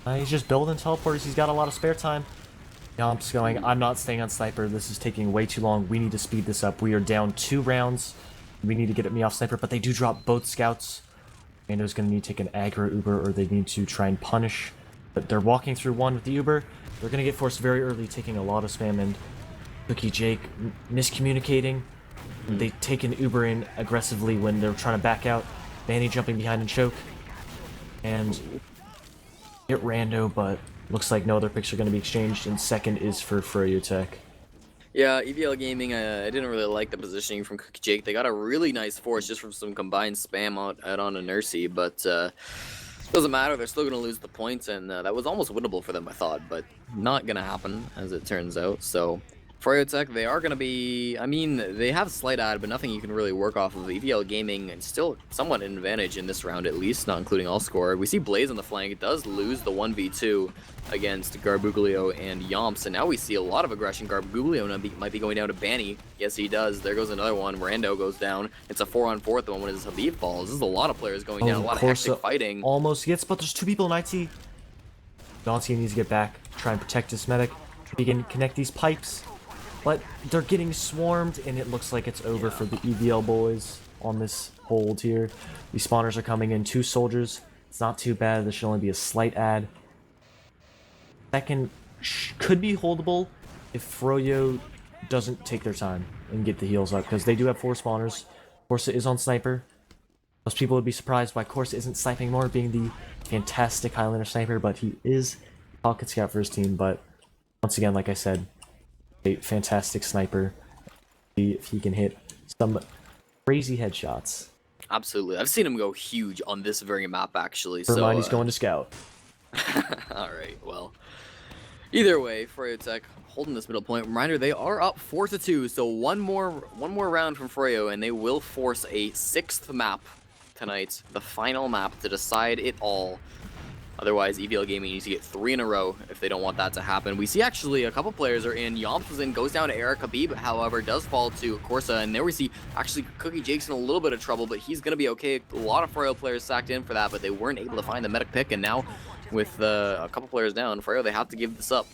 He's just building teleporters. He's got a lot of spare time. Yomp's going, I'm not staying on sniper. This is taking way too long. We need to speed this up. We are down 2 rounds. We need to get me off sniper, but they do drop both scouts. Rando's going to need to take an aggro Uber, or they need to try and punish. But they're walking through one with the Uber. They're going to get forced very early, taking a lot of spam, and Cookie Jake miscommunicating. They take an Uber in aggressively when they're trying to back out. Manny jumping behind and choke. And get Rando, but looks like no other picks are going to be exchanged, and second is for Froyo Tech. Yeah, EVL Gaming, I didn't really like the positioning from Cookie Jake. They got a really nice force just from some combined spam out on a Nursey, but doesn't matter. They're still going to lose the points, and that was almost winnable for them, I thought, but not going to happen, as it turns out. So Froyo Tech, they are going to be, I mean, they have slight ad, but nothing you can really work off of. EVL Gaming still somewhat an advantage in this round, at least, not including all score. We see Blaze on the flank. It does lose the 1v2 against Garbuglio and Yomps, and now we see a lot of aggression. Garbuglio might be going down to Banny. Yes, he does. There goes another one. Rando goes down. It's a 4-on-4 at the moment as Habib falls. This is a lot of players going down, a lot of hectic fighting. Almost gets, but there's 2 people in IT. Donsky needs to get back, try and protect his medic. He can connect these pipes. But they're getting swarmed, and it looks like it's over for the EVL boys on this hold here. These spawners are coming in, 2 soldiers. It's not too bad. There should only be a slight ad. Second could be holdable if Froyo doesn't take their time and get the heals up, because they do have 4 spawners. Corsa is on sniper. Most people would be surprised why Corsa isn't sniping more, being the fantastic Highlander sniper, but he is pocket scout for his team. But once again, like I said, a fantastic sniper. See if he can hit some crazy headshots. Absolutely. I've seen him go huge on this very map, actually. Remind he's going to scout. Alright, well. Either way, Froyo Tech holding this middle point. Reminder, they are up 4-2, so one more round from Froyo, and they will force a 6th map tonight. The final map to decide it all. Otherwise, EVL Gaming needs to get 3 in a row if they don't want that to happen. We see actually a couple players are in. Yomps was in, goes down to Eric. Habib, however, does fall to Corsa. And there we see actually Cookie Jake's in a little bit of trouble, but he's going to be okay. A lot of Froyo players sacked in for that, but they weren't able to find the medic pick. And now with a couple players down, Froyo, they have to give this up.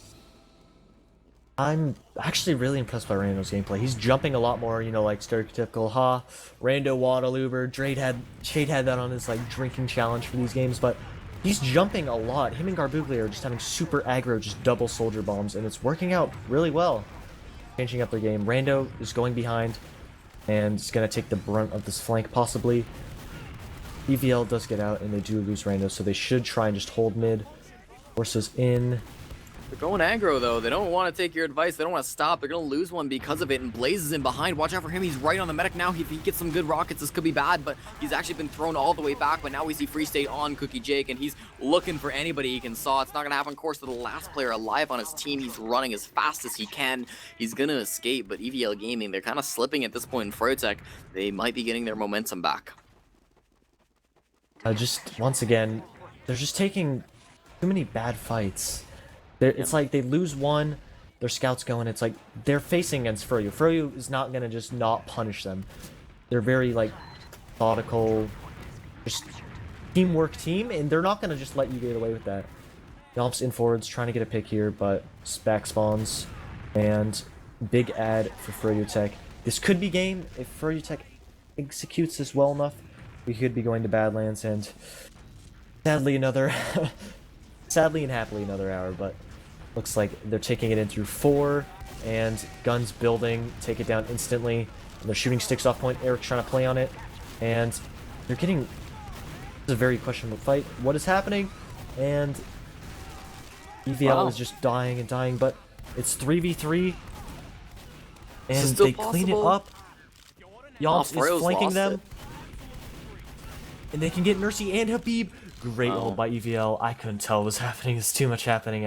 I'm actually really impressed by Rando's gameplay. He's jumping a lot more, you know, like stereotypical, Rando Waddle Uber. Shade had that on his like drinking challenge for these games, but he's jumping a lot. Him and Garbuglio are just having super aggro, just double soldier bombs, and it's working out really well. Changing up their game. Rando is going behind, and is going to take the brunt of this flank, possibly. EVL does get out, and they do lose Rando, so they should try and just hold mid. Forces in. They're going aggro, though. They don't want to take your advice. They don't want to stop. They're going to lose one because of it, and Blaze is in behind. Watch out for him. He's right on the medic now. If he gets some good rockets, this could be bad, but he's actually been thrown all the way back, but now we see Free State on Cookie Jake, and he's looking for anybody he can saw. It's not going to happen. Of course, to the last player alive on his team. He's running as fast as he can. He's going to escape, but EVL Gaming, they're kind of slipping at this point in Froyo Tech. They might be getting their momentum back. Just, once again, they're just taking too many bad fights. It's like they lose one, their scouts going, it's like they're facing against Froyo. Froyo is not going to just not punish them. They're very, like, methodical, just teamwork team, and they're not going to just let you get away with that. Yomps in forwards, trying to get a pick here, but back spawns, and big ad for Froyo Tech. This could be game if Froyo Tech executes this well enough. We could be going to Badlands, and sadly sadly and happily another hour, but looks like they're taking it in through 4, and guns building, take it down instantly, and they're shooting sticks off point. Eric trying to play on it, and they're getting, this is a very questionable fight. What is happening? And EVL is just dying and dying, but it's 3v3, and they clean it up. Yomps is flanking them, and they can get Nursey and Habib. Great hold by EVL. I couldn't tell what was happening. There's too much happening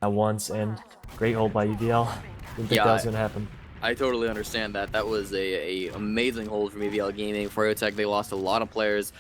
at once, and great hold by EVL. Didn't think that was going to happen. I totally understand that. That was a amazing hold from EVL Gaming. Froyotech, they lost a lot of players.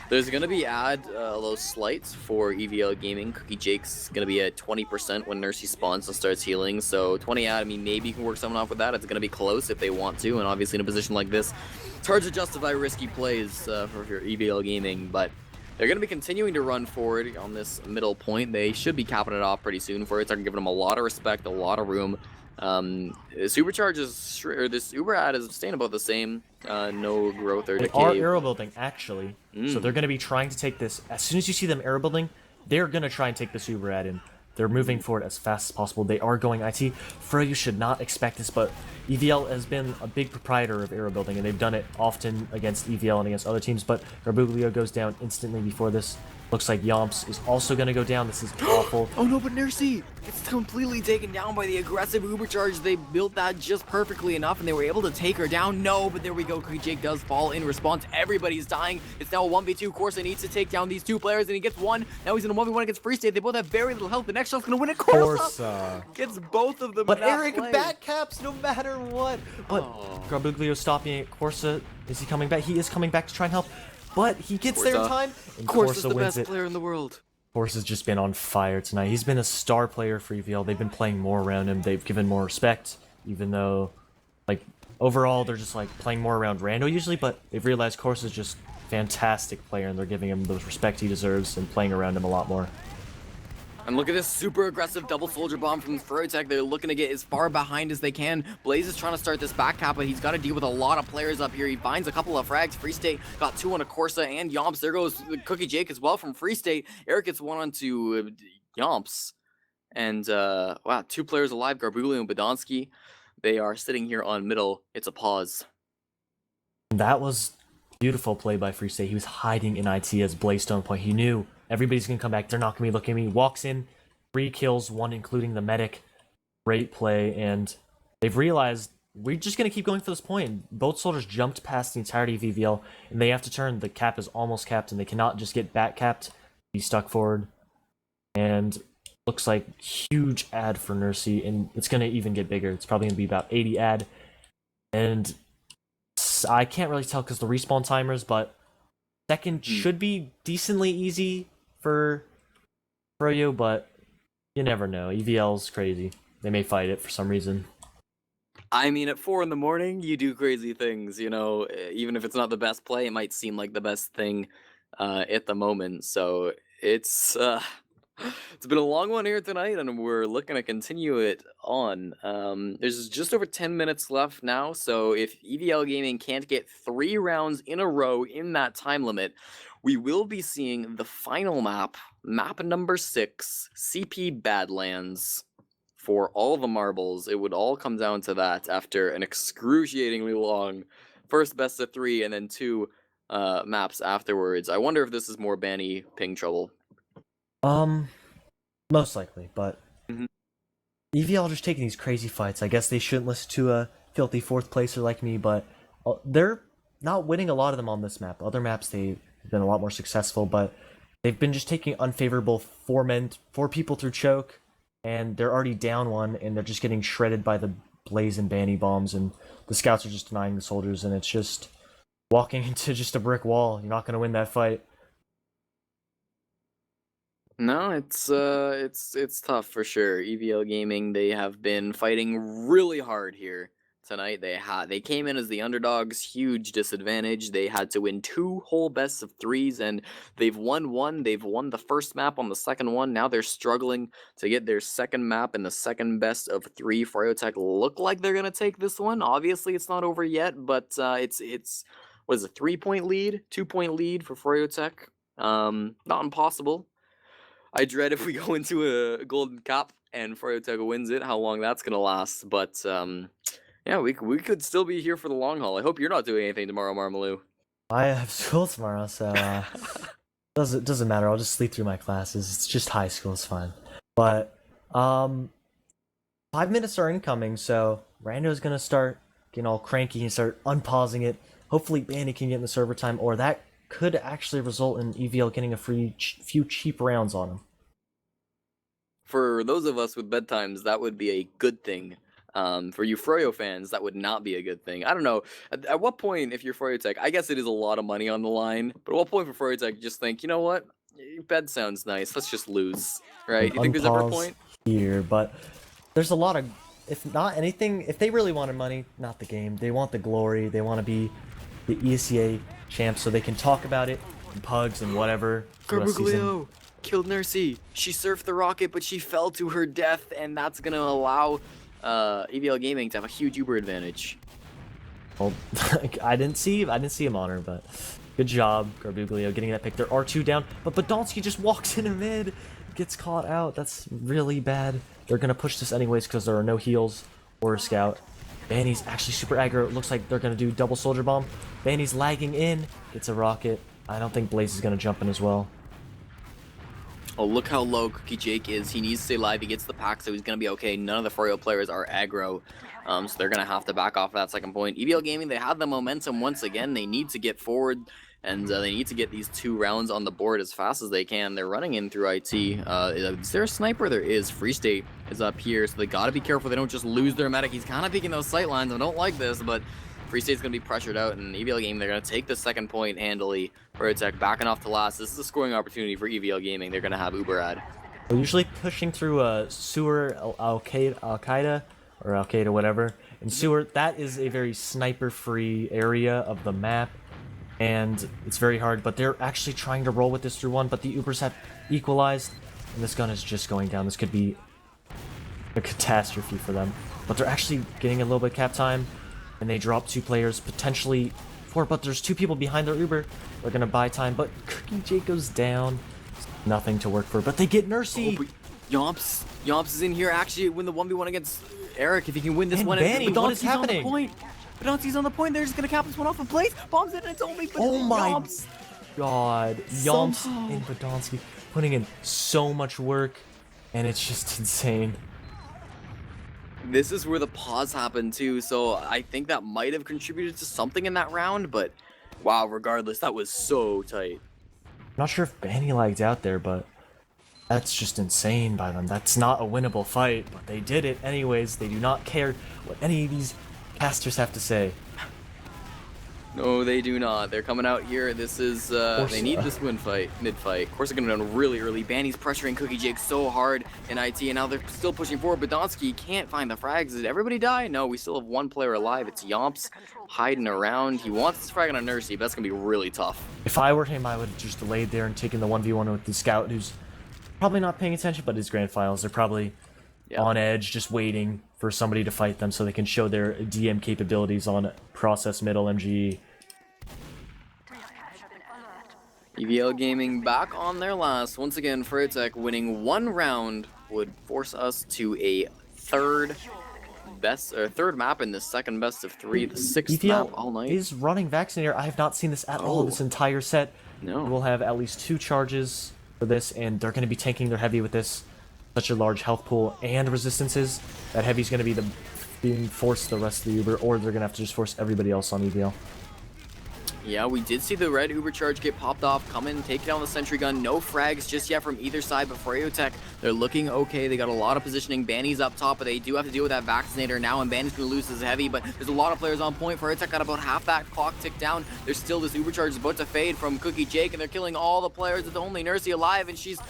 There's going to be low slights for EVL Gaming. Cookie Jake's going to be at 20% when Nursey spawns and starts healing. So 20 ad, I mean, maybe you can work someone off with that. It's going to be close if they want to. And obviously in a position like this, it's hard to justify risky plays for your EVL Gaming. But they're going to be continuing to run forward on this middle point. They should be capping it off pretty soon. Froyotech giving them a lot of respect, a lot of room. Supercharge is, or this Uber ad is staying about the same. No growth or They decay. are arrow building, actually. So they're going to be trying to take this. As soon as you see them arrow building, they're going to try and take this Uber ad in. They're moving forward as fast as possible. They are going IT. Froyo should not expect this, but EVL has been a big proprietor of arrow building, and they've done it often against EVL and against other teams, but Garbuglio goes down instantly before this. Looks like Yomps is also going to go down. This is awful. Oh no, but Nursey! It's completely taken down by the aggressive Uber charge. They built that just perfectly enough, and they were able to take her down. No, but there we go. Cookie Jake does fall in response. Everybody's dying. It's now a 1v2. Corsa needs to take down these two players, and he gets one. Now he's in a 1v1 against Free State. They both have very little health. The next shot's going to win it. Corsa gets both of them. But in that Eric play. backcaps no matter what. But Garbuglio stopping it. Corsa, is he coming back? He is coming back to try and help. But he gets there in time. And Corsa's the wins best it. player in the world. Corsa's just been on fire tonight. He's been a star player for EVL. They've been playing more around him. They've given more respect, even though, like, overall they're just like playing more around Rando usually. But they've realized Corsa's just a fantastic player, and they're giving him the respect he deserves and playing around him a lot more. And look at this super aggressive double soldier bomb from Froyotech. They're looking to get as far behind as they can. Blaze is trying to start this back cap, but he's got to deal with a lot of players up here. He finds a couple of frags. Free State got two on a Corsa and Yomps. There goes Cookie Jake as well from Free State. Eric gets one onto Yomps. And, wow, two players alive, Garbuglio and Badonsky. They are sitting here on middle. It's a pause. That was beautiful play by Free State. He was hiding in IT as Blaze stone point. He knew everybody's going to come back. They're not going to be looking at me. Walks in, 3 kills, 1 including the medic. Great play, and they've realized we're just going to keep going for this point. Both soldiers jumped past the entirety of EVL, and they have to turn. The cap is almost capped, and they cannot just get back capped. Be stuck forward. And looks like huge ad for Nursey, and it's going to even get bigger. It's probably going to be about 80 ad. And I can't really tell because the respawn timers, but second should be decently easy for Froyo, but you never know. EVL's crazy. They may fight it for some reason. I mean, at 4 in the morning, you do crazy things, you know, even if it's not the best play, it might seem like the best thing at the moment. So it's been a long one here tonight, and we're looking to continue it on. There's just over 10 minutes left now, so if EVL Gaming can't get 3 rounds in a row in that time limit, we will be seeing the final map, map number 6, CP Badlands. For all the marbles, it would all come down to that after an excruciatingly long first best of 3 and then 2 maps afterwards. I wonder if this is more Banny ping trouble. Most likely, but EVL just taking these crazy fights. I guess they shouldn't listen to a filthy 4th placer like me, but they're not winning a lot of them on this map. Other maps they've been a lot more successful, but they've been just taking unfavorable 4 people through choke, and they're already down 1, and they're just getting shredded by the Blaze and Banny bombs, and the scouts are just denying the soldiers, and it's just walking into just a brick wall. You're not going to win that fight. No, it's tough for sure. EVL Gaming, they have been fighting really hard here tonight. They came in as the underdogs, huge disadvantage. They had to win 2 whole bests of 3s, and they've won 1. They've won the first map on the second one. Now they're struggling to get their second map in the second best of 3. Froyotech look like they're gonna take this one. Obviously, it's not over yet, but it's what is it, 3-point lead, 2-point lead for Froyotech. Not impossible. I dread if we go into a golden cap and Froyotech wins it, how long that's gonna last. But yeah, we could still be here for the long haul. I hope you're not doing anything tomorrow, Marmaloo. I have school tomorrow, so doesn't matter. I'll just sleep through my classes. It's just high school. It's fine. But 5 minutes are incoming, so Rando's gonna start getting all cranky and start unpausing it. Hopefully, Banny can get in the server time, or that could actually result in EVL getting a few cheap rounds on him. For those of us with bedtimes, that would be a good thing. For you Froyo fans, that would not be a good thing. I don't know. At what point, if you're Froyo Tech, I guess it is a lot of money on the line, but at what point for Froyo Tech, just think, you know what? Bed sounds nice. Let's just lose, right? And You think there's ever a unpause point? here, but there's a lot of, if not anything, if they really wanted money, not the game. They want the glory. They want to be the ESEA champs so they can talk about it in pugs and whatever. for the rest of the season. Garbuglio killed Nursey. She surfed the rocket, but she fell to her death, and that's gonna allow EVL Gaming to have a huge Uber advantage. Well, I didn't see him on her, but good job, Garbuglio, getting that pick. They're R2 down, but Podolski just walks into mid, gets caught out. That's really bad. They're gonna push this anyways because there are no heals or a scout. Banny's actually super aggro. It looks like they're gonna do double soldier bomb. Banny's lagging in, gets a rocket. I don't think Blaze is gonna jump in as well. Oh, look how low Cookie Jake is. He needs to stay alive. He gets the pack, so he's going to be okay. None of the Froyo players are aggro, so they're going to have to back off that second point. EVL Gaming, they have the momentum once again. They need to get forward, and they need to get these 2 rounds on the board as fast as they can. They're running in through IT. Is there a sniper? There is. Free State is up here, so they got to be careful they don't just lose their medic. He's kind of peeking those sight lines. I don't like this, but Free State's going to be pressured out, and EVL Gaming, they're going to take the second point handily. Tech backing off to last. This is a scoring opportunity for EVL Gaming. They're going to have Uber ad. We're usually pushing through a sewer, Al-Qaeda, or Al-Qaeda, whatever. And sewer, that is a very sniper-free area of the map, and it's very hard. But they're actually trying to roll with this through one, but the Ubers have equalized, and this gun is just going down. This could be a catastrophe for them. But they're actually getting a little bit of cap time, and they drop 2 players, potentially 4, but there's 2 people behind their Uber. They're gonna buy time, but Cookie Jake goes down. Nothing to work for, but they get Nursey. Oh, Yomps is in here actually win the 1v1 against Eric. If he can win this And one, Banny, what is Podolski's on happening? the point. Podolski's on the point. They're just gonna cap this one off in place. Bombs in, and it's only Oh my Yomps. god. Yomps Somehow. and Podolski putting in so much work, and it's just insane. This is where the pause happened too, so I think that might have contributed to something in that round, but wow, regardless, that was so tight. I'm not sure if Banny lagged out there, but that's just insane by them. That's not a winnable fight, but they did it anyways. They do not care what any of these casters have to say. No, they do not. They're coming out here. This is, they need this mid-fight. Of course, they're going to run really early. Banny's pressuring Cookie Jake so hard in IT, and now they're still pushing forward. Podolski can't find the frags. Did everybody die? No, we still have 1 player alive. It's Yomps hiding around. He wants this frag on a Nursey, but that's going to be really tough. If I were him, I would have just delayed there and taken the 1v1 with the scout, who's probably not paying attention, but his grand finals. They're probably on edge, just waiting for somebody to fight them so they can show their DM capabilities on process middle MG. EVL Gaming back on their last. Once again, Tech winning 1 round would force us to a third map in the second best of 3, the 6th map all night. Is running Vaccinator. I have not seen this at all this entire set. No. We'll have at least 2 charges for this, and they're going to be tanking their heavy with this. Such a large health pool and resistances. That heavy's going to be being forced the rest of the Uber, or they're going to have to just force everybody else on EVL. Yeah, we did see the red Uber charge get popped off, come in, take down the sentry gun. No frags just yet from either side, but Froyo Tech, they're looking okay. They got a lot of positioning. Banny's up top, but they do have to deal with that vaccinator now, and Banny's going to lose his heavy, but there's a lot of players on point. Froyo Tech got about half that clock ticked down. There's still this Uber charge is about to fade from Cookie Jake, and they're killing all the players. It's only Nursey alive, and she's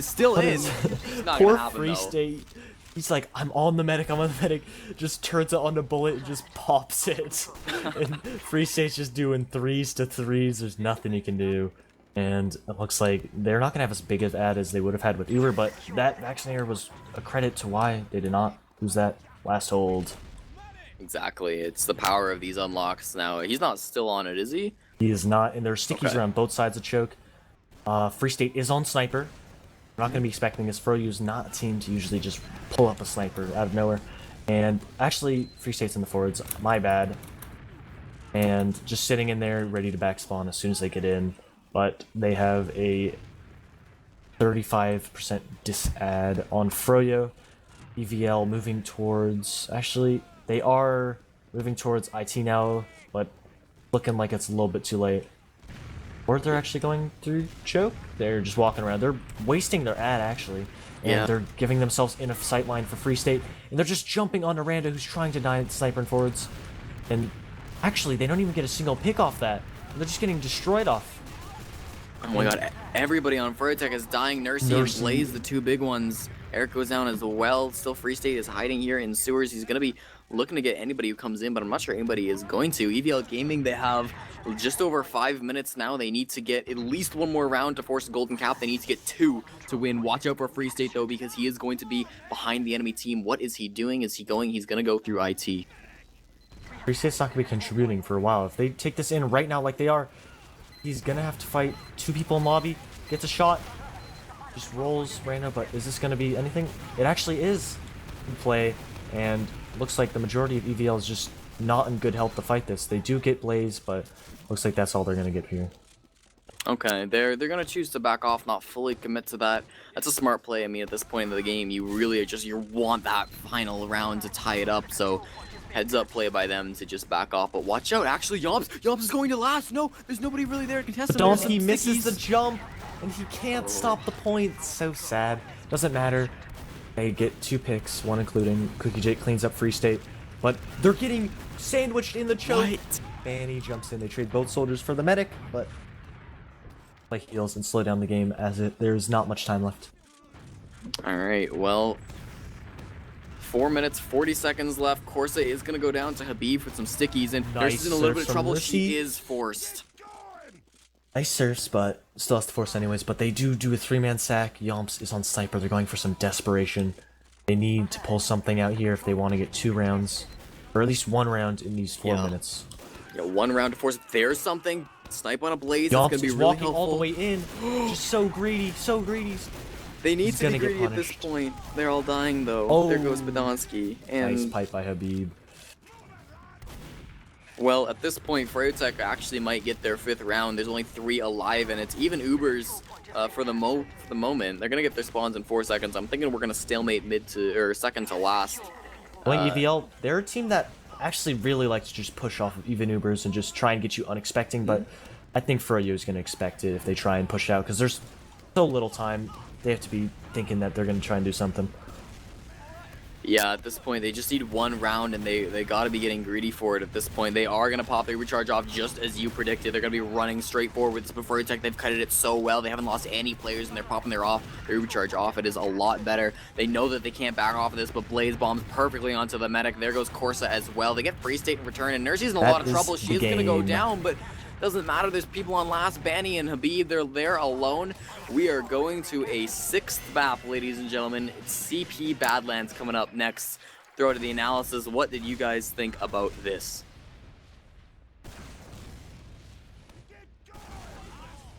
still in. It's not Poor gonna happen, Free though. State. He's like, I'm on the medic, just turns it on the bullet and just pops it. And Free State's just doing 3s to 3s, there's nothing he can do. And it looks like they're not going to have as big of ad as they would have had with Uber, but that Vaccinator was a credit to why they did not lose that last hold. Exactly, it's the power of these unlocks now. He's not still on it, is he? He is not, and there's stickies around both sides of Choke. Free State is on Sniper. I'm not going to be expecting this. Froyo is not a team to usually just pull up a sniper out of nowhere. And actually, Free State's in the forwards. My bad. And just sitting in there, ready to backspawn as soon as they get in. But they have a 35% disad on Froyo. EVL moving towards... Actually, they are moving towards IT now, but looking like it's a little bit too late. Or they're actually going through choke. They're just walking around. They're wasting their ad, actually. And Yeah. they're giving themselves in a sight line for free state. And they're just jumping on Randa, who's trying to deny sniper and forwards. And actually, they don't even get a single pick off that. They're just getting destroyed off. Oh my god, everybody on Furtech is dying. Nursey and Nursey. Blaze, the two big ones. Eric goes down as well. Still Free State is hiding here in sewers. He's going to be looking to get anybody who comes in, but I'm not sure anybody is going to. EVL Gaming, they have just over 5 minutes now. They need to get at least one more round to force a golden cap. They need to get 2 to win. Watch out for Free State, though, because he is going to be behind the enemy team. What is he doing? Is he going? He's going to go through IT. Free State's not going to be contributing for a while. If they take this in right now like they are, he's going to have to fight 2 people in lobby. Gets a shot. Just rolls Randa, but is this going to be anything? It actually is in play, and looks like the majority of EVL is just not in good health to fight this. They do get Blaze, but looks like that's all they're going to get here. Okay, they're gonna choose to back off, not fully commit to that. That's a smart play. I mean, at this point in the game, you really you want that final round to tie it up. So, heads up play by them to just back off. But watch out, actually, Yomps is going to last. No, there's nobody really there to contest him. There's Donkey some misses the stickies. jump, and he can't stop the point. So sad. Doesn't matter. They get 2 picks, one including Cookie Jake cleans up Free State, but they're getting sandwiched in the choke. What? Fanny jumps in. They trade both soldiers for the medic, but play heals and slow down the game as there's not much time left. All right, well, 4 minutes, 40 seconds left. Corsa is going to go down to Habib with some stickies, and Nice Nurse is in a little bit surf of trouble. from She Nursey. is forced. Nice surfs, but still has to force anyways. But they do a 3-man sack. Yomps is on sniper. They're going for some desperation. They need to pull something out here if they want to get 2 rounds, or at least 1 round in these 4 Yeah. minutes. Yeah, 1 round to force. There's something. Snipe on a Blaze is going Yomps to be is really walking helpful. all the way in. Just so greedy, so greedy. They need He's to be gonna get greedy at this punished. point. They're all dying though. Oh. There goes Badonsky. Nice And pipe by Habib. well, at this point, Freyotech actually might get their 5th round. There's only 3 alive, and it's even Ubers for the moment. They're gonna get their spawns in 4 seconds. I'm thinking we're gonna stalemate second to last. Playing EVL, they're a team that actually really likes to just push off of even Ubers and just try and get you unexpecting, but I think Froyo is going to expect it if they try and push out, because there's so little time. They have to be thinking that they're going to try and do something. Yeah, at this point, they just need 1 round, and they got to be getting greedy for it at this point. They are going to pop their recharge off just as you predicted. They're going to be running straight forward with this before attack. They've cutted it so well. They haven't lost any players, and they're popping their recharge off. It is a lot better. They know that they can't back off of this, but Blaze bombs perfectly onto the medic. There goes Corsa as well. They get Free State in return, and Nursey's in a That lot of is trouble. the She is going to go game. down, but doesn't matter. There's people on last. Banny and Habib, they're there alone. We are going to a 6th map, ladies and gentlemen. It's CP Badlands coming up next. Throw to the analysis. What did you guys think about this?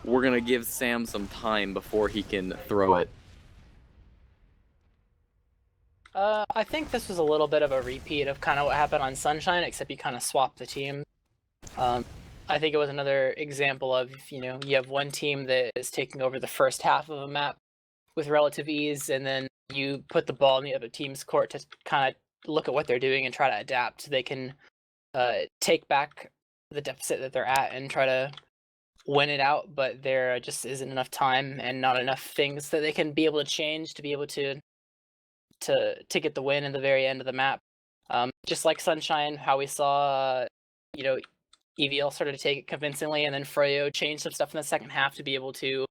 We're gonna give Sam some time before he can throw it. I think this was a little bit of a repeat of kind of what happened on Sunshine, except you kind of swapped the team. I think it was another example of, you know, you have one team that is taking over the first half of a map with relative ease, and then you put the ball in the other team's court to kind of look at what they're doing and try to adapt so they can take back the deficit that they're at and try to win it out, but there just isn't enough time and not enough things that they can be able to change to be able to get the win in the very end of the map. Just like Sunshine, how we saw, you know, EVL started to take it convincingly, and then Freo changed some stuff in the second half to be able to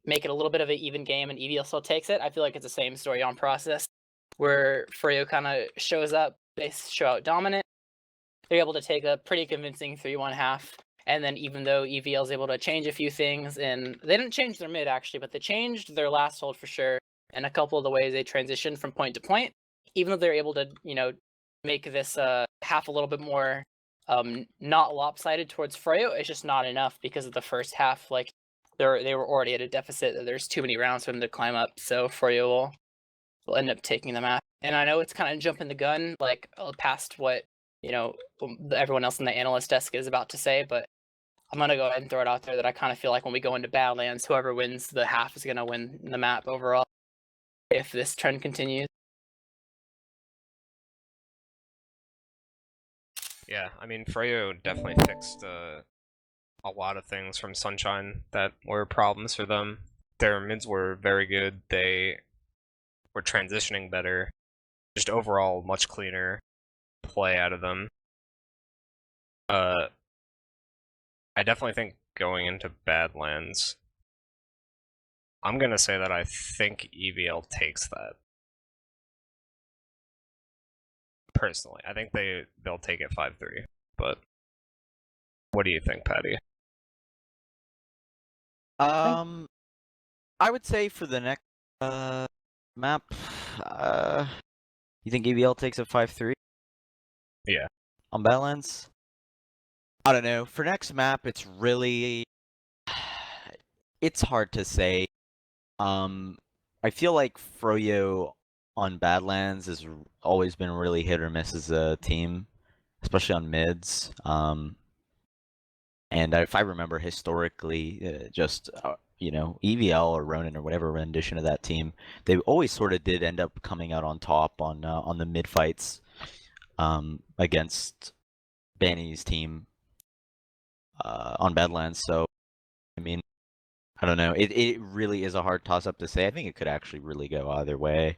make it a little bit of an even game, and EVL still takes it. I feel like it's the same story on Process, where Freo kind of shows up, they show out dominant, they're able to take a pretty convincing 3-1 half, and then even though EVL is able to change a few things, and they didn't change their mid actually, but they changed their last hold for sure, and a couple of the ways they transitioned from point to point, even though they're able to, you know, make this half a little bit more not lopsided towards Freo, it's just not enough because of the first half. Like they were already at a deficit. There's too many rounds for them to climb up, so Freo will end up taking the map. And I know it's kind of jumping the gun, like past what, you know, everyone else in the analyst desk is about to say, but I'm gonna go ahead and throw it out there that I kind of feel like when we go into Badlands, whoever wins the half is gonna win the map overall if this trend continues. Yeah, I mean, Freo definitely fixed a lot of things from Sunshine that were problems for them. Their mids were very good. They were transitioning better. Just overall, much cleaner play out of them. I definitely think going into Badlands, I'm gonna say that I think EVL takes that. Personally, I think they'll take it 5-3. But what do you think, Paddie? I would say for the next map, you think EVL takes a 5-3? Yeah. On balance? I don't know. For next map, it's really it's hard to say. I feel like Froyo on Badlands has always been really hit or miss as a team, especially on mids. And if I remember historically, EVL or Ronin or whatever rendition of that team, they always sort of did end up coming out on top on the mid fights against Banny's team on Badlands. So, I mean, I don't know. It really is a hard toss up to say. I think it could actually really go either way.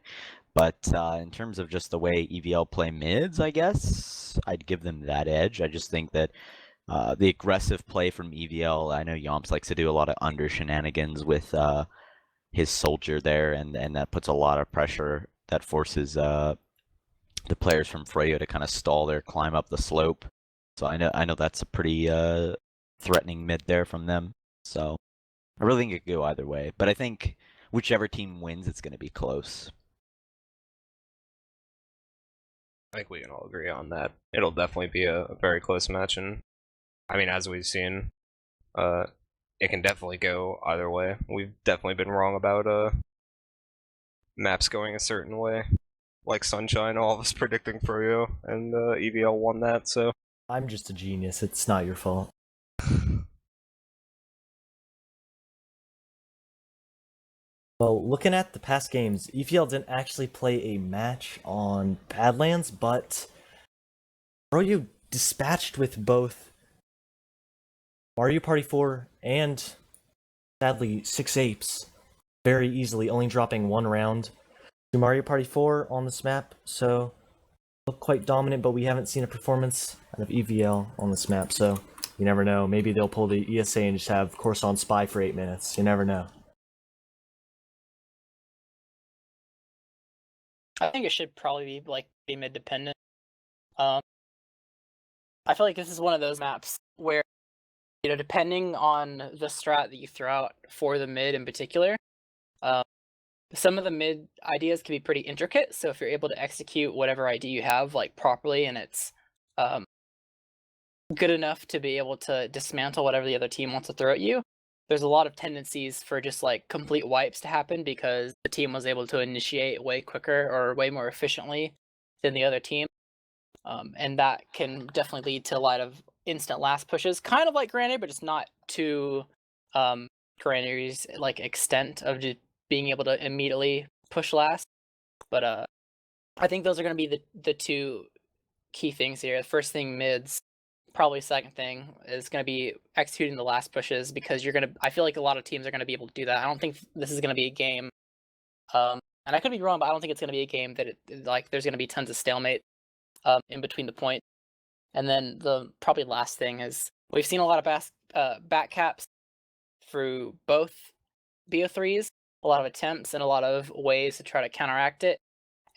But in terms of just the way EVL play mids, I guess I'd give them that edge. I just think that the aggressive play from EVL, I know Yomps likes to do a lot of under shenanigans with his soldier there, and that puts a lot of pressure that forces the players from Freya to kind of stall their climb up the slope. So I know that's a pretty threatening mid there from them. So I really think it could go either way. But I think whichever team wins, it's going to be close. I think we can all agree on that. It'll definitely be a very close match, and I mean, as we've seen, it can definitely go either way. We've definitely been wrong about maps going a certain way, like Sunshine. All of us predicting Froyo, and EVL won that. So I'm just a genius. It's not your fault. Well, looking at the past games, EVL didn't actually play a match on Badlands, but Froyo dispatched with both Mario Party 4 and, sadly, 6 Apes very easily, only dropping one round to Mario Party 4 on this map. So, look quite dominant, but we haven't seen a performance out of EVL on this map. So, you never know. Maybe they'll pull the ESEA and just have Corson spy for 8 minutes. You never know. I think it should probably be mid dependent. I feel like this is one of those maps where, depending on the strat that you throw out for the mid in particular, some of the mid ideas can be pretty intricate. So if you're able to execute whatever idea you have properly, and it's good enough to be able to dismantle whatever the other team wants to throw at you, there's a lot of tendencies for just complete wipes to happen because the team was able to initiate way quicker or way more efficiently than the other team. And that can definitely lead to a lot of instant last pushes, kind of like Granary, but it's not to Granary's extent of just being able to immediately push last. But I think those are going to be the two key things here. The first thing, mids. Probably second thing is going to be executing the last pushes, because I feel like a lot of teams are going to be able to do that. I don't think this is going to be a game, and I could be wrong, but I don't think it's going to be a game that there's going to be tons of stalemate in between the point. And then the probably last thing is we've seen a lot of back caps through both BO3s, a lot of attempts and a lot of ways to try to counteract it.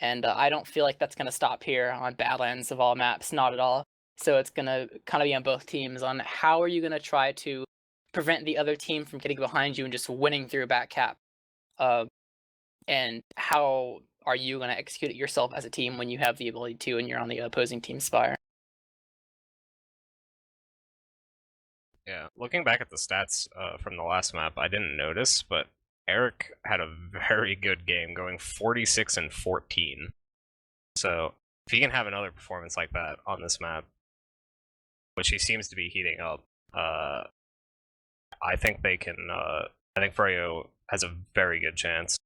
And I don't feel like that's going to stop here on Badlands of all maps, not at all. So it's going to kind of be on both teams on how are you going to try to prevent the other team from getting behind you and just winning through a back cap. And how are you going to execute it yourself as a team when you have the ability to and you're on the opposing team's spire? yeah, looking back at the stats from the last map, I didn't notice, but Eric had a very good game, going 46 and 14. So if he can have another performance like that on this map, which he seems to be heating up, I think they can. I think Froyo has a very good chance.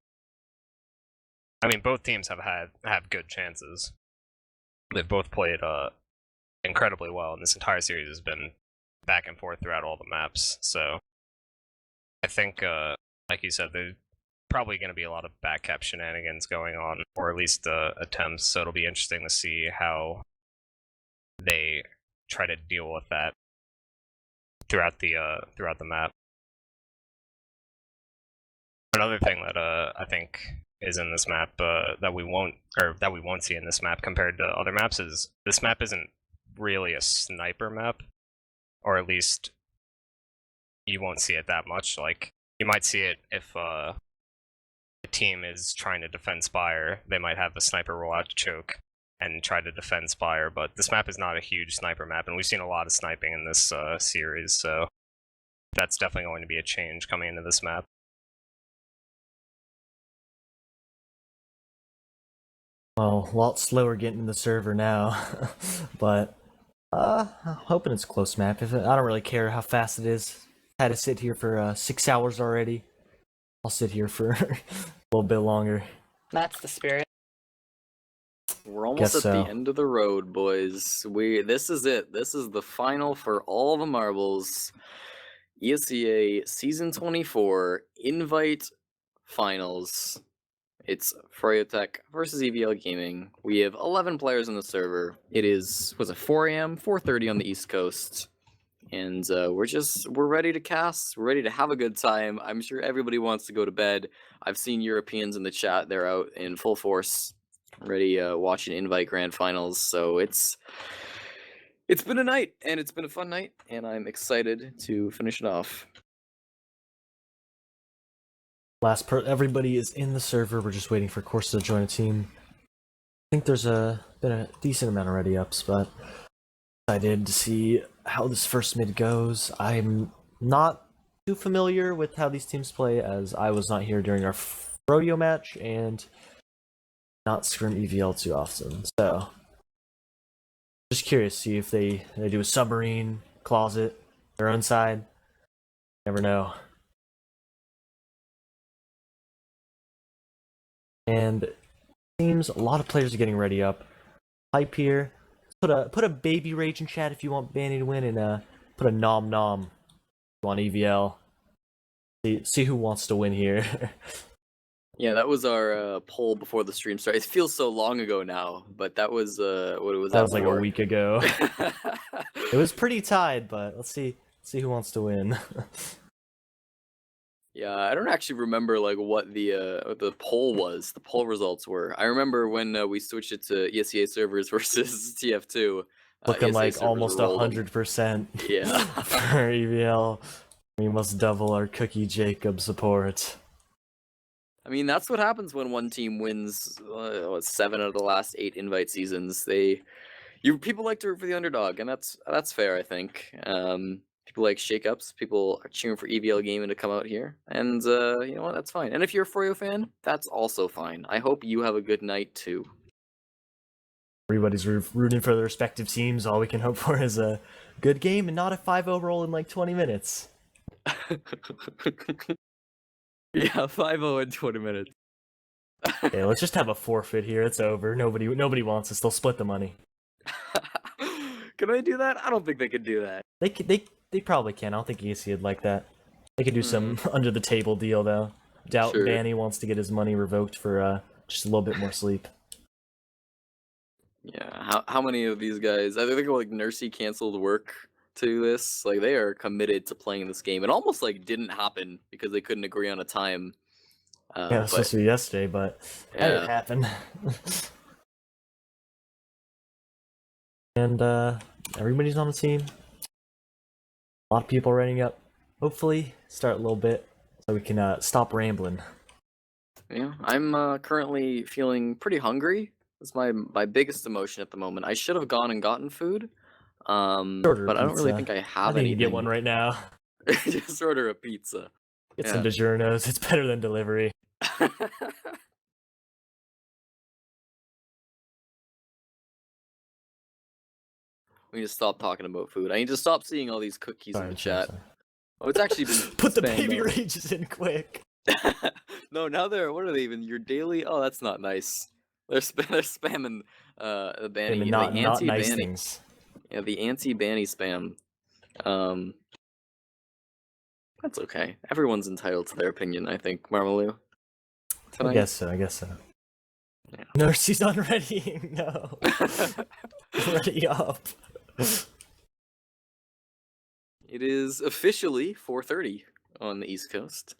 I mean, both teams have good chances. They've both played incredibly well, and this entire series has been back and forth throughout all the maps. So I think, like you said, there's probably going to be a lot of backcap shenanigans going on, or at least attempts. So it'll be interesting to see how they try to deal with that throughout the map. Another thing that I think is in this map that we won't see in this map compared to other maps is this map isn't really a sniper map, or at least you won't see it that much. Like, you might see it if a team is trying to defend Spire, they might have a sniper roll out to choke and try to defend Spire, but this map is not a huge sniper map, and we've seen a lot of sniping in this series, so that's definitely going to be a change coming into this map. Well, a lot slower getting to the server now, but I'm hoping it's a close map. I don't really care how fast it is. Had to sit here for 6 hours already. I'll sit here for a little bit longer. That's the spirit. We're almost Guess at so. the end of the road, boys. This is it. This is the final for all the marbles. ESEA Season 24 Invite Finals. It's Froyotech versus EVL Gaming. We have 11 players in the server. It is, was it 4 a.m., 4:30 on the East Coast. And we're ready to cast. We're ready to have a good time. I'm sure everybody wants to go to bed. I've seen Europeans in the chat. They're out in full force, ready watching Invite Grand Finals. So it's been a night, and it's been a fun night, and I'm excited to finish it off. Everybody is in the server. We're just waiting for Corsa to join a team. I think there's been a decent amount of ready ups, but excited to see how this first mid goes. I'm not too familiar with how these teams play, as I was not here during our rodeo match and not scrim EVL too often. So just curious to see if they do a submarine, closet, their own side. Never know. And it seems a lot of players are getting ready up. Hype here. Put a baby rage in chat if you want Banny to win, and put a nom nom if you want EVL. See who wants to win here. Yeah, that was our poll before the stream started. It feels so long ago now, but that was what was That was like for? a week ago. It was pretty tied, but let's see who wants to win. Yeah, I don't actually remember like what the poll was. The poll results were. I remember when we switched it to ESEA servers versus TF2. Looking ESEA like servers almost rolled 'em. 100%. Yeah. For EVL. We must double our Cookie Jacob support. I mean, that's what happens when one team wins 7 out of the last 8 invite seasons. People like to root for the underdog, and that's fair, I think. People like shakeups. People are cheering for EVL Gaming to come out here, and you know what? That's fine. And if you're a Froyo fan, that's also fine. I hope you have a good night too. Everybody's rooting for their respective teams. All we can hope for is a good game and not a 5-0 roll in like 20 minutes. Yeah, 5-0 in 20 minutes. Yeah, let's just have a forfeit here. It's over. Nobody wants us. They'll split the money. Can they do that? I don't think they could do that. They probably can. I don't think ESEA would like that. They could do some under the table deal though. Doubt Sure. Banny wants to get his money revoked for just a little bit more sleep. Yeah, how many of these guys? I think like Nursey canceled work to this. Like they are committed to playing this game. It almost like didn't happen because they couldn't agree on a time. Yeah, it was supposed to be yesterday, but that didn't happen. And everybody's on the team. A lot of people running up. Hopefully, start a little bit so we can stop rambling. Yeah, I'm currently feeling pretty hungry. That's my biggest emotion at the moment. I should have gone and gotten food, but I don't really think I have I think you anything. can get one right now. Just order a pizza. Get some DiGiorno's. It's better than delivery. We need to stop talking about food. I need to stop seeing all these cookies in the chat. Sorry. Oh, it's actually been Put the spammed baby out. rages in quick. No, now what are they even? Your daily? Oh, that's not nice. They're spamming the banning, Not nice anti-banning. things. Yeah, the anti-banny spam. Um, that's okay. Everyone's entitled to their opinion, I think, Marmaloo. I Tonight. guess so. I guess so. Yeah. Nurse's unreadying. No. Ready up. It is officially 4:30 on the East Coast.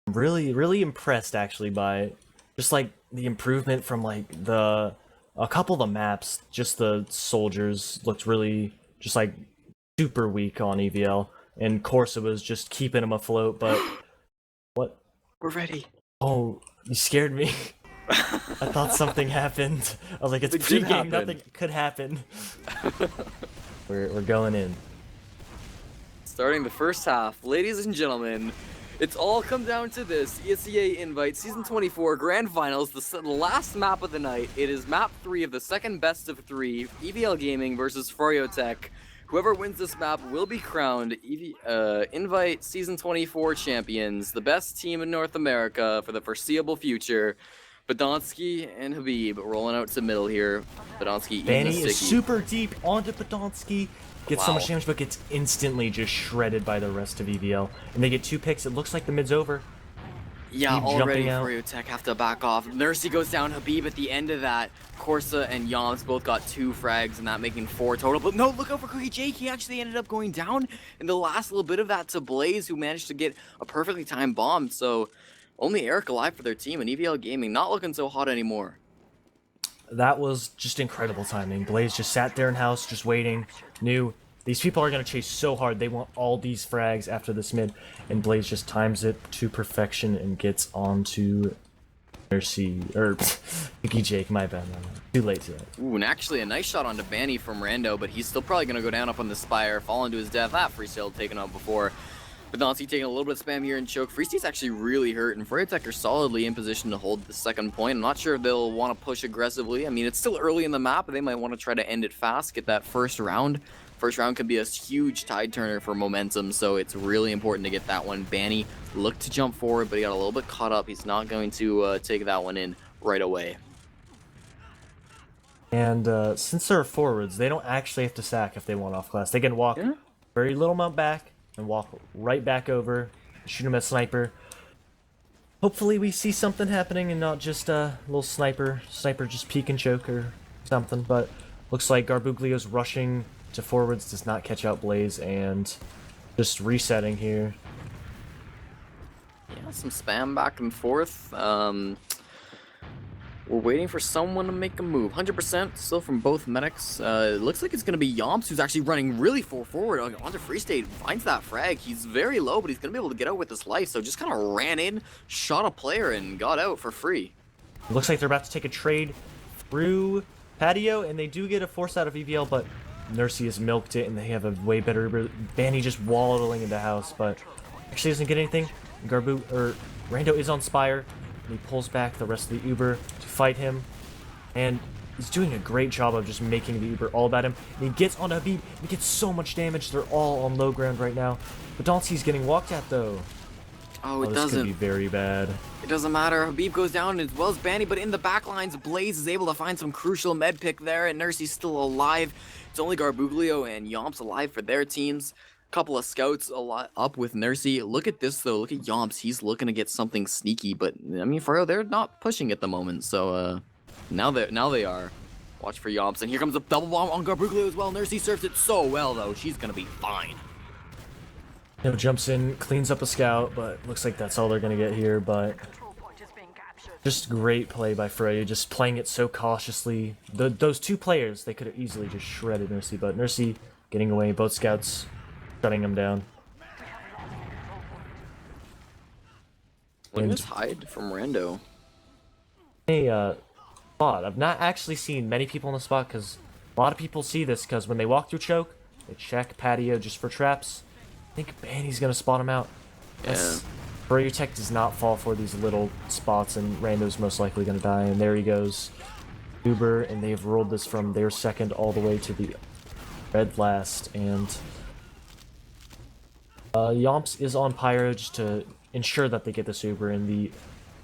Really impressed actually by just like the improvement from like a couple of the maps. Just the soldiers looked really just like super weak on EVL, and Corsa was just keeping them afloat. But what? We're ready. Oh, you scared me. I thought something happened. I was like, it's It did pregame, happen. nothing could happen. We're going in. Starting the first half, ladies and gentlemen, it's all come down to this. ESEA Invite Season 24 Grand Finals, the last map of the night. It is map 3 of the second best of 3, EVL Gaming versus Froyotech. Whoever wins this map will be crowned Invite Season 24 champions, the best team in North America for the foreseeable future. Podolsky and Habib rolling out to middle here. Podolsky eating Banny the is sticky. super deep onto Podolsky. Gets so Wow. much damage, but gets instantly just shredded by the rest of EVL. And they get 2 picks. It looks like the mid's over. Yeah, Keep already jumping out. Froyotech have to back off. Nursey goes down, Habib at the end of that. Corsa and Yams both got 2 frags, and that making 4 total. But no, look out for Cookie Jake. He actually ended up going down in the last little bit of that to Blaze, who managed to get a perfectly timed bomb. So only Eric alive for their team, and EVL Gaming not looking so hot anymore. That was just incredible timing. Blaze just sat there in house, just waiting. Knew these people are going to chase so hard. They want all these frags after this mid. And Blaze just times it to perfection and gets onto Mercy. Or, Cookie Jake, my bad. Too late to that. Ooh, and actually a nice shot onto Banny from Rando, but he's still probably going to go down up on the Spire, fall into his death. That freestyle taken out before. Podolsky taking a little bit of spam here and choke. Freesty's actually really hurt, and Froyotech are solidly in position to hold the second point. I'm not sure if they'll want to push aggressively. I mean, it's still early in the map, but they might want to try to end it fast, get that first round. First round could be a huge tide turner for momentum, so it's really important to get that one. Banny looked to jump forward, but he got a little bit caught up. He's not going to take that one in right away. And since they're forwards, they don't actually have to sack if they want off class. They can walk very little amount back and walk right back over, shoot him as sniper. Hopefully we see something happening and not just a little sniper just peek and choke or something. But looks like Garbuglio's rushing to forwards, does not catch out Blaze, and just resetting here. Yeah, some spam back and forth. We're waiting for someone to make a move. 100% still from both medics. It looks like it's going to be Yomps, who's actually running really forward onto Free State. Finds that frag. He's very low, but he's going to be able to get out with his life. So just kind of ran in, shot a player, and got out for free. Looks like they're about to take a trade through Patio, and they do get a force out of EVL, but Nursey has milked it, and they have a way better Banny just waddling into house, but actually doesn't get anything. Rando is on Spire, and he pulls back the rest of the Uber to fight him, and he's doing a great job of just making the Uber all about him. And he gets on Habib, and he gets so much damage. They're all on low ground right now. But Podolsky's getting walked at, though. Oh, it This could doesn't. be very bad. It doesn't matter. Habib goes down as well as Banny, but in the backlines, Blaze is able to find some crucial med pick there, and Nursey's still alive. It's only Garbuglio and Yomps alive for their teams. Couple of scouts a lot up with Nursey. Look at this though. Look at Yomps. He's looking to get something sneaky, but I mean, Faro, they're not pushing at the moment. So now they are. Watch for Yomps, and here comes a double bomb on Garbuglio as well. Nursey surfs it so well though. She's gonna be fine. Jumps in, cleans up a scout, but looks like that's all they're gonna get here. But just great play by Freya, just playing it so cautiously. Those 2 players, they could have easily just shredded Nursey, but Nursey getting away, both scouts shutting him down. Look at this hide from Rando. Hey, spot. I've not actually seen many people in the spot, because a lot of people see this, because when they walk through choke, they check patio just for traps. I think Banny's gonna spot him out. Yeah. Tech does not fall for these little spots, and Rando's most likely gonna die, and there he goes. Uber, and they've rolled this from their second all the way to the red last, and Yomps is on Pyro just to ensure that they get this Uber, and the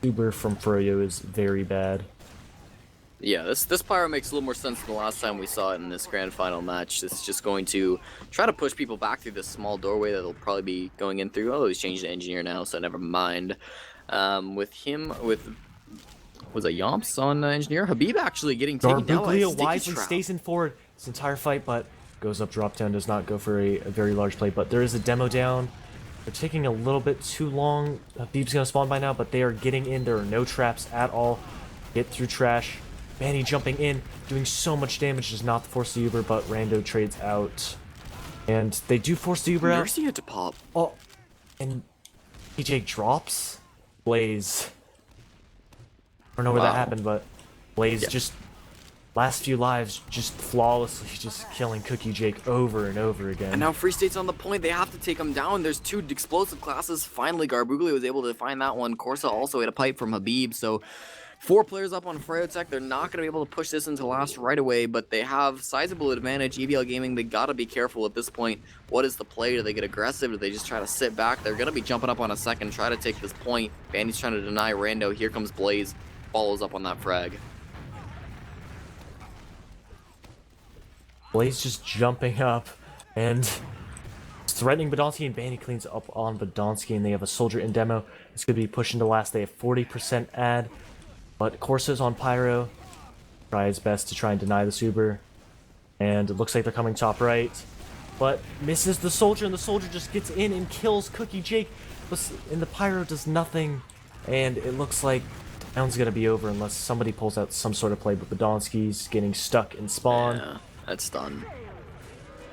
Uber from Froyo is very bad. Yeah, this Pyro makes a little more sense than the last time we saw it in this grand final match. It's just going to try to push people back through this small doorway that they'll probably be going in through. Oh, he's changed to engineer now, so never mind. Was it Yomps on engineer? Habib actually getting taken down by a Garbuglio sticky wisely trap. stays in forward this entire fight, but goes up, drop down, does not go for a very large play. But there is a demo down. They're taking a little bit too long. Habib's gonna spawn by now, but they are getting in. There are no traps at all. Get through trash. Paddie jumping in, doing so much damage, does not force the Uber, but Rando trades out. And they do force the Uber out. Mercy had to pop. Oh, and PJ drops Blaze. I don't know where that Wow. happened, but Blaze Yeah. just last few lives just flawlessly just killing Cookie Jake over and over again. And now Free State's on the point. They have to take him down. There's 2 explosive classes. Finally, Garbuglio was able to find that one. Corsa also had a pipe from Habib, so 4 players up on Freyotech. They're not going to be able to push this into last right away, but they have sizable advantage. EVL Gaming, they got to be careful at this point. What is the play? Do they get aggressive? Do they just try to sit back? They're going to be jumping up on a second, try to take this point. Bandit's trying to deny Rando. Here comes Blaze. Follows up on that frag. Blaze just jumping up and threatening Badonsky, and Bandit cleans up on Badonsky, and they have a soldier in demo. It's going to be pushing to last. They have 40% ad, but Corsa's on Pyro. Try his best to try and deny the Uber, and it looks like they're coming top right, but misses the soldier, and the soldier just gets in and kills Cookie Jake, and the Pyro does nothing, and it looks like the round's going to be over unless somebody pulls out some sort of play, but Badonsky's getting stuck in spawn. Yeah, that's done.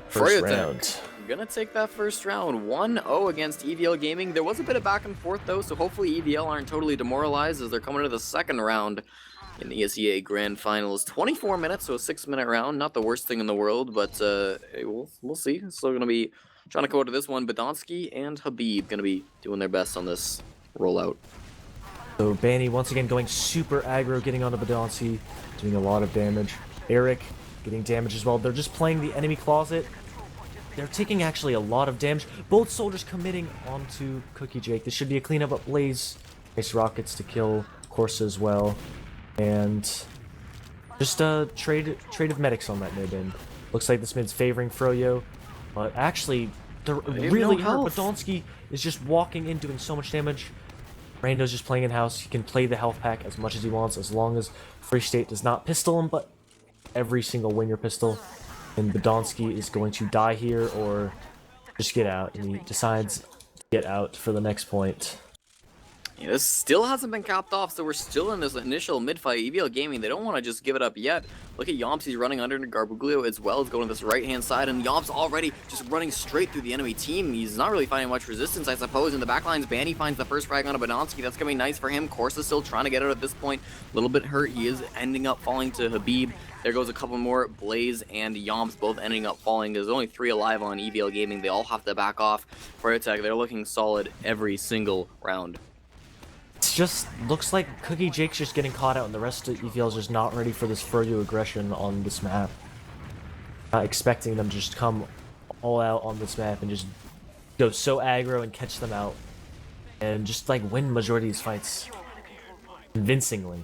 First Freyotech round. gonna take that first round 1-0 against EVL Gaming. There was a bit of back and forth though, so hopefully EVL aren't totally demoralized as they're coming to the second round in the ESEA Grand Finals. 24 minutes, so a 6-minute round. Not the worst thing in the world, but we'll see. It's still gonna be trying to go to this one. Badonsky and Habib gonna be doing their best on this rollout. So Banny once again going super aggro, getting onto Badonsky, doing a lot of damage. Eric getting damage as well. They're just playing the enemy closet. They're taking actually a lot of damage. Both soldiers committing onto Cookie Jake. This should be a cleanup, but Blaze makes rockets to kill Corsa as well. And just a trade of medics on that mid, and looks like this mid's favoring Froyo. But actually, they're really hurt. health. Badonsky is just walking in, doing so much damage. Rando's just playing in house. He can play the health pack as much as he wants, as long as Free State does not pistol him, but every single winger pistol. And Badonsky is going to die here or just get out, and he decides to get out for the next point. Yeah, this still hasn't been capped off, so we're still in this initial mid-fight. EVL Gaming, they don't want to just give it up yet. Look at Yomps, he's running under Garbuglio as well as going to this right-hand side, and Yomps already just running straight through the enemy team. He's not really finding much resistance, I suppose. In the backlines, Banny finds the first frag on a Badonsky. That's going to be nice for him. Corsa's still trying to get out at this point. A little bit hurt. He is ending up falling to Habib. There goes a couple more. Blaze and Yomps both ending up falling. There's only 3 alive on EVL Gaming. They all have to back off. For attack, they're looking solid every single round. It just looks like Cookie Jake's just getting caught out, and the rest of EVL is just not ready for this further aggression on this map. Not expecting them to just come all out on this map and just go so aggro and catch them out. And just like win majority of these fights convincingly.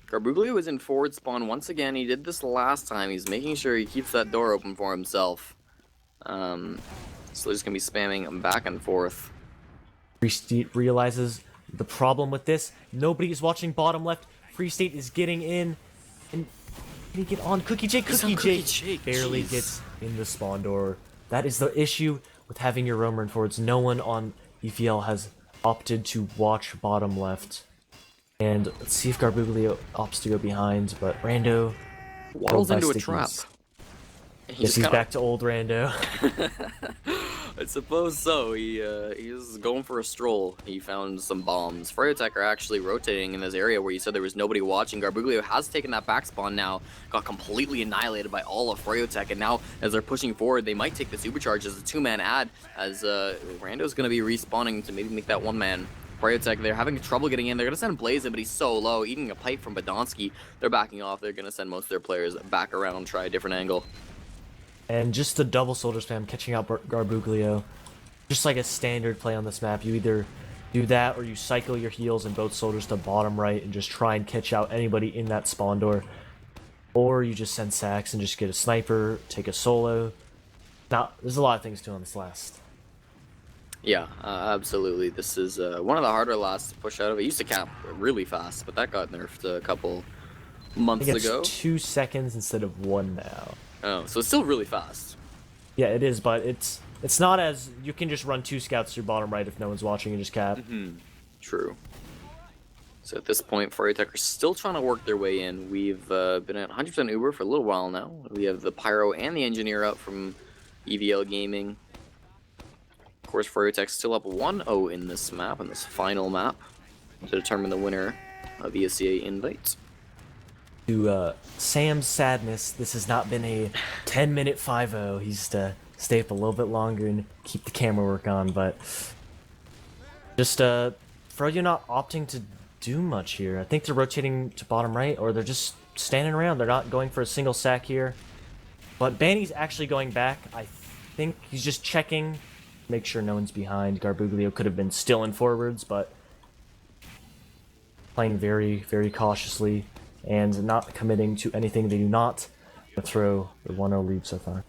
Garbuglio is in forward spawn once again. He did this last time. He's making sure he keeps that door open for himself. So they're just going to be spamming back and forth. Free State realizes the problem with this. Nobody is watching bottom left. Free State is getting in. And can he get on Cookie Jake? He's on Cookie Cookie Jake Jake, barely jeez. gets in the spawn door. That is the issue with having your roamer in forwards. No one on EVL has opted to watch bottom left. And let's see if Garbuglio opts to go behind, but Rando Waddles by into a stickies. trap. Yes, he's back to old Rando. I suppose so. He was going for a stroll. He found some bombs. Freyotech are actually rotating in this area where you said there was nobody watching. Garbuglio has taken that back spawn now. Got completely annihilated by all of Freyotech, and now as they're pushing forward, they might take the supercharge as a 2-man ad, as Rando's going to be respawning to maybe make that 1-man. Freyotech, they're having trouble getting in. They're going to send Blaze in, but he's so low. Eating a pipe from Badonsky. They're backing off. They're going to send most of their players back around, try a different angle. And just the double soldier spam catching out Garbuglio. Just like a standard play on this map. You either Do that, or you cycle your heals and both soldiers to bottom right and just try and catch out anybody in that spawn door. Or you just send sacks and just get a sniper, take a solo. Now, there's a lot of things to on this last. Yeah, absolutely. This is one of the harder lasts to push out of. It used to cap really fast, but that got nerfed a couple I months think it's ago. 2 seconds instead of 1 now. Oh, so it's still really fast. Yeah, it is, but it's not as... You can just run 2 scouts through bottom right if no one's watching and just cap. True. So at this point, Tech are still trying to work their way in. We've been at 100% Uber for a little while now. We have the Pyro and the Engineer up from EVL Gaming. Of course, Tech still up 1-0 in this map, in this final map, to determine the winner of ESEA Invite. To Sam's sadness, this has not been a 10-minute 5-0. He's to stay up a little bit longer and keep the camera work on, but just Froyo not opting to do much here. I think they're rotating to bottom right, or they're just standing around. They're not going for a single sack here. But Banny's actually going back. I think he's just checking, make sure no one's behind. Garbuglio could have been still in forwards, but playing very, very cautiously and not committing to anything. They do not throw the 1-0 lead so far.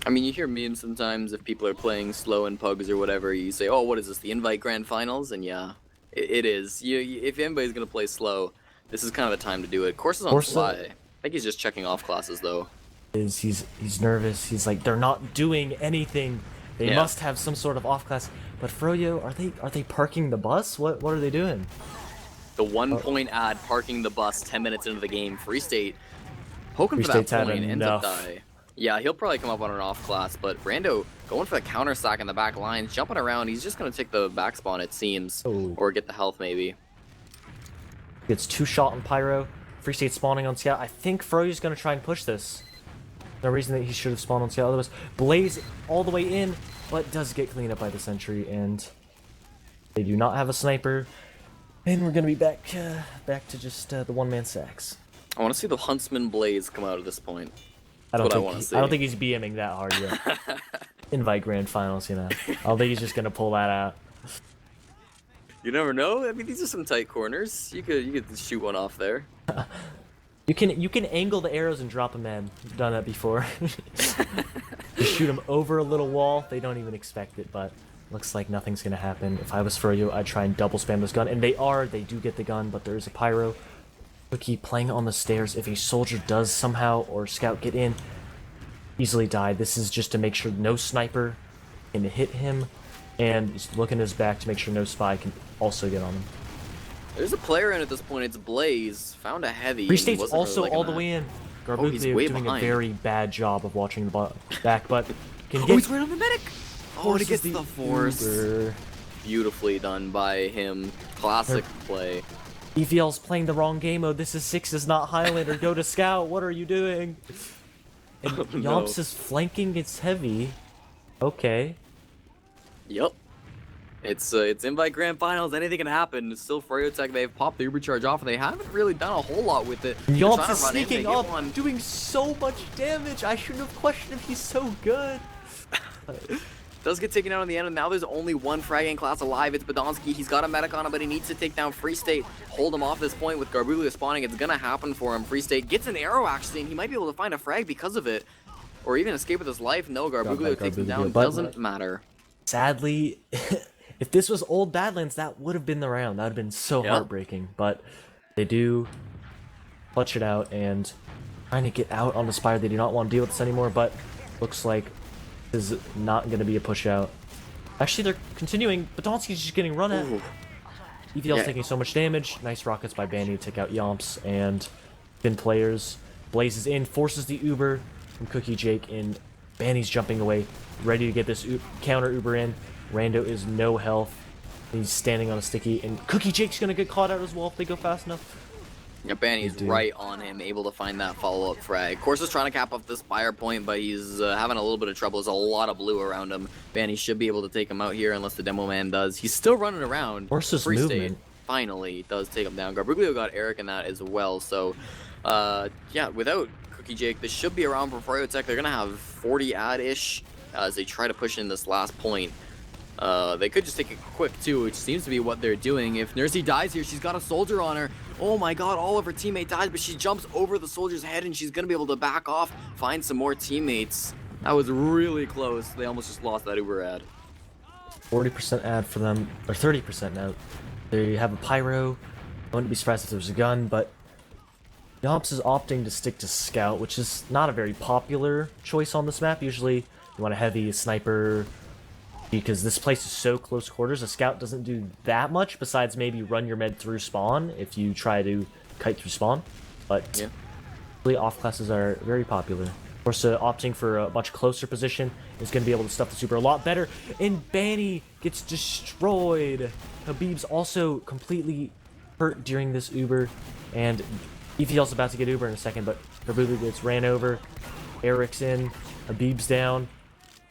I mean, you hear memes sometimes if people are playing slow in pugs or whatever. You say, "Oh, what is this? The Invite Grand Finals?" And yeah, it is. If anybody's gonna play slow, this is kind of the time to do it. Course is on fly. I think he's just checking off classes though. He's nervous. He's like, they're not doing anything. They must have some sort of off class. But Froyo, are they parking the bus? What are they doing? The 1 point ad parking the bus 10 minutes into the game. Free State poking for that State's had point, ends up enough. die. Yeah, he'll probably come up on an off class, but Brando going for the counter sack in the back lines, jumping around. He's just gonna take the back spawn, it seems, or get the health maybe. Gets 2 shot on Pyro. Free State spawning on Scout. I think Froyo's gonna try and push this. No reason that he should have spawned on Scout. Otherwise, Blaze all the way in, but does get cleaned up by the sentry, and they do not have a sniper. And we're gonna be back to just the one-man sacks. I want to see the Huntsman Blaze come out at this point. I don't That's think he's BMing that hard yet. Invite Grand Finals, you know. I don't think he's just gonna pull that out. You never know. I mean, these are some tight corners. You could shoot one off there. You can angle the arrows and drop them in. I've done that before. Just shoot them over a little wall. They don't even expect it, but looks like nothing's gonna happen. If I was Froyo, I'd try and double spam this gun, and they do get the gun, but there is a Pyro. Cookie playing on the stairs. If a soldier does somehow or scout get in, easily die. This is just to make sure no sniper can hit him, and he's looking at his back to make sure no spy can also get on him. There's a player in at this point. It's Blaze. Found a heavy. Free and State's wasn't really also liking all the that. way in. he's Garbuglio way doing behind. a very bad job of watching the back, but can Oh, get he's right on the medic. Oh, to forces get the force. Uber. Beautifully done by him. Classic play. EVL's playing the wrong game mode. This is Six's, not Highlander. Go to Scout. What are you doing? And Oh, no. Yomps is flanking. It's heavy. Okay. Yep. It's Invite Grand Finals. Anything can happen. It's still Tech. They've popped the Uber charge off, and they haven't really done a whole lot with it. They're Yomps trying is to run in, they sneaking get up, one. doing so much damage. I shouldn't have questioned if he's so good. Does get taken out in the end, and now there's only one fragging class alive. It's Badonsky. He's got a medic on him, but he needs to take down Free State. Hold him off this point with Garbuglio spawning. It's gonna happen for him. Free State gets an arrow, actually, and he might be able to find a frag because of it. Or even escape with his life. No, Garbuglio takes him down. but- Doesn't matter. Sadly, if this was old Badlands, that would have been the round. That would have been so Yeah. heartbreaking. But they do clutch it out and trying to get out on the Spire. They do not want to deal with this anymore, but looks like this is not going to be a push out. Actually, they're continuing. Badonsky's just getting run at. Ooh. EVL's Yeah. taking so much damage. Nice rockets by Bandy to take out Yomps and Fin players. Blazes in, forces the Uber from Cookie Jake, and Bandy's jumping away, ready to get this counter Uber in. Rando is no health. He's standing on a sticky, and Cookie Jake's gonna get caught out as well if they go fast enough. Yeah, Banny's They do. right on him, able to find that follow-up frag. Of course, is trying to cap off this Spire point, but he's having a little bit of trouble. There's a lot of blue around him. Banny should be able to take him out here unless the demo man does. He's still running around. Horse's Free State movement. finally does take him down. Garbuglio got Eric in that as well. So, yeah, without Cookie Jake, this should be around for Tech. They're gonna have 40 ad-ish as they try to push in this last point. They could just take it quick too, which seems to be what they're doing. If Nursey dies here, she's got a soldier on her. Oh my god, all of her teammate dies, but she jumps over the soldier's head and she's gonna be able to back off, find some more teammates. That was really close. They almost just lost that Uber ad. 40% ad for them, or 30% now. They have a pyro. I wouldn't be surprised if there was a gun, but Yomps is opting to stick to scout, which is not a very popular choice on this map. Usually you want a heavy sniper, because this place is so close quarters. A scout doesn't do that much besides maybe run your med through spawn if you try to kite through spawn. But Yeah. really off classes are very popular. Of course, opting for a much closer position is going to be able to stuff the super a lot better. And Paddie gets destroyed. Habib's also completely hurt during this Uber. And EVL's about to get Uber in a second, but Habib gets ran over. Eric's in. Habib's down.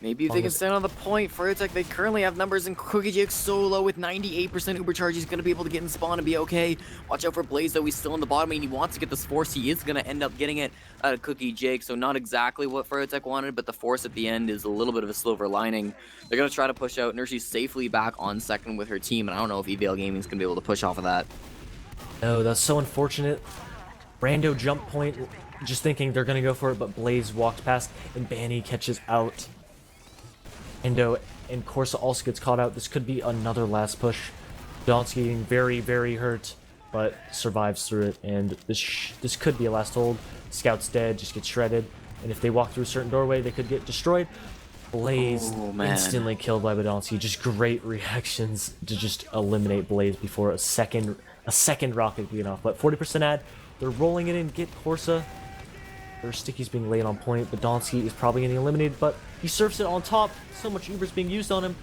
Maybe if they can stand on the point, Fryotech, they currently have numbers, and Cookie Jake solo with 98% Uber charge. He's going to be able to get in spawn and be okay. Watch out for Blaze, though. He's still in the bottom, and he wants to get this force. He is going to end up getting it out of Cookie Jake, so not exactly what Fryotech wanted, but the force at the end is a little bit of a silver lining. They're going to try to push out. Nursey's safely back on second with her team, and I don't know if EVL Gaming is going to be able to push off of that. Oh, that's so unfortunate. Rando jump point, just thinking they're going to go for it, but Blaze walked past, and Paddie catches out. Endo and Corsa also gets caught out. This could be another last push. Donski getting very, very hurt, but survives through it. And this could be a last hold. Scout's dead, just gets shredded. And if they walk through a certain doorway, they could get destroyed. Blaze instantly killed by Badonsky. Just great reactions to just eliminate Blaze before a second rocket being off. But 40% ad, they're rolling it in. Get Corsa. Their sticky's being laid on point. Badonsky is probably getting eliminated, but he surfs it on top. So much Uber's being used on him.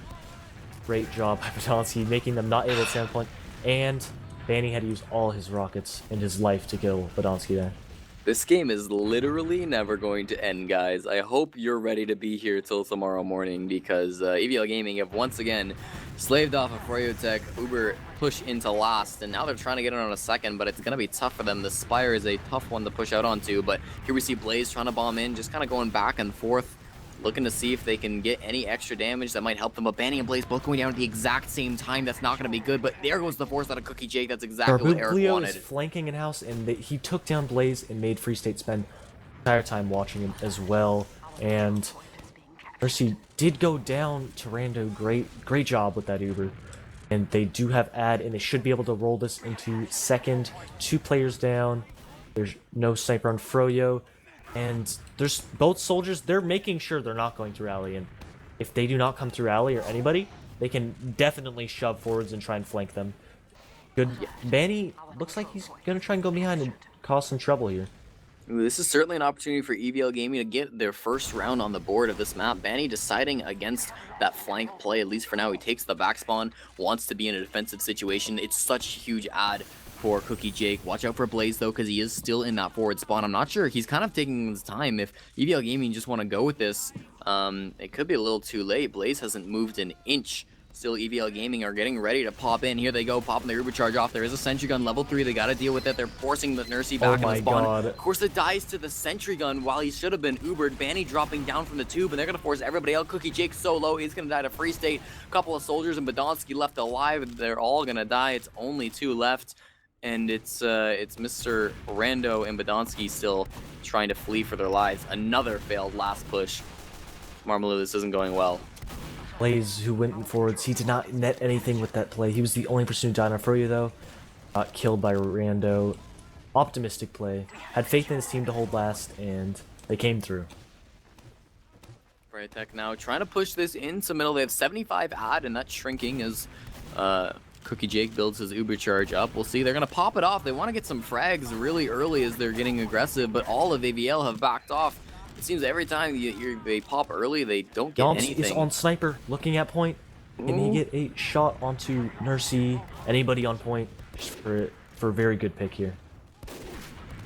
Great job by Badonsky, making them not able to stand point. And Paddie had to use all his rockets and his life to kill Badonsky there. This game is literally never going to end, guys. I hope you're ready to be here till tomorrow morning, because EVL Gaming have once again slaved off of Fryotech. Uber push into last, and now they're trying to get it on a second, but it's going to be tough for them. The Spire is a tough one to push out onto, but here we see Blaze trying to bomb in, just kind of going back and forth, looking to see if they can get any extra damage that might help them. But Paddie and Blaze both going down at the exact same time. That's not going to be good, but there goes the force out of Cookie Jake. That's exactly what Eric Garbuglio wanted. is flanking in house, and he took down Blaze and made Free State spend the entire time watching him as well. And Mercy did go down to Rando. Great job with that Uber. And they do have ad, and they should be able to roll this into second. 2 players down. There's no sniper on Froyo. And there's both soldiers, they're making sure they're not going through alley, and if they do not come through alley or anybody, they can definitely shove forwards and try and flank them. Good. Paddie looks like he's going to try and go behind and cause some trouble here. Ooh, this is certainly an opportunity for EVL Gaming to get their first round on the board of this map. Paddie deciding against that flank play, at least for now. He takes the back spawn, wants to be in a defensive situation. It's such a huge ad for Cookie Jake. Watch out for Blaze, though, because he is still in that forward spawn. I'm not sure. He's kind of taking his time. If EVL Gaming just want to go with this, it could be a little too late. Blaze hasn't moved an inch. Still, EVL Gaming are getting ready to pop in. Here they go, popping the Uber charge off. There is a sentry gun, level 3. They got to deal with it. They're forcing the Nursey back in the spawn. God. Of course, it dies to the sentry gun while he should have been Ubered. Paddie dropping down from the tube, and they're going to force everybody out. Cookie Jake solo. He's going to die to Free State. A couple of soldiers and Badonsky left alive. They're all going to die. It's only 2 left. And it's Mr. Rando and Badonsky still trying to flee for their lives. Another failed last push. Marmaloo, this isn't going well. Blaze, who went in forwards, he did not net anything with that play. He was the only person who died on Froyo, though. Got killed by Rando. Optimistic play. Had faith in his team to hold last, and they came through. Fryotech now trying to push this into middle. They have 75 ad, and that's shrinking as Cookie Jake builds his Uber charge up. We'll see. They're going to pop it off. They want to get some frags really early as they're getting aggressive, but all of AVL have backed off. It seems every time they pop early, they don't get anything. Is on sniper, looking at point. Can he get a shot onto Nursey? Anybody on point? Just for a very good pick here.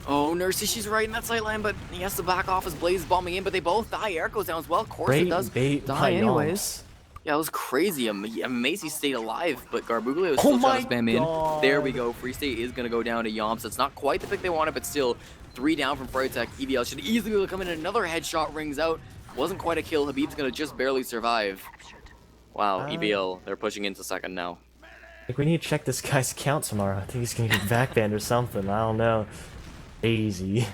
Oh, Nursey, she's right in that sight line, but he has to back off as Blaze is bombing in, but they both die. Eric goes down as well. Of course it does die anyways. Yeah, it was crazy. Macy stayed alive, but Garbuglio is still trying to spam in. There we go. Free State is going to go down to Yomps. It's not quite the pick they wanted, but still 3 down from Fryotech. EVL should easily be able to come in. Another headshot rings out. Wasn't quite a kill. Habib's going to just barely survive. Wow, EVL, they're pushing into second now. Like, we need to check this guy's account tomorrow. I think he's gonna get back banned or something. I don't know. Easy.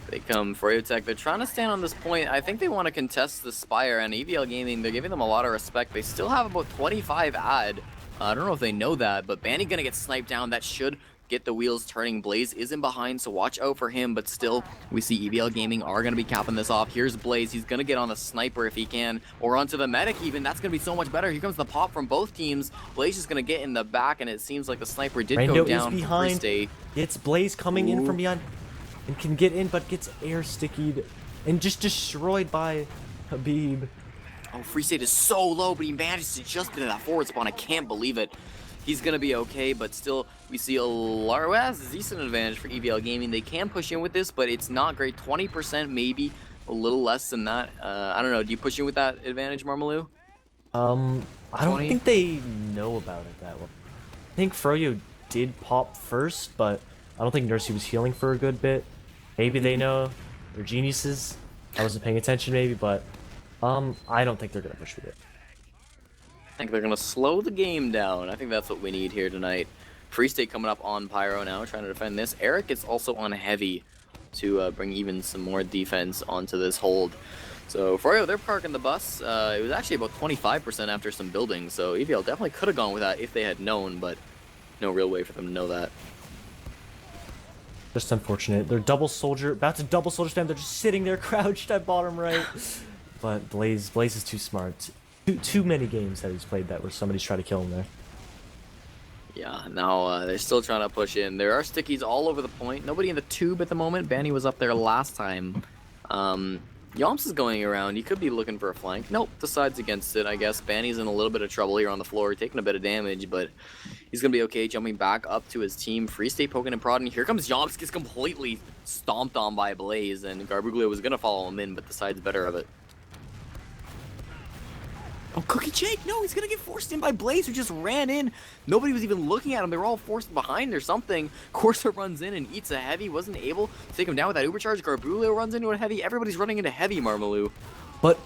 They come Froyotech. They're trying to stand on this point. I think they want to contest the Spire, and EVL Gaming, they're giving them a lot of respect. They still have about 25 ad. I don't know if they know that, but Paddie gonna get sniped down. That should get the wheels turning. Blaze isn't behind, so watch out for him, but still, we see EVL Gaming are gonna be capping this off. Here's Blaze. He's gonna get on the sniper if he can, or onto the medic even. That's gonna be so much better. Here comes the pop from both teams. Blaze is gonna get in the back, and it seems like the sniper did Rando go down is for behind. Free State. It's Blaze coming in from behind and can get in, but gets air stickied and just destroyed by Habib. Oh, Free State is so low, but he managed to just get to that forward spawn. I can't believe it. He's going to be okay, but still, we see a large, decent advantage for EVL Gaming. They can push in with this, but it's not great. 20%, maybe a little less than that. I don't know. Do you push in with that advantage, Marmaloo? I don't 20? think they know about it that well. I think Froyo did pop first, but I don't think Nursey was healing for a good bit. Maybe they know. They're geniuses. I wasn't paying attention maybe, but I don't think they're going to push with it. I think they're going to slow the game down. I think that's what we need here tonight. Free State coming up on Pyro now, trying to defend this. Eric is also on Heavy to bring even some more defense onto this hold. So Froyo, they're parking the bus. It was actually about 25% after some building, so EVL definitely could have gone with that if they had known, but no real way for them to know that. Just unfortunate. They're double soldier, about to double soldier spam. They're just sitting there crouched at bottom right. But Blaze is too smart. Too many games that he's played that where somebody's trying to kill him there. Yeah, now they're still trying to push in. There are stickies all over the point. Nobody in the tube at the moment. Banny was up there last time. Yomps is going around. He could be looking for a flank. Nope, decides against it, I guess. Banny's in a little bit of trouble here on the floor, taking a bit of damage, but he's going to be okay, jumping back up to his team. Free State poking and prodding. Here comes Yomps, gets completely stomped on by Blaze, and Garbuglio was going to follow him in, but decides better of it. Oh, Cookie Jake! No, he's gonna get forced in by Blaze, who just ran in. Nobody was even looking at him. They were all forced behind or something. Corsa runs in and eats a Heavy. Wasn't able to take him down with that Ubercharge. Garbuglio runs into a Heavy. Everybody's running into Heavy, Marmaloo. But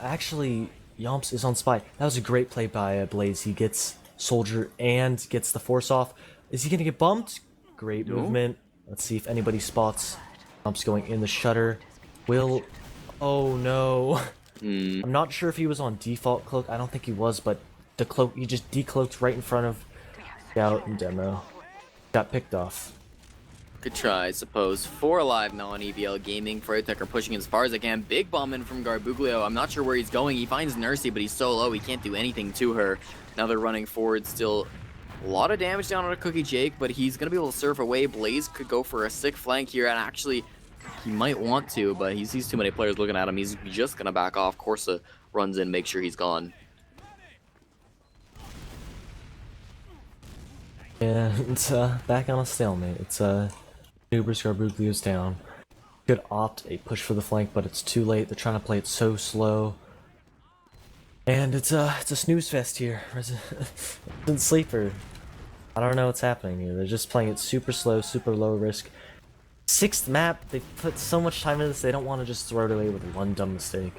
actually, Yomps is on Spy. That was a great play by Blaze. He gets Soldier and gets the force off. Is he gonna get bumped? Great movement. Let's see if anybody spots. Yomps going in the shutter. Will... Oh no. I'm not sure if he was on default cloak. I don't think he was, but the cloak, he just decloaked right in front of Scout and Demo. Got picked off. Good try, I suppose. 4 alive now on EVL Gaming. Froyotech are pushing as far as they can. Big bomb in from Garbuglio. I'm not sure where he's going. He finds Nursey, but he's so low he can't do anything to her. Now they're running forward still. A lot of damage down on a Cookie Jake, but he's going to be able to surf away. Blaze could go for a sick flank here, and actually... he might want to, but he sees too many players looking at him. He's just going to back off. Corsa runs in, make sure he's gone. Yeah, it's back on a stalemate. It's Uber's Garbuglio's down. Could opt a push for the flank, but it's too late. They're trying to play it so slow. And it's a snooze fest here. Resident Sleeper. I don't know what's happening here. They're just playing it super slow, super low risk. 6th map, they put so much time into this, they don't want to just throw it away with one dumb mistake.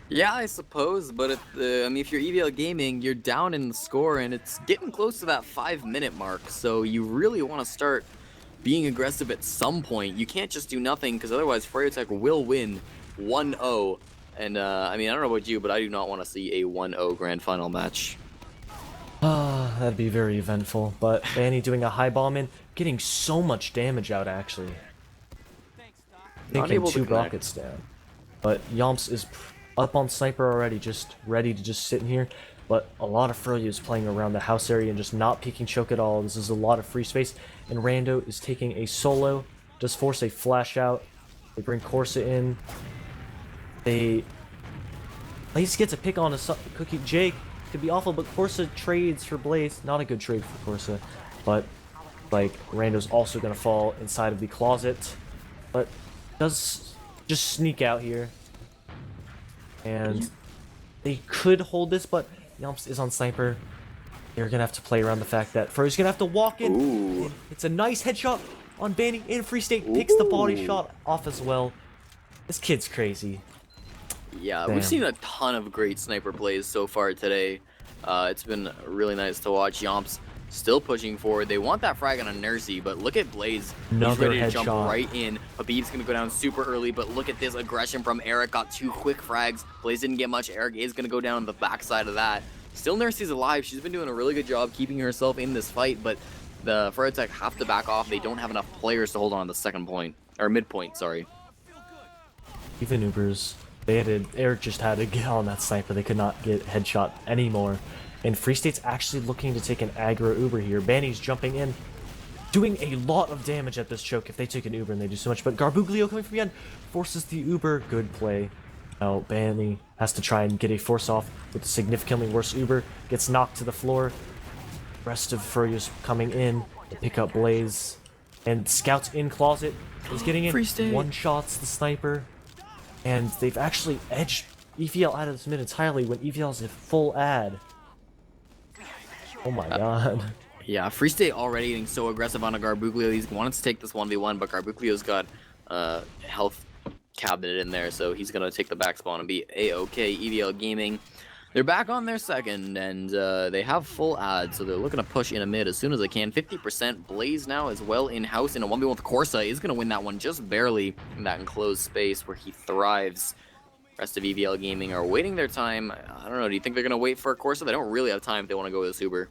Yeah, I suppose, but I mean, if you're EVL Gaming, you're down in the score, and it's getting close to that 5-minute mark, so you really want to start being aggressive at some point. You can't just do nothing, because otherwise Froyotech will win 1-0, and I mean, I don't know about you, but I do not want to see a 1-0 grand final match. That'd be very eventful, but Banny doing a high bomb in, getting so much damage out actually. Not Taking able to 2 connect. rockets down. But Yomps is up on Sniper already, just ready to just sit in here. But a lot of Froyo is playing around the house area and just not peeking choke at all. This is a lot of free space. And Rando is taking a solo, does force a flash out. They bring Corsa in. Blaze gets a pick on a Cookie Jake. Could be awful, but Corsa trades for Blaze. Not a good trade for Corsa. But, like, Rando's also going to fall inside of the closet. But does just sneak out here. And they could hold this, but Yomps is on Sniper. They're going to have to play around the fact that Froyo's going to have to walk in. Ooh. It's a nice headshot on Banny in Free State. Picks the body shot off as well. This kid's crazy. Yeah, Damn. we've seen a ton of great sniper plays so far today. It's been really nice to watch. Yomps still pushing forward. They want that frag on a Nursey, but look at Blaze. He's Another ready to jump headshot. right in. Habib's going to go down super early, but look at this aggression from Eric. Got 2 quick frags. Blaze didn't get much. Eric is going to go down the backside of that. Still Nursey's alive. She's been doing a really good job keeping herself in this fight, but the Froyotech have to back off. They don't have enough players to hold on the second point, or midpoint, sorry. Even Ubers, Eric just had to get on that sniper. They could not get headshot anymore. And Free State's actually looking to take an aggro Uber here. Banny's jumping in, doing a lot of damage at this choke if they take an Uber and they do so much. But Garbuglio coming from the end forces the Uber. Good play. Now Banny has to try and get a force off with a significantly worse Uber. Gets knocked to the floor. Rest of Furrier's coming in to pick up Blaze. And Scout's in closet is getting in. Free State. One shots the sniper. And they've actually edged EVL out of this mid entirely when EVL's a full ad. Oh my god. Yeah, Free State already getting so aggressive on a Garbuglio. He's wanted to take this 1v1, but Garbuglio's got health cabinet in there, so he's going to take the back spawn and be A-OK. EVL Gaming, they're back on their second, and they have full ad, so they're looking to push in a mid as soon as they can. 50% Blaze now as well in-house in a 1v1 with Corsa. Is going to win that one just barely in that enclosed space where he thrives. Rest of EVL Gaming are waiting their time. I don't know, do you think they're going to wait for Corsa? They don't really have time if they want to go with this Uber.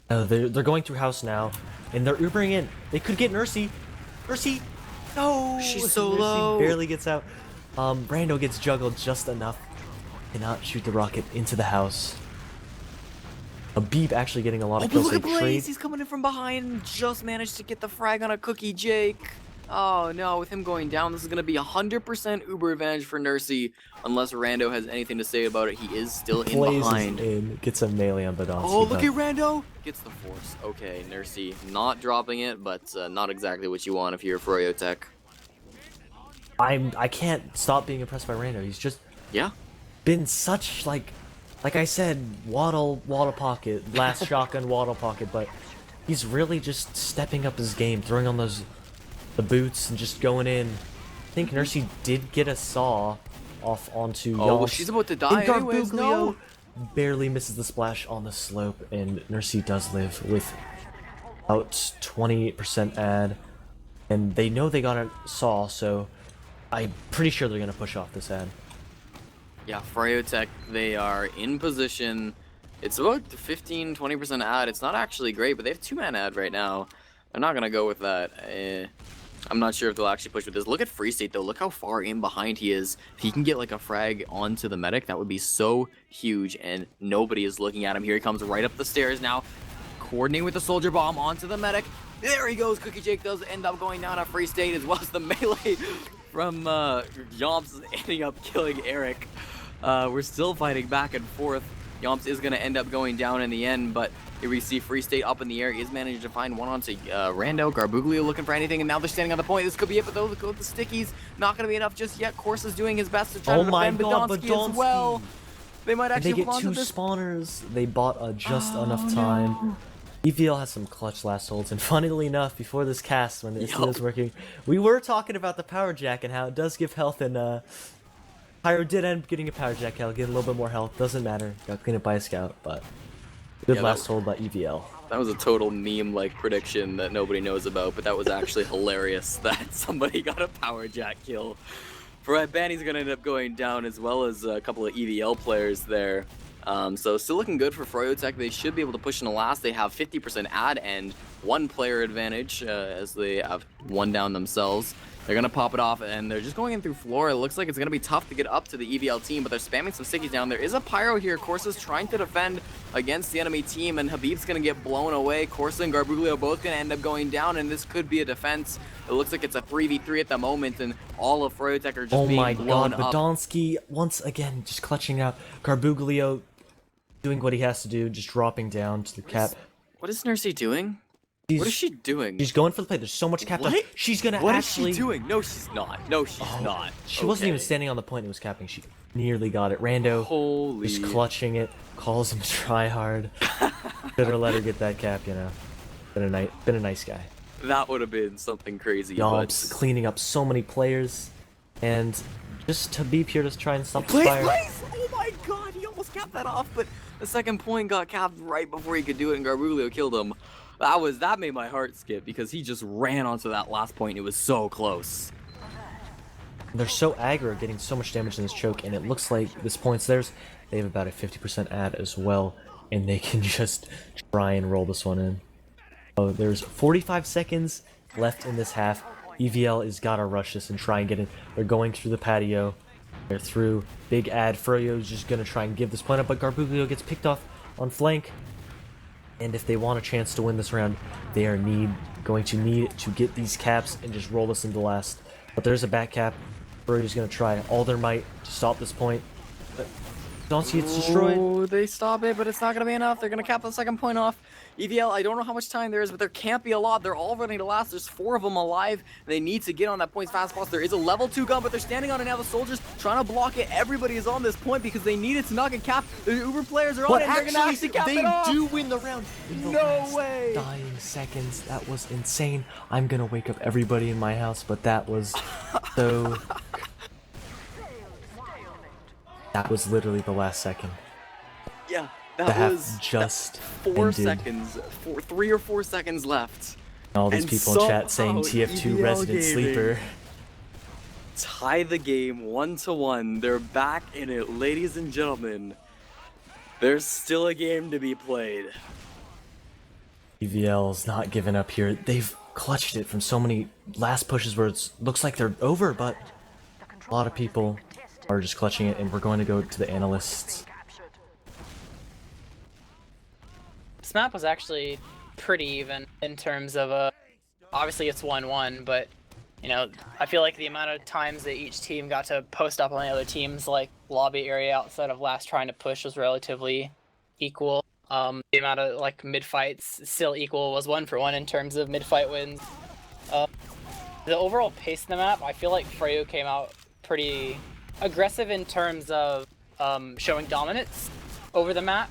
They're going through house now, and they're Ubering in. They could get Nursey. Nursey! No! She's so Nursey low. barely gets out. Brando gets juggled just enough. Cannot shoot the rocket into the house. Habib actually getting a lot of kills. Look at They trade. Blaze, he's coming in from behind and just managed to get the frag on a Cookie Jake. Oh no, with him going down, this is going to be 100% Uber advantage for Nursey, unless Rando has anything to say about it. He is still in Blaze behind. is in. Gets a melee on Badonsky. Oh, look at Rando! Gets the force. Okay, Nursey not dropping it, but not exactly what you want if you're Froyotech. I can't stop being impressed by Rando. He's just Yeah. been such like I said, waddle pocket, last shotgun waddle pocket, but he's really just stepping up his game, throwing on the boots and just going in. I think Nursey did get a saw off onto Oh, well, Yomps. she's about to die And anyways, no! Garbuglio barely misses the splash on the slope, and Nursey does live with about 28% ad. And they know they got a saw, so I'm pretty sure they're going to push off this ad. Yeah, Froyotech, they are in position. It's about 15-20% ad. It's not actually great, but they have 2-man ad right now. They're not going to go with that. I'm not sure if they'll actually push with this. Look at Free State, though. Look how far in behind he is. If he can get, like, a frag onto the medic, that would be so huge, and nobody is looking at him. Here he comes right up the stairs now. Coordinating with the soldier bomb onto the medic. There he goes. Cookie Jake does end up going down at Free State, as well as the melee from Yomps ending up killing Eric. We're still fighting back and forth. Yomps is going to end up going down in the end, but here we see Free State up in the air. He is managing to find one onto Rando. Garbuglio looking for anything, and now they're standing on the point. This could be it, but those go with the stickies. Not going to be enough just yet. Corsa's doing his best to try to defend Badonsky as well. They might And actually they get hold on 2 to this. spawners. They bought just enough time. EVL has some clutch last holds, and funnily enough, before this cast, when the ESEA was working, we were talking about the power jack and how it does give health, and Pyro did end up getting a power jack health, getting a little bit more health. Doesn't matter. Got cleaned up by a scout, but good Yeah, last hold by EVL. That was a total meme-like prediction that nobody knows about, but that was actually hilarious that somebody got a power jack kill. Banny's gonna end up going down, as well as a couple of EVL players there. So still looking good for Froyotech. They should be able to push in the last. They have 50% ad and 1 player advantage, as they have 1 down themselves. They're going to pop it off, and they're just going in through floor. It looks like it's going to be tough to get up to the EVL team, but they're spamming some stickies down. There is a Pyro here. Corsa's trying to defend against the enemy team, and Habib's going to get blown away. Corsa and Garbuglio both going to end up going down, and this could be a defense. It looks like it's a 3v3 at the moment, and all of Froyotech are just being blown up. Badonsky once again just clutching out. Garbuglio doing what he has to do, just dropping down to the cap. What is Nursey doing? What is she doing? She's going for the play. There's so much cap down. What? She's gonna What actually. is she doing? No, she's not. No, she's not. She wasn't even Okay. standing on the point. It was capping. She nearly got it. Rando Holy. just clutching it. Calls him try hard. Should have let her get that cap. You know, been a nice guy. That would have been something crazy. Yomps cleaning up so many players. And just Habib here to try and stop the Please, fire. please! Oh my god, he almost capped that off, but the second point got capped right before he could do it, and Garbuglio killed him. That made my heart skip because he just ran onto that last point. And it was so close. They're so aggro, getting so much damage in this choke, and it looks like this point's theirs. They have about a 50% ad as well, and they can just try and roll this one in. Oh, there's 45 seconds left in this half. EVL has got to rush this and try and get in. They're going through the patio. They're through. Big ad. Furio's just going to try and give this point up, but Garbuglio gets picked off on flank. And if they want a chance to win this round, they are going to need to get these caps and just roll this into last. But there's a back cap. Furio's going to try all their might to stop this point. But don't see it's destroyed. Oh, they stop it, but it's not going to be enough. They're going to cap the second point off. EVL, I don't know how much time there is, but there can't be a lot. They're all running to last. There's 4 of them alive. They need to get on that point as fast as possible. There is a level 2 gun, but they're standing on it now. The soldiers trying to block it. Everybody is on this point because they need it to not get capped. The Uber players are on But it. And they're going to actually cap they it off. do win the round. In the No last way. Dying seconds. That was insane. I'm going to wake up everybody in my house, but that was so... That was literally the last second. Yeah, The that half was just 4 ended. seconds. 3 or 4 seconds left. All these And people in chat saying somehow TF2 EVL resident Gaming sleeper. Tie the game 1-1. They're back in it, ladies and gentlemen. There's still a game to be played. EVL's not giving up here. They've clutched it from so many last pushes where it looks like they're over, but a lot of people are just clutching it, and we're going to go to the analysts. This map was actually pretty even in terms of obviously it's 1-1, but you know, I feel like the amount of times that each team got to post up on the other team's like lobby area outside of last trying to push was relatively equal. The amount of like mid fights still equal, was 1-for-1 in terms of mid fight wins. The overall pace of the map, I feel like Freyo came out pretty aggressive in terms of showing dominance over the map,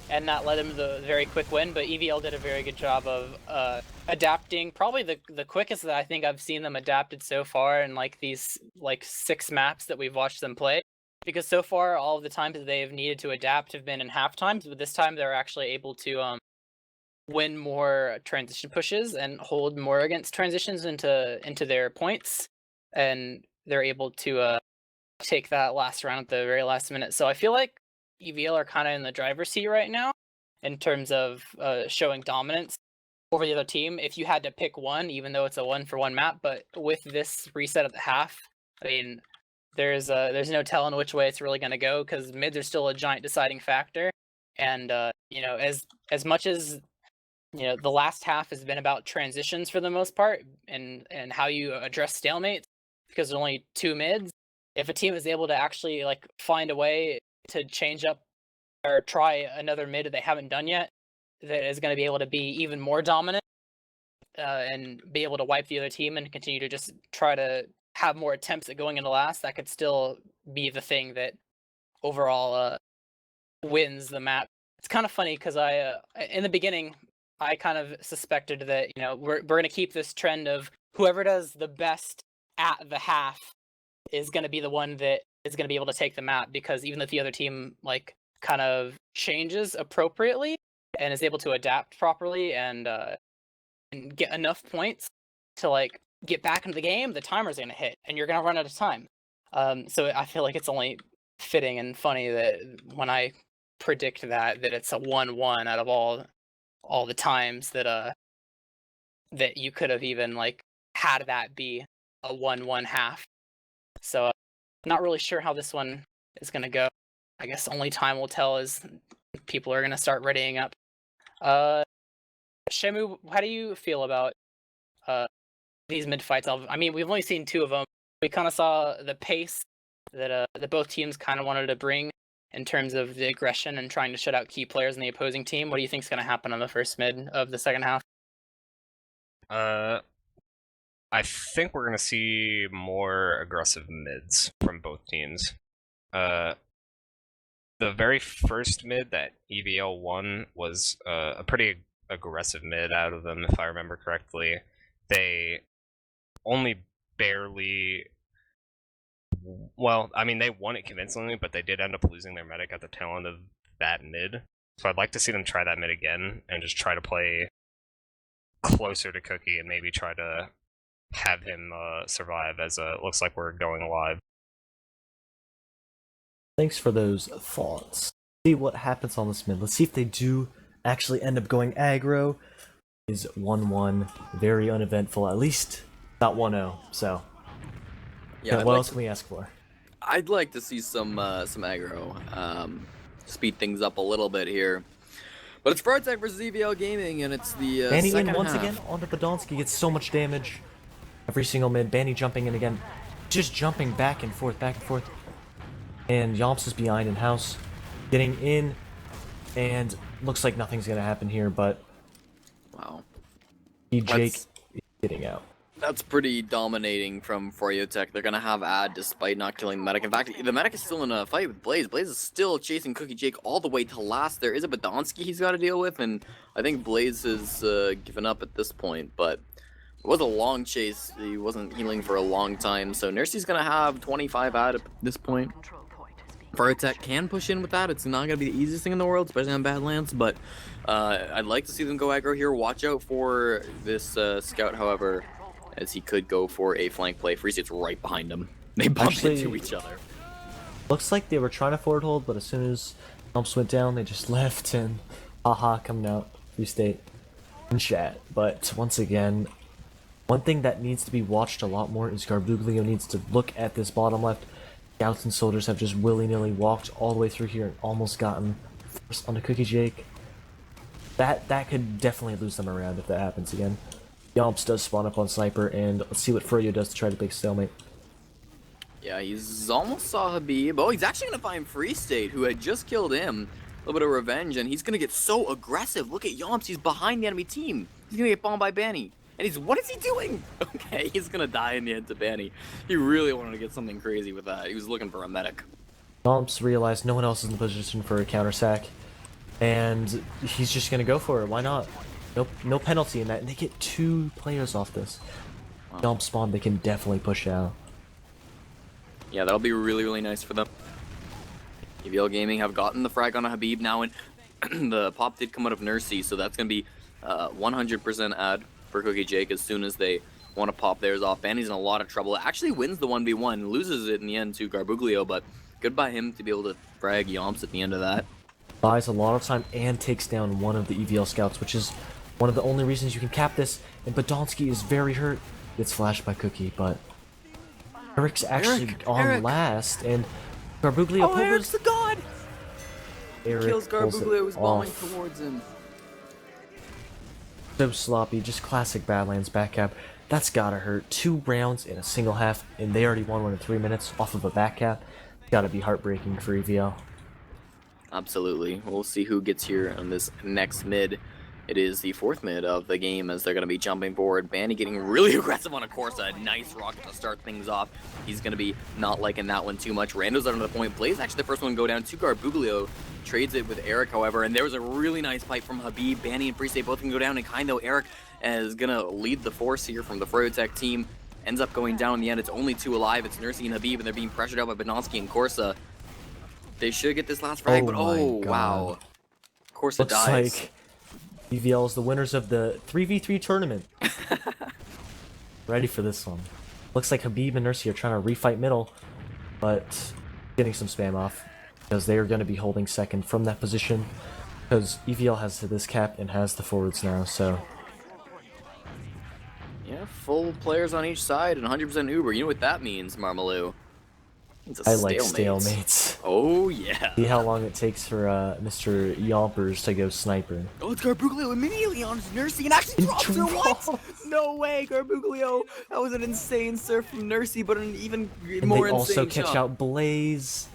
and that led him to the very quick win, but EVL did a very good job of adapting, probably the quickest that I think I've seen them adapted so far in like these like 6 maps that we've watched them play. Because so far, all of the times that they've needed to adapt have been in half times, but this time they're actually able to win more transition pushes and hold more against transitions into their points, and they're able to take that last round at the very last minute. So I feel like EVL are kind of in the driver's seat right now in terms of showing dominance over the other team. If you had to pick one, even though it's a 1-for-1 map, but with this reset at the half, I mean, there's no telling which way it's really going to go, because mids are still a giant deciding factor. And you know, as much as you know, the last half has been about transitions for the most part, and how you address stalemates, because there's only 2 mids. If a team is able to actually like find a way to change up or try another mid that they haven't done yet, that is going to be able to be even more dominant and be able to wipe the other team and continue to just try to have more attempts at going into last, that could still be the thing that overall wins the map. It's kind of funny because I in the beginning I kind of suspected that, you know, we're going to keep this trend of whoever does the best at the half is going to be the one that is going to be able to take the map, because even if the other team like kind of changes appropriately and is able to adapt properly and get enough points to like get back into the game, the timer's going to hit and you're going to run out of time. So I feel like it's only fitting and funny that when I predict that it's a 1-1 out of all the times that that you could have even like had that be a 1-1 half. So I'm not really sure how this one is going to go. I guess only time will tell as people are going to start readying up. Shamoo, how do you feel about these mid fights? I mean, we've only seen 2 of them. We kind of saw the pace that both teams kind of wanted to bring in terms of the aggression and trying to shut out key players in the opposing team. What do you think is going to happen on the first mid of the second half? I think we're gonna see more aggressive mids from both teams. The very first mid that EVL won was a pretty aggressive mid out of them, if I remember correctly. They only barely Well, I mean, they won it convincingly, but they did end up losing their medic at the tail end of that mid. So I'd like to see them try that mid again and just try to play closer to Cookie and maybe try to have him survive, as it looks like we're going live. Thanks for those thoughts. See what happens on this mid. Let's see if they do actually end up going aggro. Is 1-1 very uneventful, at least not 1-0. So Yeah, what else can we ask for? I'd like to see some aggro. Speed things up a little bit here. But it's Protect versus EVL Gaming, and it's the Banny second in once half. again onto Podolski, gets so much damage. Every single mid, Banny jumping in again. Just jumping back and forth, back and forth. And Yomps is behind in house. Getting in, and looks like nothing's gonna happen here, but Wow. Jake is getting out. That's pretty dominating from Froyotech. They're gonna have Ad despite not killing the medic. In fact, the medic is still in a fight with Blaze. Blaze is still chasing Cookie Jake all the way to last. There is a Badonsky he's got to deal with, and I think Blaze has given up at this point. But it was a long chase. He wasn't healing for a long time, so Nursey's gonna have 25 Ad at this point. Froyotech can push in with that. It's not gonna be the easiest thing in the world, especially on Badlands. But I'd like to see them go aggro here. Watch out for this Scout, however, as he could go for a flank play. Free State's right behind him. They bumped into each other. Looks like they were trying to forward hold, but as soon as Yomps went down, they just left, and haha, coming out, Free State in chat. But once again, one thing that needs to be watched a lot more is Garbuglio needs to look at this bottom left. Scouts and soldiers have just willy-nilly walked all the way through here and almost gotten forced onto Cookie Jake. That could definitely lose them around if that happens again. Yomps does spawn up on Sniper, and let's see what Froyo does to try to break stalemate. Yeah, he's almost saw Habib. Oh, he's actually gonna find Free State, who had just killed him. A little bit of revenge, and he's gonna get so aggressive. Look at Yomps, he's behind the enemy team. He's gonna get bombed by Banny. And what is he doing? Okay, he's gonna die in the end to Banny. He really wanted to get something crazy with that. He was looking for a medic. Yomps realized no one else is in the position for a counter sack, and he's just gonna go for it. Why not? No penalty in that, and they get 2 players off this. Wow. Yomp spawn, they can definitely push out. Yeah, that'll be really, really nice for them. EVL Gaming have gotten the frag on a Habib now, and the pop did come out of Nursey, so that's gonna be 100% ad for Cookie Jake as soon as they want to pop theirs off. Banny's in a lot of trouble. Actually wins the 1v1, loses it in the end to Garbuglio, but good by him to be able to frag Yomps at the end of that. Buys a lot of time and takes down one of the EVL scouts, which is one of the only reasons you can cap this. And Badonsky is very hurt. Gets flashed by Cookie, but Eric's actually on last, and Garbuglio Eric's the god! Eric Kills Garbuglio, who's bombing off. towards him. So sloppy, just classic Badlands back cap. That's gotta hurt. 2 rounds in a single half, and they already won one in 3 minutes off of a back cap. Gotta be heartbreaking for EVL. Absolutely. We'll see who gets here on this next mid. It is the 4th mid of the game as they're going to be jumping forward. Banny getting really aggressive on a Corsa. Nice rocket to start things off. He's going to be not liking that one too much. Rando's out on the point. Blaze actually the first one to go down to Garbuglio. Trades it with Eric, however, and there was a really nice pipe from Habib. Banny and Free State both can go down, and kind of Eric is going to lead the force here from the Froyotech team. Ends up going down in the end. It's only 2 alive. It's Nursey and Habib, and they're being pressured out by Badonsky and Corsa. They should get this last frag, but oh, wow. Corsa Looks dies. like EVL is the winners of the 3v3 tournament. Ready for this one. Looks like Habib and Nursey are trying to refight middle, but getting some spam off because they are going to be holding second from that position because EVL has this cap and has the forwards now, so... Yeah, full players on each side and 100% Uber. You know what that means, Marmaloo. It's a I like stalemate. stalemates. Oh, yeah. See how long it takes for Mr. Yompers to go sniper. Oh, it's Garbuglio immediately on his Nursey and actually drops her. What? No way, Garbuglio. That was an insane surf from Nursey, but an even And more they insane also catch shot. out Blaze.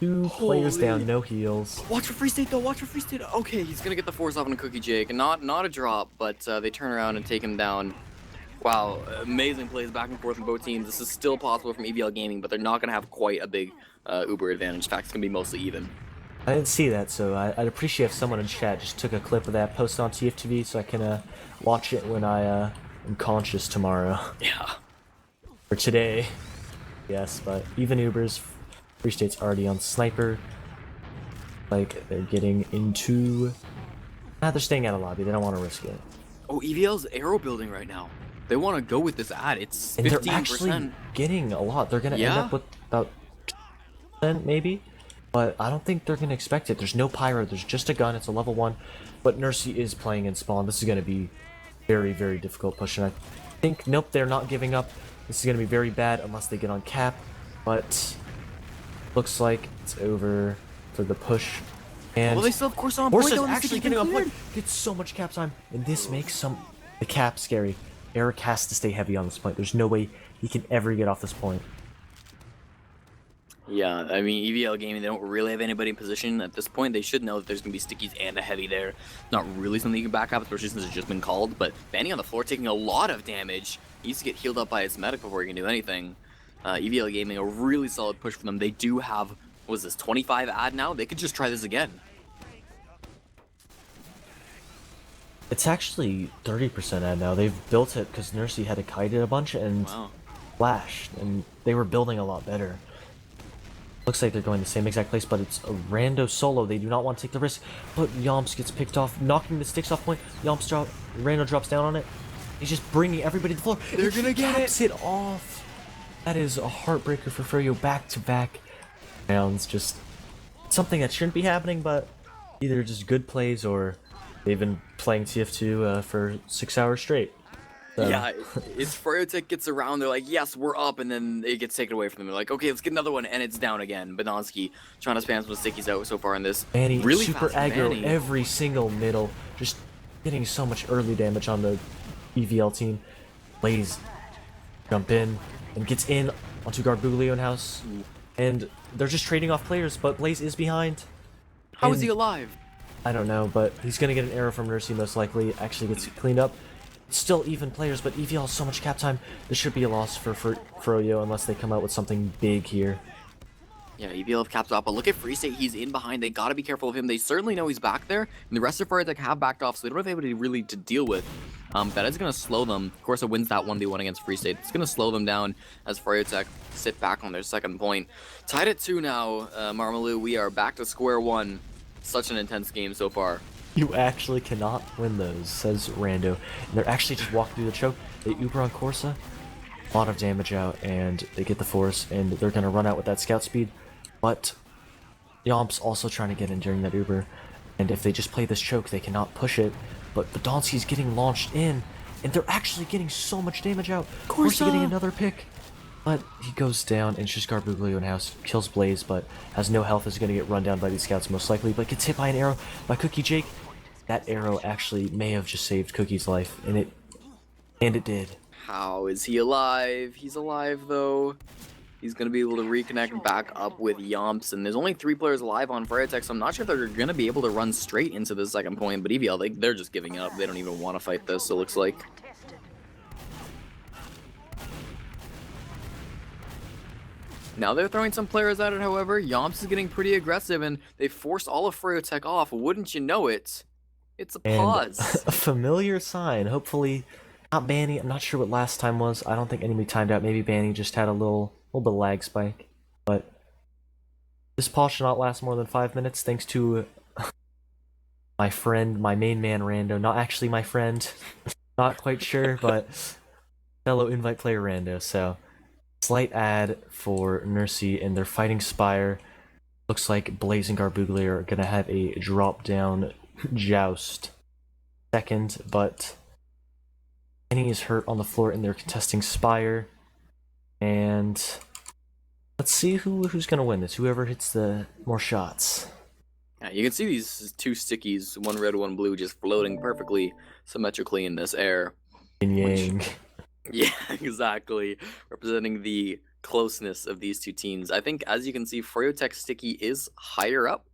2 players down, no heals. Watch for Free State, though. Watch for Free State. Okay, he's going to get the force off on Cookie Jake. And not a drop, but they turn around and take him down. Wow, amazing plays back and forth from both teams. This is still possible from EVL Gaming, but they're not going to have quite a big Uber advantage. In fact, it's going to be mostly even. I didn't see that, so I'd appreciate if someone in chat just took a clip of that, post on TFTV, so I can watch it when I am conscious tomorrow. Yeah. Or today. Yes, but even Ubers, Free State's already on Sniper. Like, they're getting into... they're staying out of lobby. They don't want to risk it. Oh, EVL's arrow building right now. They want to go with this ad. It's 15%. And they're actually getting a lot. They're going to end up with about 10 maybe. But I don't think they're going to expect it. There's no pyro. There's just a gun. It's a level 1. But Nursey is playing in spawn. This is going to be very, very difficult push. And I think, nope, they're not giving up. This is going to be very bad unless they get on cap. But looks like it's over for the push. And well, they still have Corsa on point. Corsa's actually getting on point. Gets so much cap time. And this makes the cap scary. Eric has to stay heavy on this point. There's no way he can ever get off this point. Yeah, I mean, EVL Gaming, they don't really have anybody in position at this point. They should know that there's going to be stickies and a heavy there. Not really something you can back up, especially since it's just been called. But Paddie on the floor taking a lot of damage. He needs to get healed up by his medic before he can do anything. EVL Gaming, a really solid push for them. They do have, what is this, 25 ad now? They could just try this again. It's actually 30% ad now. They've built it because Nursey had to kite it a bunch and flashed. And they were building a lot better. Looks like they're going the same exact place, but it's a rando solo. They do not want to take the risk. But Yomps gets picked off, knocking the sticks off point. Rando drops down on it. He's just bringing everybody to the floor. They're gonna get it off. That is a heartbreaker for Froyo. Back-to-back rounds. Just something that shouldn't be happening, but either just good plays or they've been playing TF2 for 6 hours straight. So. Yeah, it's Froyotech gets around, they're like, yes, we're up, and then it gets taken away from them. They're like, okay, let's get another one, and it's down again. Badonsky trying to spam some stickies out so far in this. Paddie, really super fast aggro Paddie. every single middle, just getting so much early damage on the EVL team. Blaze jump in and gets in onto Garbuglio in house, and they're just trading off players, but Blaze is behind. How is he alive? I don't know, but he's gonna get an arrow from Nursey most likely. Actually gets cleaned up. Still even players, but EVL has so much cap time. This should be a loss for Froyo unless they come out with something big here. Yeah, EVL have capped up, but look at Free State, he's in behind. They gotta be careful of him. They certainly know he's back there, and the rest of Froyotech have backed off, so they don't have anybody really to deal with. That is gonna slow them. Of course, it wins that 1v1 against Free State. It's gonna slow them down as Froyotech sit back on their second point. Tied at 2 now, Marmaloo. We are back to square one. Such an intense game so far. You actually cannot win those, says Rando. And they're actually just walking through the choke. They Uber on Corsa. A lot of damage out, and they get the force, and they're going to run out with that scout speed. But Yomp's also trying to get in during that Uber. And if they just play this choke, they cannot push it. But Badonsky's getting launched in, and they're actually getting so much damage out. Corsa getting another pick. But he goes down, and it's just Garbuglio in house, kills Blaze, but has no health, is going to get run down by these scouts most likely, but gets hit by an arrow by Cookie Jake. That arrow actually may have just saved Cookie's life, and it did. How is he alive? He's alive, though. He's going to be able to reconnect back up with Yomps, and there's only 3 players alive on Froyotech, so I'm not sure if they're going to be able to run straight into the second point, but EVL, they're just giving up. They don't even want to fight this, it looks like. Now they're throwing some players at it, however. Yomps is getting pretty aggressive, and they forced all of Froyotech off. Wouldn't you know it? It's a pause. A familiar sign. Hopefully, not Banny. I'm not sure what last time was. I don't think anybody timed out. Maybe Banny just had a little bit of lag spike. But this pause should not last more than 5 minutes, thanks to my friend, my main man Rando. Not actually my friend. Not quite sure, but fellow invite player Rando. So. Slight ad for Nursey, and they're fighting Spire. Looks like Blaze and Garbuglio are going to have a drop-down joust second, but Penny is hurt on the floor, and they're contesting Spire. And let's see who's going to win this, whoever hits the more shots. Yeah, you can see these 2 stickies, one red, one blue, just floating perfectly symmetrically in this air. Yin yang. Yeah, exactly. Representing the closeness of these 2 teams. I think, as you can see, Froyotech Sticky is higher up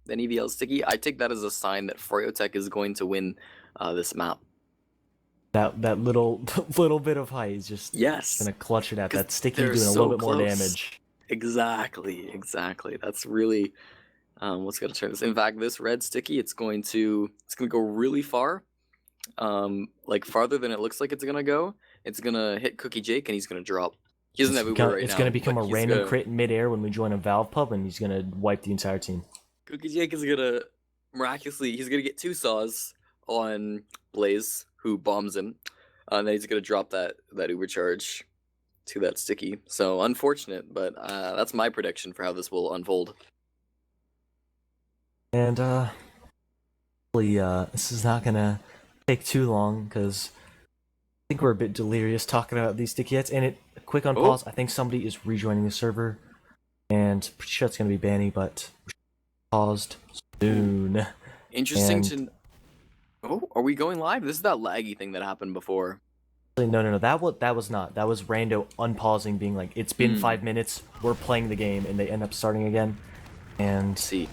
than EVL Sticky. I take that as a sign that Froyotech is going to win this map. That little bit of height is just gonna clutch it at that Sticky doing a little bit more damage. Exactly. That's really what's gonna turn this. In fact, this red Sticky, it's gonna go really far. Like farther than it looks like it's gonna go. It's gonna hit Cookie Jake, and he's gonna drop. He doesn't have Uber right It's now. gonna become but a he's random gonna- crit in midair when we join a Valve pub, and he's gonna wipe the entire team. Cookie Jake is gonna miraculously, he's gonna get 2 saws on Blaze, who bombs him, and then he's gonna drop that Uber charge to that sticky. So unfortunate, but that's my prediction for how this will unfold. And hopefully, this is not gonna take too long because I think we're a bit delirious talking about these sticky hits. And quick on pause. I think somebody is rejoining the server, and pretty sure it's gonna be Banny, but paused soon. Interesting And- to. Oh, are we going live? This is that laggy thing that happened before. No. That was not. That was Rando unpausing, being like, "It's been 5 minutes. We're playing the game," and they end up starting again. And Let's see.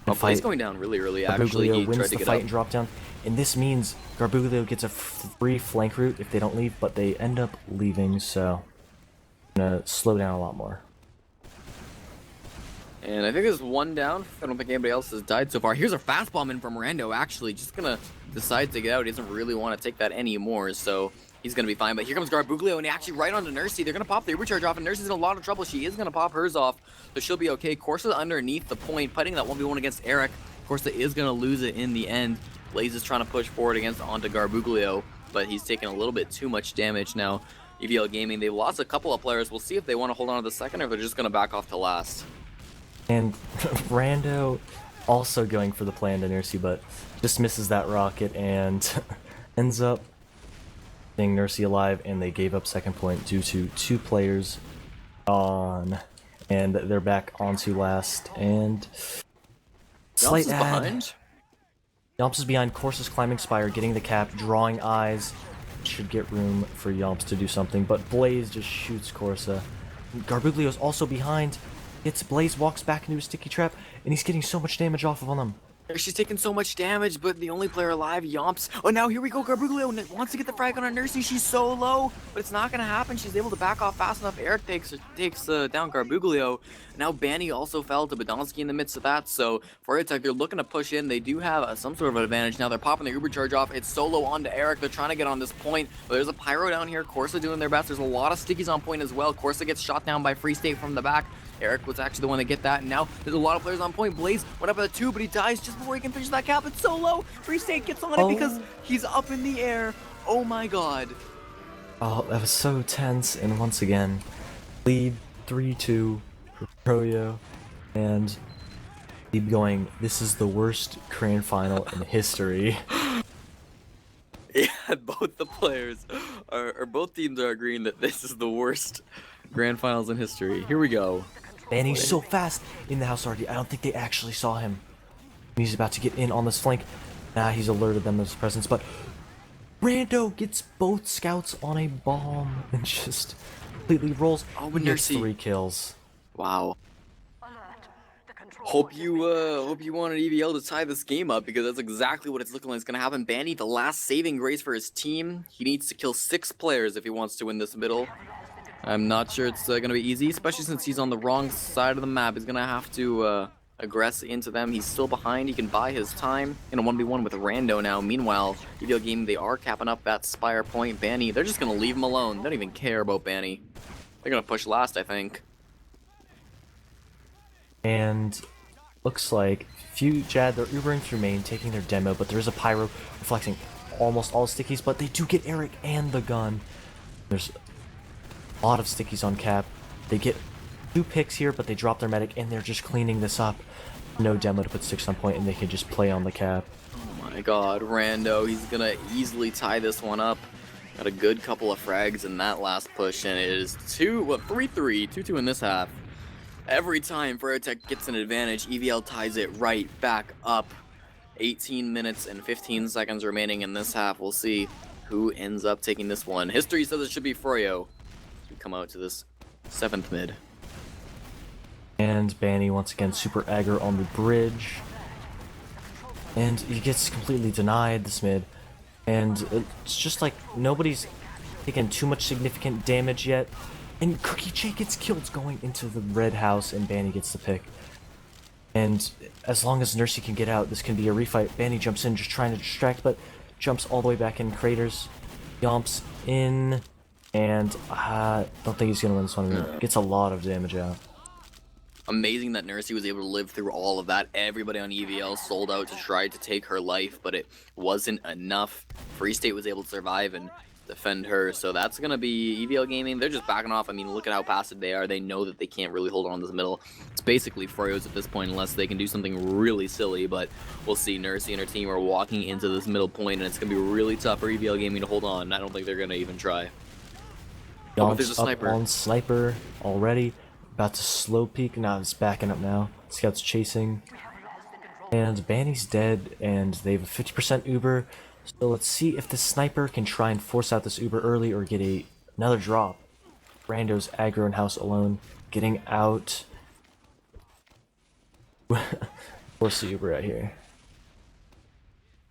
the Oh, Blaze fight- going down really early. Actually, Garbuglio he wins tried to the get fight up. and drop down. And this means Garbuglio gets a free flank route if they don't leave, but they end up leaving, so I'm gonna slow down a lot more. And I think there's 1 down. I don't think anybody else has died so far. Here's a fast bomb in from Rando, actually. Just gonna decide to get out. He doesn't really want to take that anymore, so he's gonna be fine. But here comes Garbuglio, and he actually right onto Nursey. They're gonna pop the Uber charge off, and Nursey's in a lot of trouble. She is gonna pop hers off, so she'll be okay. Corsa's underneath the point, fighting that 1v1 against Eric. Corsa is gonna lose it in the end. Blaze is trying to push forward onto Garbuglio, but he's taking a little bit too much damage now. EVL Gaming, they've lost a couple of players. We'll see if they want to hold on to the second, or if they're just gonna back off to last. And Rando also going for the play into Nursey, but just misses that rocket and ends up being Nursey alive, and they gave up second point due to 2 players on, and they're back onto last. And slight Yomps is ad. behind. Yomps is behind. Corsa's climbing spire, getting the cap, drawing eyes. Should get room for Yomps to do something, but Blaze just shoots Corsa. Garbuglio's also behind. It's Blaze, walks back into a sticky trap, and he's getting so much damage off of on them. She's taking so much damage, but the only player alive, Yomps. Oh, now here we go. Garbuglio wants to get the frag on her Nursey. She's so low, but it's not going to happen. She's able to back off fast enough. Eric takes down Garbuglio. Now Banny also fell to Badonsky in the midst of that, so for Attack, they're looking to push in. They do have some sort of an advantage now. They're popping the Uber charge off. It's solo onto Eric. They're trying to get on this point, but there's a Pyro down here. Corsa doing their best. There's a lot of stickies on point as well. Corsa gets shot down by Free State from the back. Eric was actually the one to get that, and now there's a lot of players on point. Blaze went up at a 2, but he dies just before he can finish that cap. It's so low. Free State gets on it because he's up in the air. Oh my god. Oh, that was so tense, and once again, lead 3-2 for Froyo, and keep going. This is the worst Korean final in history. Yeah, both the players or both teams are agreeing that this is the worst grand finals in history. Here we go. And he's so fast in the house already. I don't think they actually saw him. He's about to get in on this flank. Nah, he's alerted them of his presence, but Rando gets both scouts on a bomb and just completely rolls. Oh, He gets Nursey. 3 kills. Wow. Hope you wanted EVL to tie this game up, because that's exactly what it's looking like it's gonna happen. Banny, the last saving grace for his team. He needs to kill 6 players if he wants to win this middle. I'm not sure it's gonna be easy, especially since he's on the wrong side of the map. He's gonna have to aggress into them. He's still behind. He can buy his time in a 1v1 with Rando now. Meanwhile, EVL Gaming, they are capping up that Spire point. Banny, they're just gonna leave him alone. They don't even care about Banny. They're gonna push last, I think. And looks like Jad, they're Ubering through main, taking their demo, but there is a Pyro reflecting almost all stickies, but they do get Eric and the gun. There's a lot of stickies on cap. They get 2 picks here, but they drop their medic, and they're just cleaning this up. No demo to put 6 on point, and they can just play on the cap. Oh my god, Rando, he's gonna easily tie this one up. Got a good couple of frags in that last push, and it is 3-3, 2-2 in this half. Every time Ferrotech gets an advantage, EVL ties it right back up. 18 minutes and 15 seconds remaining in this half. We'll see who ends up taking this one. History says it should be Froyo. We come out to this 7th mid. And Banny once again super aggro on the bridge. And he gets completely denied this mid. And it's just like nobody's taken too much significant damage yet. And Cookie Jake gets killed going into the red house, and Banny gets the pick. And as long as Nursey can get out, this can be a refight. Banny jumps in, just trying to distract, but jumps all the way back in craters. Yomps in. And I don't think he's gonna win this one. Gets a lot of damage out. Amazing that Nursey was able to live through all of that. Everybody on EVL sold out to try to take her life, but it wasn't enough. Free State was able to survive and defend her, so that's going to be EVL Gaming. They're just backing off. I mean, look at how passive they are. They know that they can't really hold on this middle. It's basically Froyo's at this point unless they can do something really silly, but we'll see. Nursey and her team are walking into this middle point, and it's going to be really tough for EVL Gaming to hold on. I don't think they're going to even try. Oh, there's a sniper. Up on sniper already. About to slow peek. Now it's backing up now. Scout's chasing. And Banny's dead, and they have a 50% Uber. So let's see if the sniper can try and force out this Uber early or get another drop. Rando's aggro in house alone. Getting out. Force the Uber out here.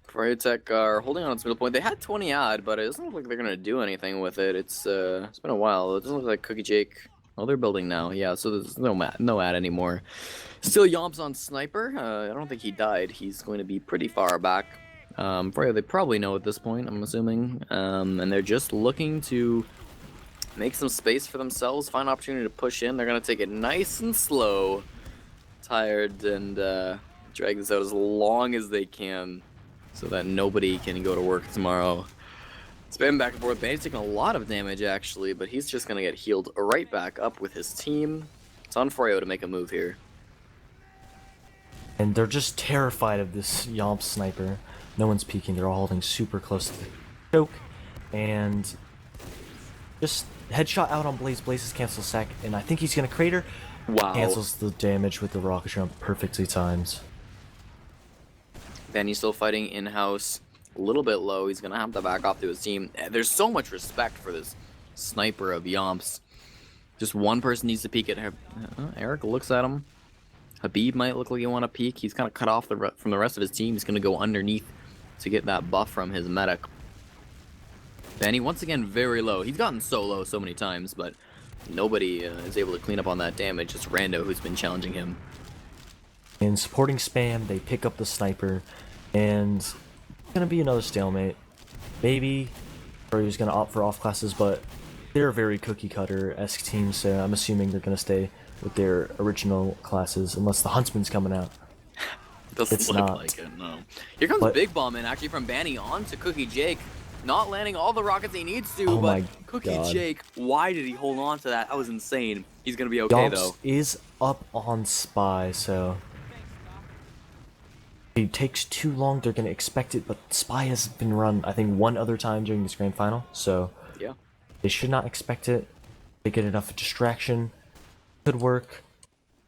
Fryotech are holding on its middle point. They had 20 ad, but it doesn't look like they're gonna do anything with it. It's been a while. It doesn't look like Cookie Jake. Oh, they're building now. Yeah, so there's no ad anymore. Still Yomps on Sniper. I don't think he died. He's going to be pretty far back. Fryo, they probably know at this point, I'm assuming. And they're just looking to make some space for themselves, find an opportunity to push in. They're gonna take it nice and slow. Tired and drag this out as long as they can, so that nobody can go to work tomorrow. Spam back and forth. Banny's taking a lot of damage actually, but he's just gonna get healed right back up with his team. It's on Froyo to make a move here. And they're just terrified of this Yomp sniper. No one's peeking. They're all holding super close to the choke. And just headshot out on Blaze. Blaze's cancel sack, and I think he's gonna crater. Wow. Cancels the damage with the rocket jump perfectly timed. Banny's still fighting in-house. A little bit low. He's gonna have to back off to his team. There's so much respect for this sniper of Yomps. Just one person needs to peek at her. Eric looks at him. Habib might look like he want to peek. He's kind of cut off from the rest of his team. He's gonna go underneath to get that buff from his medic. Banny once again very low. He's gotten so low so many times, but nobody is able to clean up on that damage. It's Rando who's been challenging him. In supporting Spam, they pick up the sniper, and it's gonna be another stalemate. Maybe Furry's gonna opt for off classes, but they're a very cookie cutter-esque team, so I'm assuming they're gonna stay with their original classes unless the Huntsman's coming out. Doesn't look like it, no. Here comes Big Bomb in actually from Banny on to Cookie Jake. Not landing all the rockets he needs to, but Cookie Jake, why did he hold on to that? That was insane. He's gonna be okay though. Is up on Spy, so if it takes too long, they're gonna expect it, but Spy has been run, I think, one other time during this grand final, so yeah, they should not expect it. They get enough distraction. Could work.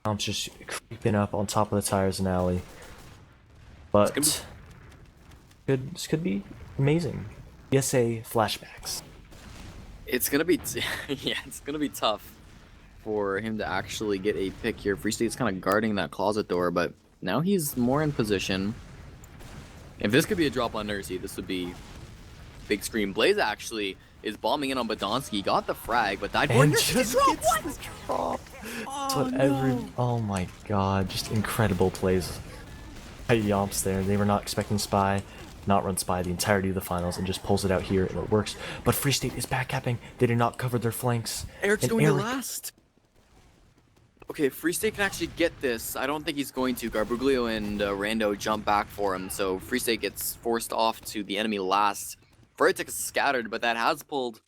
Tom's just creeping up on top of the tires in alley. But this could be amazing. ESEA flashbacks. It's gonna be yeah, it's gonna be tough for him to actually get a pick here. Free State's kind of guarding that closet door, but now he's more in position. If this could be a drop on Nursey, this would be big scream. Blaze actually is bombing in on Badonsky, got the frag, but died for just gets dropped. Oh my god, just incredible plays by Yomps there. They were not expecting Spy, not run Spy the entirety of the finals, and just pulls it out here, and it works. But Free State is backcapping. They did not cover their flanks. Eric's going to last. Okay, Free State can actually get this. I don't think he's going to. Garbuglio and Rando jump back for him, so Free State gets forced off to the enemy last. Froytek is scattered, but that has pulled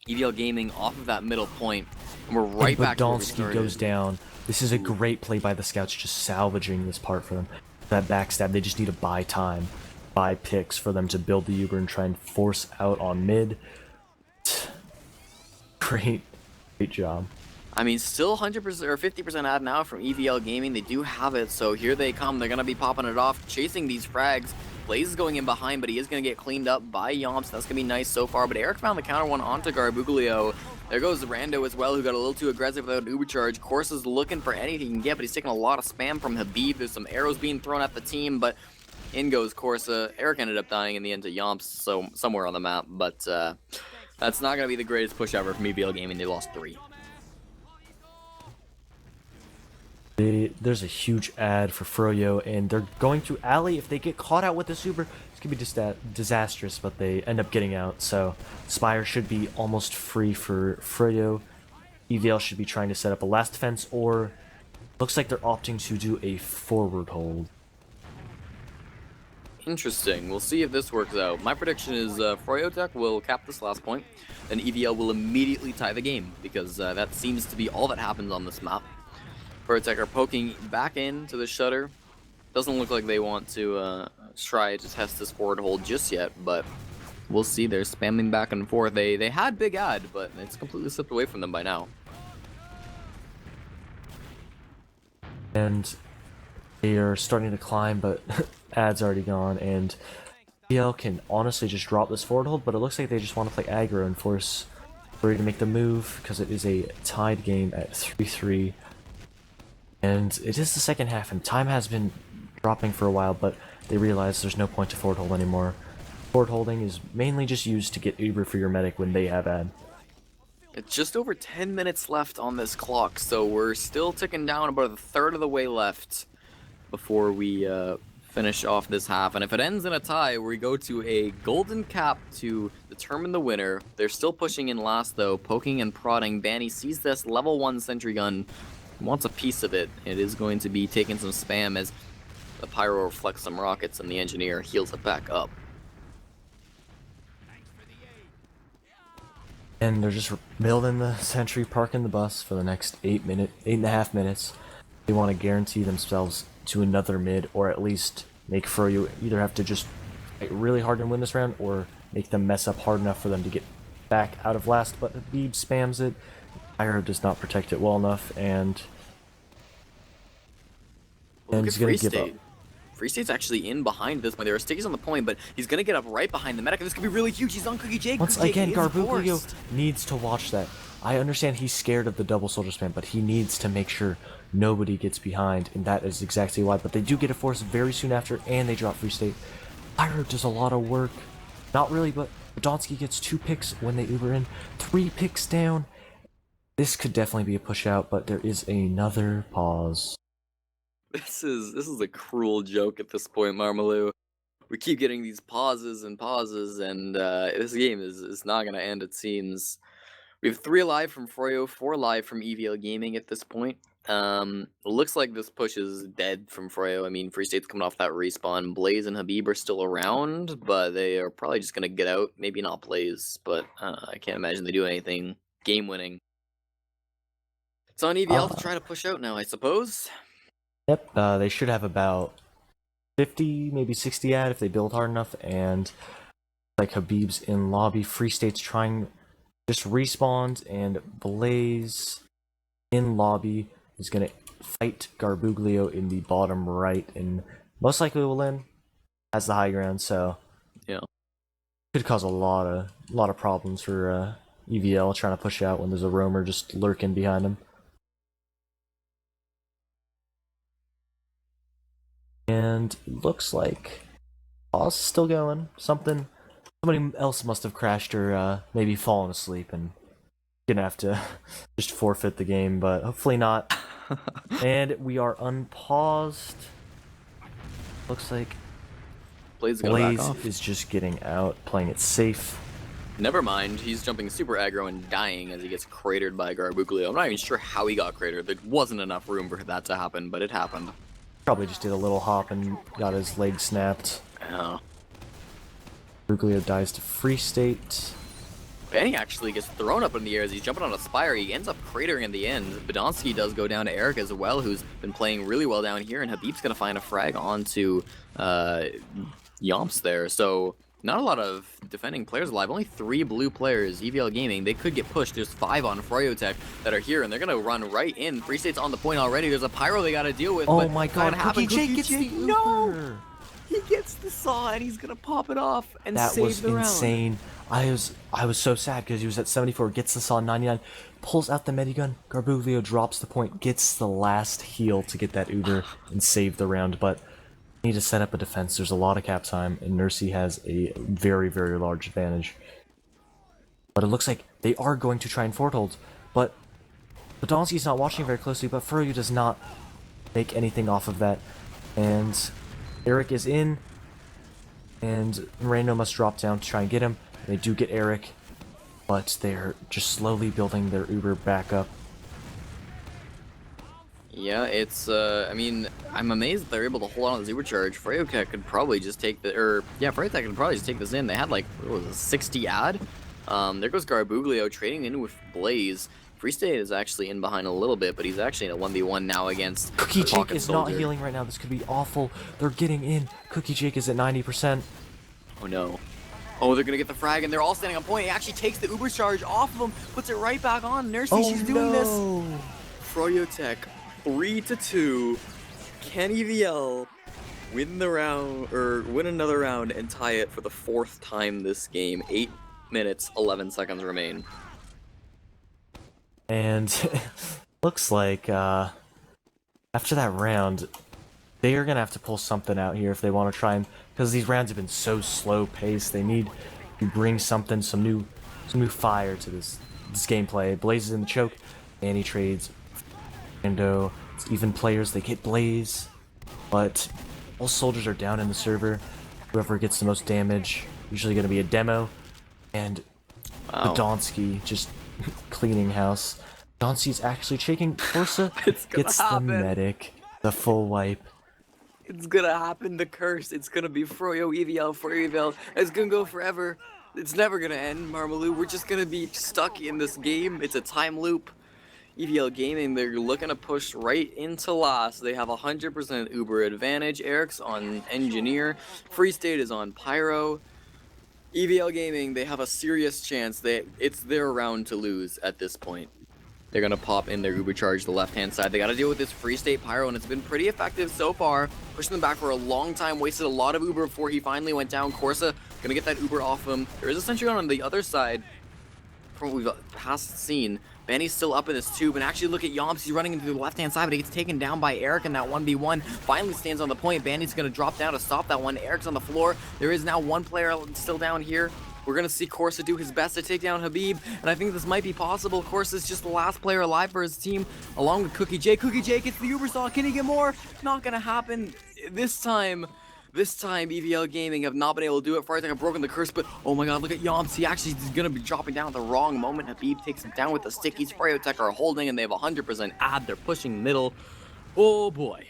EVL Gaming off of that middle point, and we're right back to where we started. goes down. This is a great play by the scouts, just salvaging this part for them. That backstab, they just need to buy time, buy picks for them to build the Uber and try and force out on mid. Great job. I mean, still 100% or 50% ad now from EVL Gaming. They do have it, so here they come. They're going to be popping it off, chasing these frags. Blaze is going in behind, but he is going to get cleaned up by Yomps. That's going to be nice so far, but Eric found the counter one onto Garbuglio. There goes Rando as well, who got a little too aggressive without an Uber charge. Corsa's looking for anything he can get, but he's taking a lot of spam from Habib. There's some arrows being thrown at the team, but in goes Corsa. Eric ended up dying in the end to Yomps, so somewhere on the map, but that's not going to be the greatest push ever from EVL Gaming. They lost 3. There's a huge ad for Froyo, and they're going to alley. If they get caught out with the super, it's could be disastrous, but they end up getting out. So Spire should be almost free for Froyo. EVL should be trying to set up a last defense, or looks like they're opting to do a forward hold. Interesting. We'll see if this works out. My prediction is Froyotech will cap this last point, and EVL will immediately tie the game, because that seems to be all that happens on this map. Froyotech are poking back into the shutter. Doesn't look like they want to try to test this forward hold just yet, but we'll see. They're spamming back and forth. They had big ad, but it's completely slipped away from them by now. And they are starting to climb, but ad's already gone, and EVL can honestly just drop this forward hold, but it looks like they just want to play aggro and force Froyo to make the move, because it is a tied game at 3-3. And it is the second half, and time has been dropping for a while, but they realize there's no point to forward hold anymore. Forward holding is mainly just used to get Uber for your medic when they have ad. It's just over 10 minutes left on this clock, so we're still ticking down about a third of the way left before we finish off this half. And if it ends in a tie, we go to a golden cap to determine the winner. They're still pushing in last, though, poking and prodding. Banny sees this level 1 sentry gun, wants a piece of it. It is going to be taking some spam as the Pyro reflects some rockets and the engineer heals it back up. And they're just building the sentry, parking the bus for the next 8.5 minutes. They want to guarantee themselves to another mid, or at least make Froyo either have to just fight really hard and win this round, or make them mess up hard enough for them to get back out of last. But Habib spams it. Pyro does not protect it well enough, and he's gonna give up. Free State's actually in behind this point. There are stickies on the point, but he's gonna get up right behind the medic. This could be really huge. He's on Cookie Jake. Once again, Garbuglio needs to watch that. I understand he's scared of the double soldier spam, but he needs to make sure nobody gets behind, and that is exactly why. But they do get a force very soon after, and they drop Free State. Pyro does a lot of work. Not really, but Podolsky gets 2 picks when they Uber in. 3 picks down. This could definitely be a push out, but there is another pause. This is a cruel joke at this point, Marmaloo. We keep getting these pauses, and this game is not gonna end, it seems. We have 3 alive from Froyo, 4 alive from EVL Gaming at this point. It looks like this push is dead from Froyo. I mean, Free State's coming off that respawn. Blaze and Habib are still around, but they are probably just gonna get out. Maybe not Blaze, but I can't imagine they do anything game-winning. It's on EVL to try to push out now, I suppose. Yep, they should have about 50, maybe 60 ad if they build hard enough, and like Habib's in lobby. Free State's trying, just respawns, and Blaze in lobby is going to fight Garbuglio in the bottom right, and most likely will win. Has the high ground, so yeah, could cause a lot of problems for EVL trying to push out when there's a roamer just lurking behind him. And looks like pause is still going. Somebody else must have crashed or maybe fallen asleep and gonna have to just forfeit the game, but hopefully not. And we are unpaused. Looks like Blaze is just getting out, playing it safe. Never mind, he's jumping super aggro and dying as he gets cratered by Garbuglio. I'm not even sure how he got cratered. There wasn't enough room for that to happen, but it happened. Probably just did a little hop and got his leg snapped. Oh. Garbuglio dies to Free State. Banny actually gets thrown up in the air as he's jumping on a spire. He ends up cratering in the end. Podolsky does go down to Eric as well, who's been playing really well down here, and Habib's going to find a frag onto Yomps there. So not a lot of defending players alive. Only 3 blue players. EVL Gaming, they could get pushed. There's 5 on Froyotech that are here, and they're going to run right in. Free State's on the point already. There's a Pyro they got to deal with. Oh my god, Cookie Jake gets the no! He gets the saw, and he's going to pop it off and save the round. That was insane. I was so sad because he was at 74, gets the saw 99, pulls out the medigun. Garbuglio drops the point, gets the last heal to get that Uber and save the round, but need to set up a defense. There's a lot of cap time, and Nursey has a very, very large advantage. But it looks like they are going to try and forward hold, but Podolsky's not watching very closely, but Froyo does not make anything off of that. And Eric is in, and Moreno must drop down to try and get him. They do get Eric, but they're just slowly building their Uber back up. Yeah, it's, I mean, I'm amazed that they're able to hold on to the Uber charge. Freyotech could probably just take Freyotech could probably just take this in. They had like, what was it, 60 ad? There goes Garbuglio trading in with Blaze. Free State is actually in behind a little bit, but he's actually in a 1v1 now against Cookie Jake Pocket is Soldier. not healing right now. This could be awful. They're getting in. Cookie Jake is at 90%. Oh no. Oh, they're gonna get the frag, and they're all standing on point. He actually takes the Uber charge off of him, puts it right back on. Nursey, she's doing this. Freyotech, 3-2. Can EVL win the round, or win another round and tie it for the 4th time this game? 8 minutes, 11 seconds remain. And looks like after that round, they are gonna have to pull something out here if they want to try and, because these rounds have been so slow paced. They need to bring something, some new fire to this gameplay. Blaze is in the choke, and he trades. Ando, it's even players. They get Blaze, but all soldiers are down in the server. Whoever gets the most damage, usually gonna be a demo, and Donsky just cleaning house. Donsky's actually shaking. Corsa gets the medic, the full wipe. It's gonna happen, the curse. It's gonna be Froyo EVL. It's gonna go forever. It's never gonna end, Marmaloo. We're just gonna be stuck in this game. It's a time loop. EVL Gaming, they're looking to push right into last. They have 100% Uber advantage. Eric's on Engineer. Free State is on Pyro. EVL Gaming, they have a serious chance. It's their round to lose at this point. They're going to pop in their Uber charge the left-hand side. They got to deal with this Free State Pyro, and it's been pretty effective so far. Pushing them back for a long time, wasted a lot of Uber before he finally went down. Corsa going to get that Uber off him. There is a sentry on the other side from what we've past seen. Benny's still up in this tube, and actually look at Yomps. He's running into the left-hand side, but he gets taken down by Eric in that 1v1. Finally stands on the point. Bandy's going to drop down to stop that one. Eric's on the floor. There is now one player still down here. We're going to see Corsa do his best to take down Habib, and I think this might be possible. Corsa's just the last player alive for his team, along with Cookie J. Cookie J gets the Uber stall. Can he get more? Not going to happen this time. This time, EVL Gaming have not been able to do it. Freyotech have broken the curse, but oh my god, look at Yomps. He actually is going to be dropping down at the wrong moment. Habib takes him down with the stickies. Freyotech are holding, and they have 100% ad. They're pushing middle. Oh boy.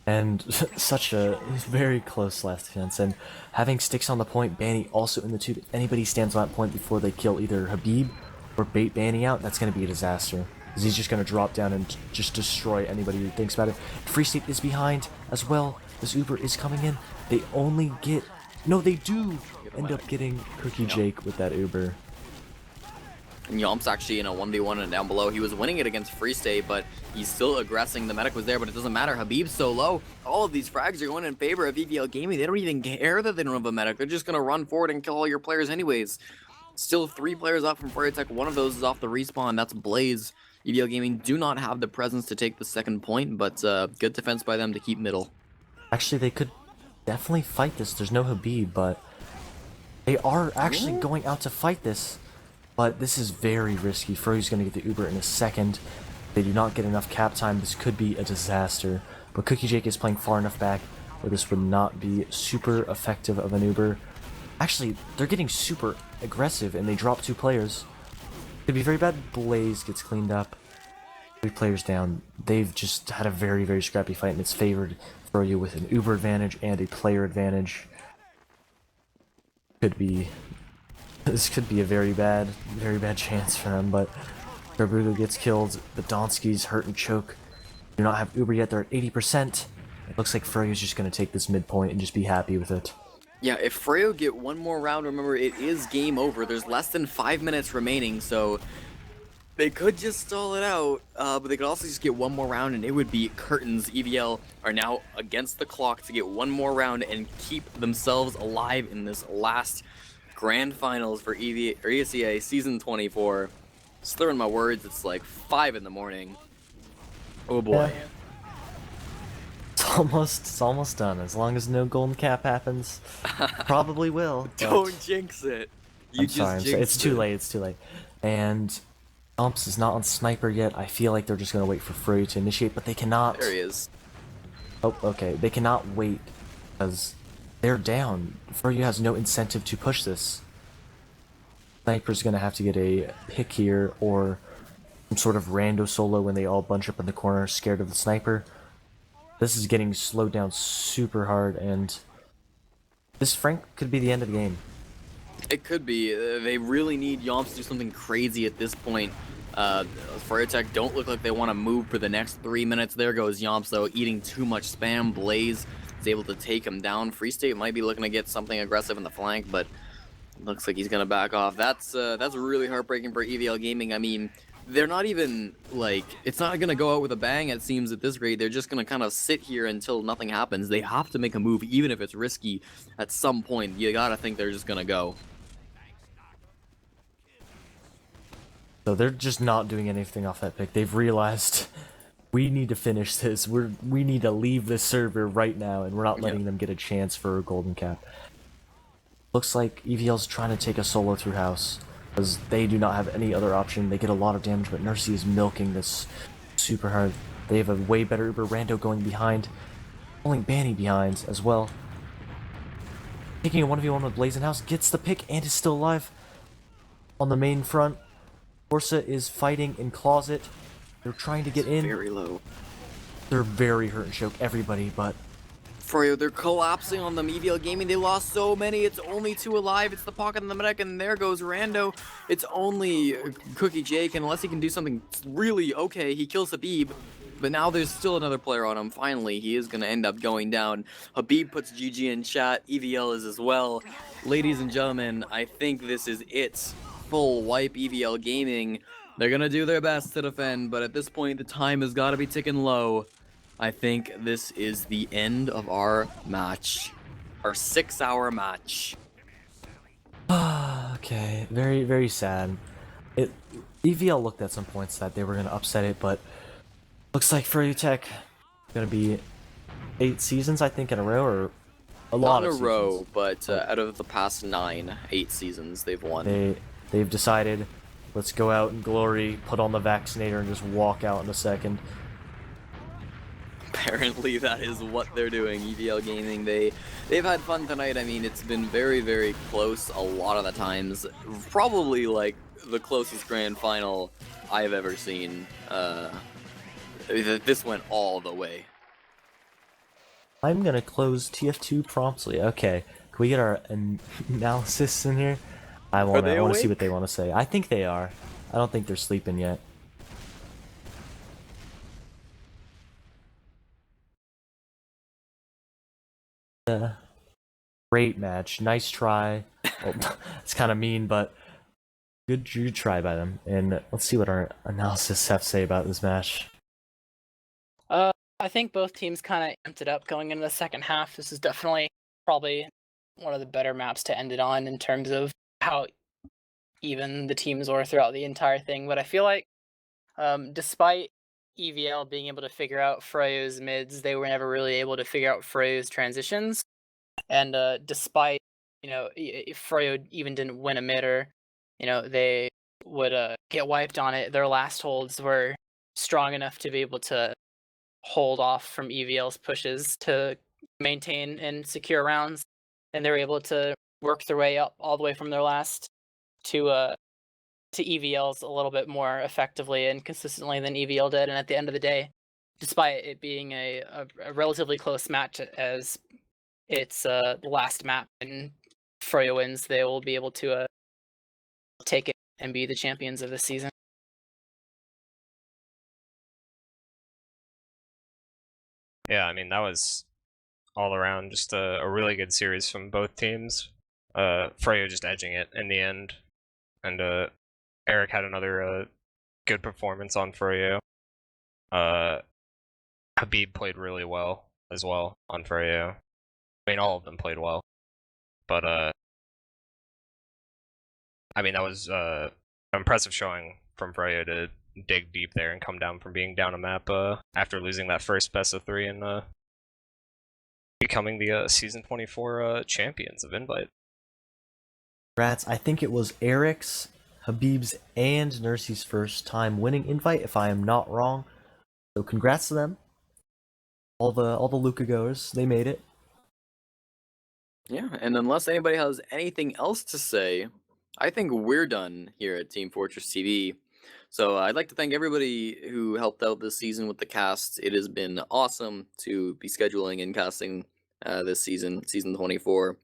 And such a very close last defense. And having sticks on the point, Banny also in the tube. If anybody stands on that point before they kill either Habib or bait Banny out, that's going to be a disaster. Because he's just going to drop down and just destroy anybody who thinks about it. Free State is behind as well. This Uber is coming in. They only get... No, they do end up getting Cookie Jake with that Uber. And Yomp's actually in a 1v1 and down below. He was winning it against Free State, but he's still aggressing. The medic was there, but it doesn't matter. Habib's so low. All of these frags are going in favor of EVL Gaming. They don't even care that they don't have a medic. They're just going to run forward and kill all your players anyways. Still 3 players up from Freyotech. One of those is off the respawn. That's Blaze. EVL Gaming do not have the presence to take the second point, but good defense by them to keep middle. Actually, they could definitely fight this. There's no Habib, but they are actually going out to fight this. But this is very risky. Froyo's going to get the Uber in a second. They do not get enough cap time. This could be a disaster. But Cookie Jake is playing far enough back where this would not be super effective of an Uber. Actually, they're getting super aggressive, and they drop 2 players. Could be very bad. Blaze gets cleaned up. 3 players down. They've just had a very, very scrappy fight, and it's favored Froyo with an Uber advantage and a player advantage. This could be a very bad chance for them, but Garbugo gets killed. The Donsky's hurt and choke. Do not have Uber yet. They're at 80%. It looks like Froyo's just going to take this midpoint and just be happy with it. Yeah, if Freo get one more round, remember, it is game over. There's less than 5 minutes remaining, so they could just stall it out, but they could also just get one more round, and it would be curtains. EVL are now against the clock to get one more round and keep themselves alive in this last grand finals for ESEA Season 24. Slurring my words, it's like 5 in the morning. Oh boy. Yeah. It's almost done. As long as no golden cap happens, probably will. Don't jinx it. I'm sorry. It's too late. It's too late. And Umps is not on sniper yet. I feel like they're just gonna wait for Froyo to initiate, but they cannot. There he is. Oh, okay. They cannot wait because they're down. Furyu has no incentive to push this. Sniper's gonna have to get a pick here, or some sort of rando solo when they all bunch up in the corner, scared of the sniper. This is getting slowed down super hard, and this, Frank, could be the end of the game. It could be. They really need Yomps to do something crazy at this point. Furtech don't look like they want to move for the next 3 minutes. There goes Yomps, though, eating too much spam. Blaze is able to take him down. Free State might be looking to get something aggressive in the flank, but looks like he's going to back off. That's really heartbreaking for EVL Gaming. I mean, they're not even, like, it's not going to go out with a bang, it seems, at this rate. They're just going to kind of sit here until nothing happens. They have to make a move, even if it's risky at some point. You got to think they're just going to go. So they're just not doing anything off that pick. They've realized we need to finish this. We need to leave this server right now, and we're not letting them get a chance for a golden cap. Looks like EVL's trying to take a solo through house, because they do not have any other option. They get a lot of damage, but Nursey is milking this super hard. They have a way better Uber Rando going behind, pulling Banny behind as well. Taking a 1v1 with Blazing House, gets the pick and is still alive. On the main front, Forza is fighting in closet. They're trying to get in. Very low. They're very hurt and choke everybody, but Froyo, they're collapsing on them. EVL Gaming, they lost so many. It's only 2 alive. It's the pocket and the medic, and there goes Rando. It's only Cookie Jake, and unless he can do something really okay, he kills Habib. But now there's still another player on him. Finally, he is going to end up going down. Habib puts GG in chat. EVL is as well. Ladies and gentlemen, I think this is it. Full wipe EVL Gaming. They're going to do their best to defend, but at this point, the time has got to be ticking low. I think this is the end of our match. Our 6-hour match. okay, very, very sad. EVL looked at some points that they were going to upset it, but looks like Furyu Tech going to be 8 seasons, I think, in a row, or a lot of Not in a row, seasons. but out of the past 8 seasons, they've won. They've decided, let's go out in glory, put on the vaccinator, and just walk out in a second. Apparently that is what they're doing. EVL Gaming, they've had fun tonight. I mean, it's been very, very close a lot of the times. Probably like the closest grand final I've ever seen. This went all the way. I'm gonna close TF2 promptly. Okay, can we get our analysis in here? I want to see what they want to say. I think they are. I don't think they're sleeping yet. Great match. Nice try. Well, it's kind of mean, but good try by them. And let's see what our analysis have to say about this match. I think both teams kind of amped it up going into the second half. This is definitely probably one of the better maps to end it on in terms of how even the teams were throughout the entire thing. But I feel like despite EVL being able to figure out Froyo's mids, they were never really able to figure out Froyo's transitions. And despite, if Froyo even didn't win a mid, or, they would get wiped on it, their last holds were strong enough to be able to hold off from EVL's pushes to maintain and secure rounds. And they were able to work their way up all the way from their last to EVL's a little bit more effectively and consistently than EVL did. And at the end of the day, despite it being a relatively close match, as it's the last map and Froyo wins, they will be able to take it and be the champions of this season. Yeah, I mean, that was all around just a really good series from both teams. Froyo just edging it in the end. And Eric had another good performance on Froyo. Habib played really well as well on Froyo. I mean, all of them played well. But, I mean, that was an impressive showing from Froyo to dig deep there and come down from being down a map after losing that first best of 3 and becoming the Season 24 champions of Invite. Rats, I think it was Eric's, Habib's, and Nursey's first time winning Invite, if I am not wrong. So congrats to them. All the Luca goers, they made it. Yeah, and unless anybody has anything else to say, I think we're done here at Team Fortress TV. So I'd like to thank everybody who helped out this season with the cast. It has been awesome to be scheduling and casting this season, season 24.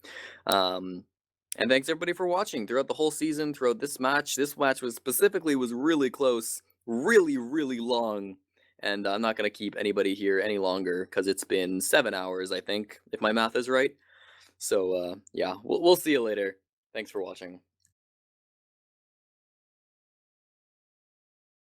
And thanks everybody for watching throughout the whole season, throughout this match. This match was really close, really long. And I'm not going to keep anybody here any longer because it's been 7 hours, I think, if my math is right. So yeah, we'll see you later. Thanks for watching.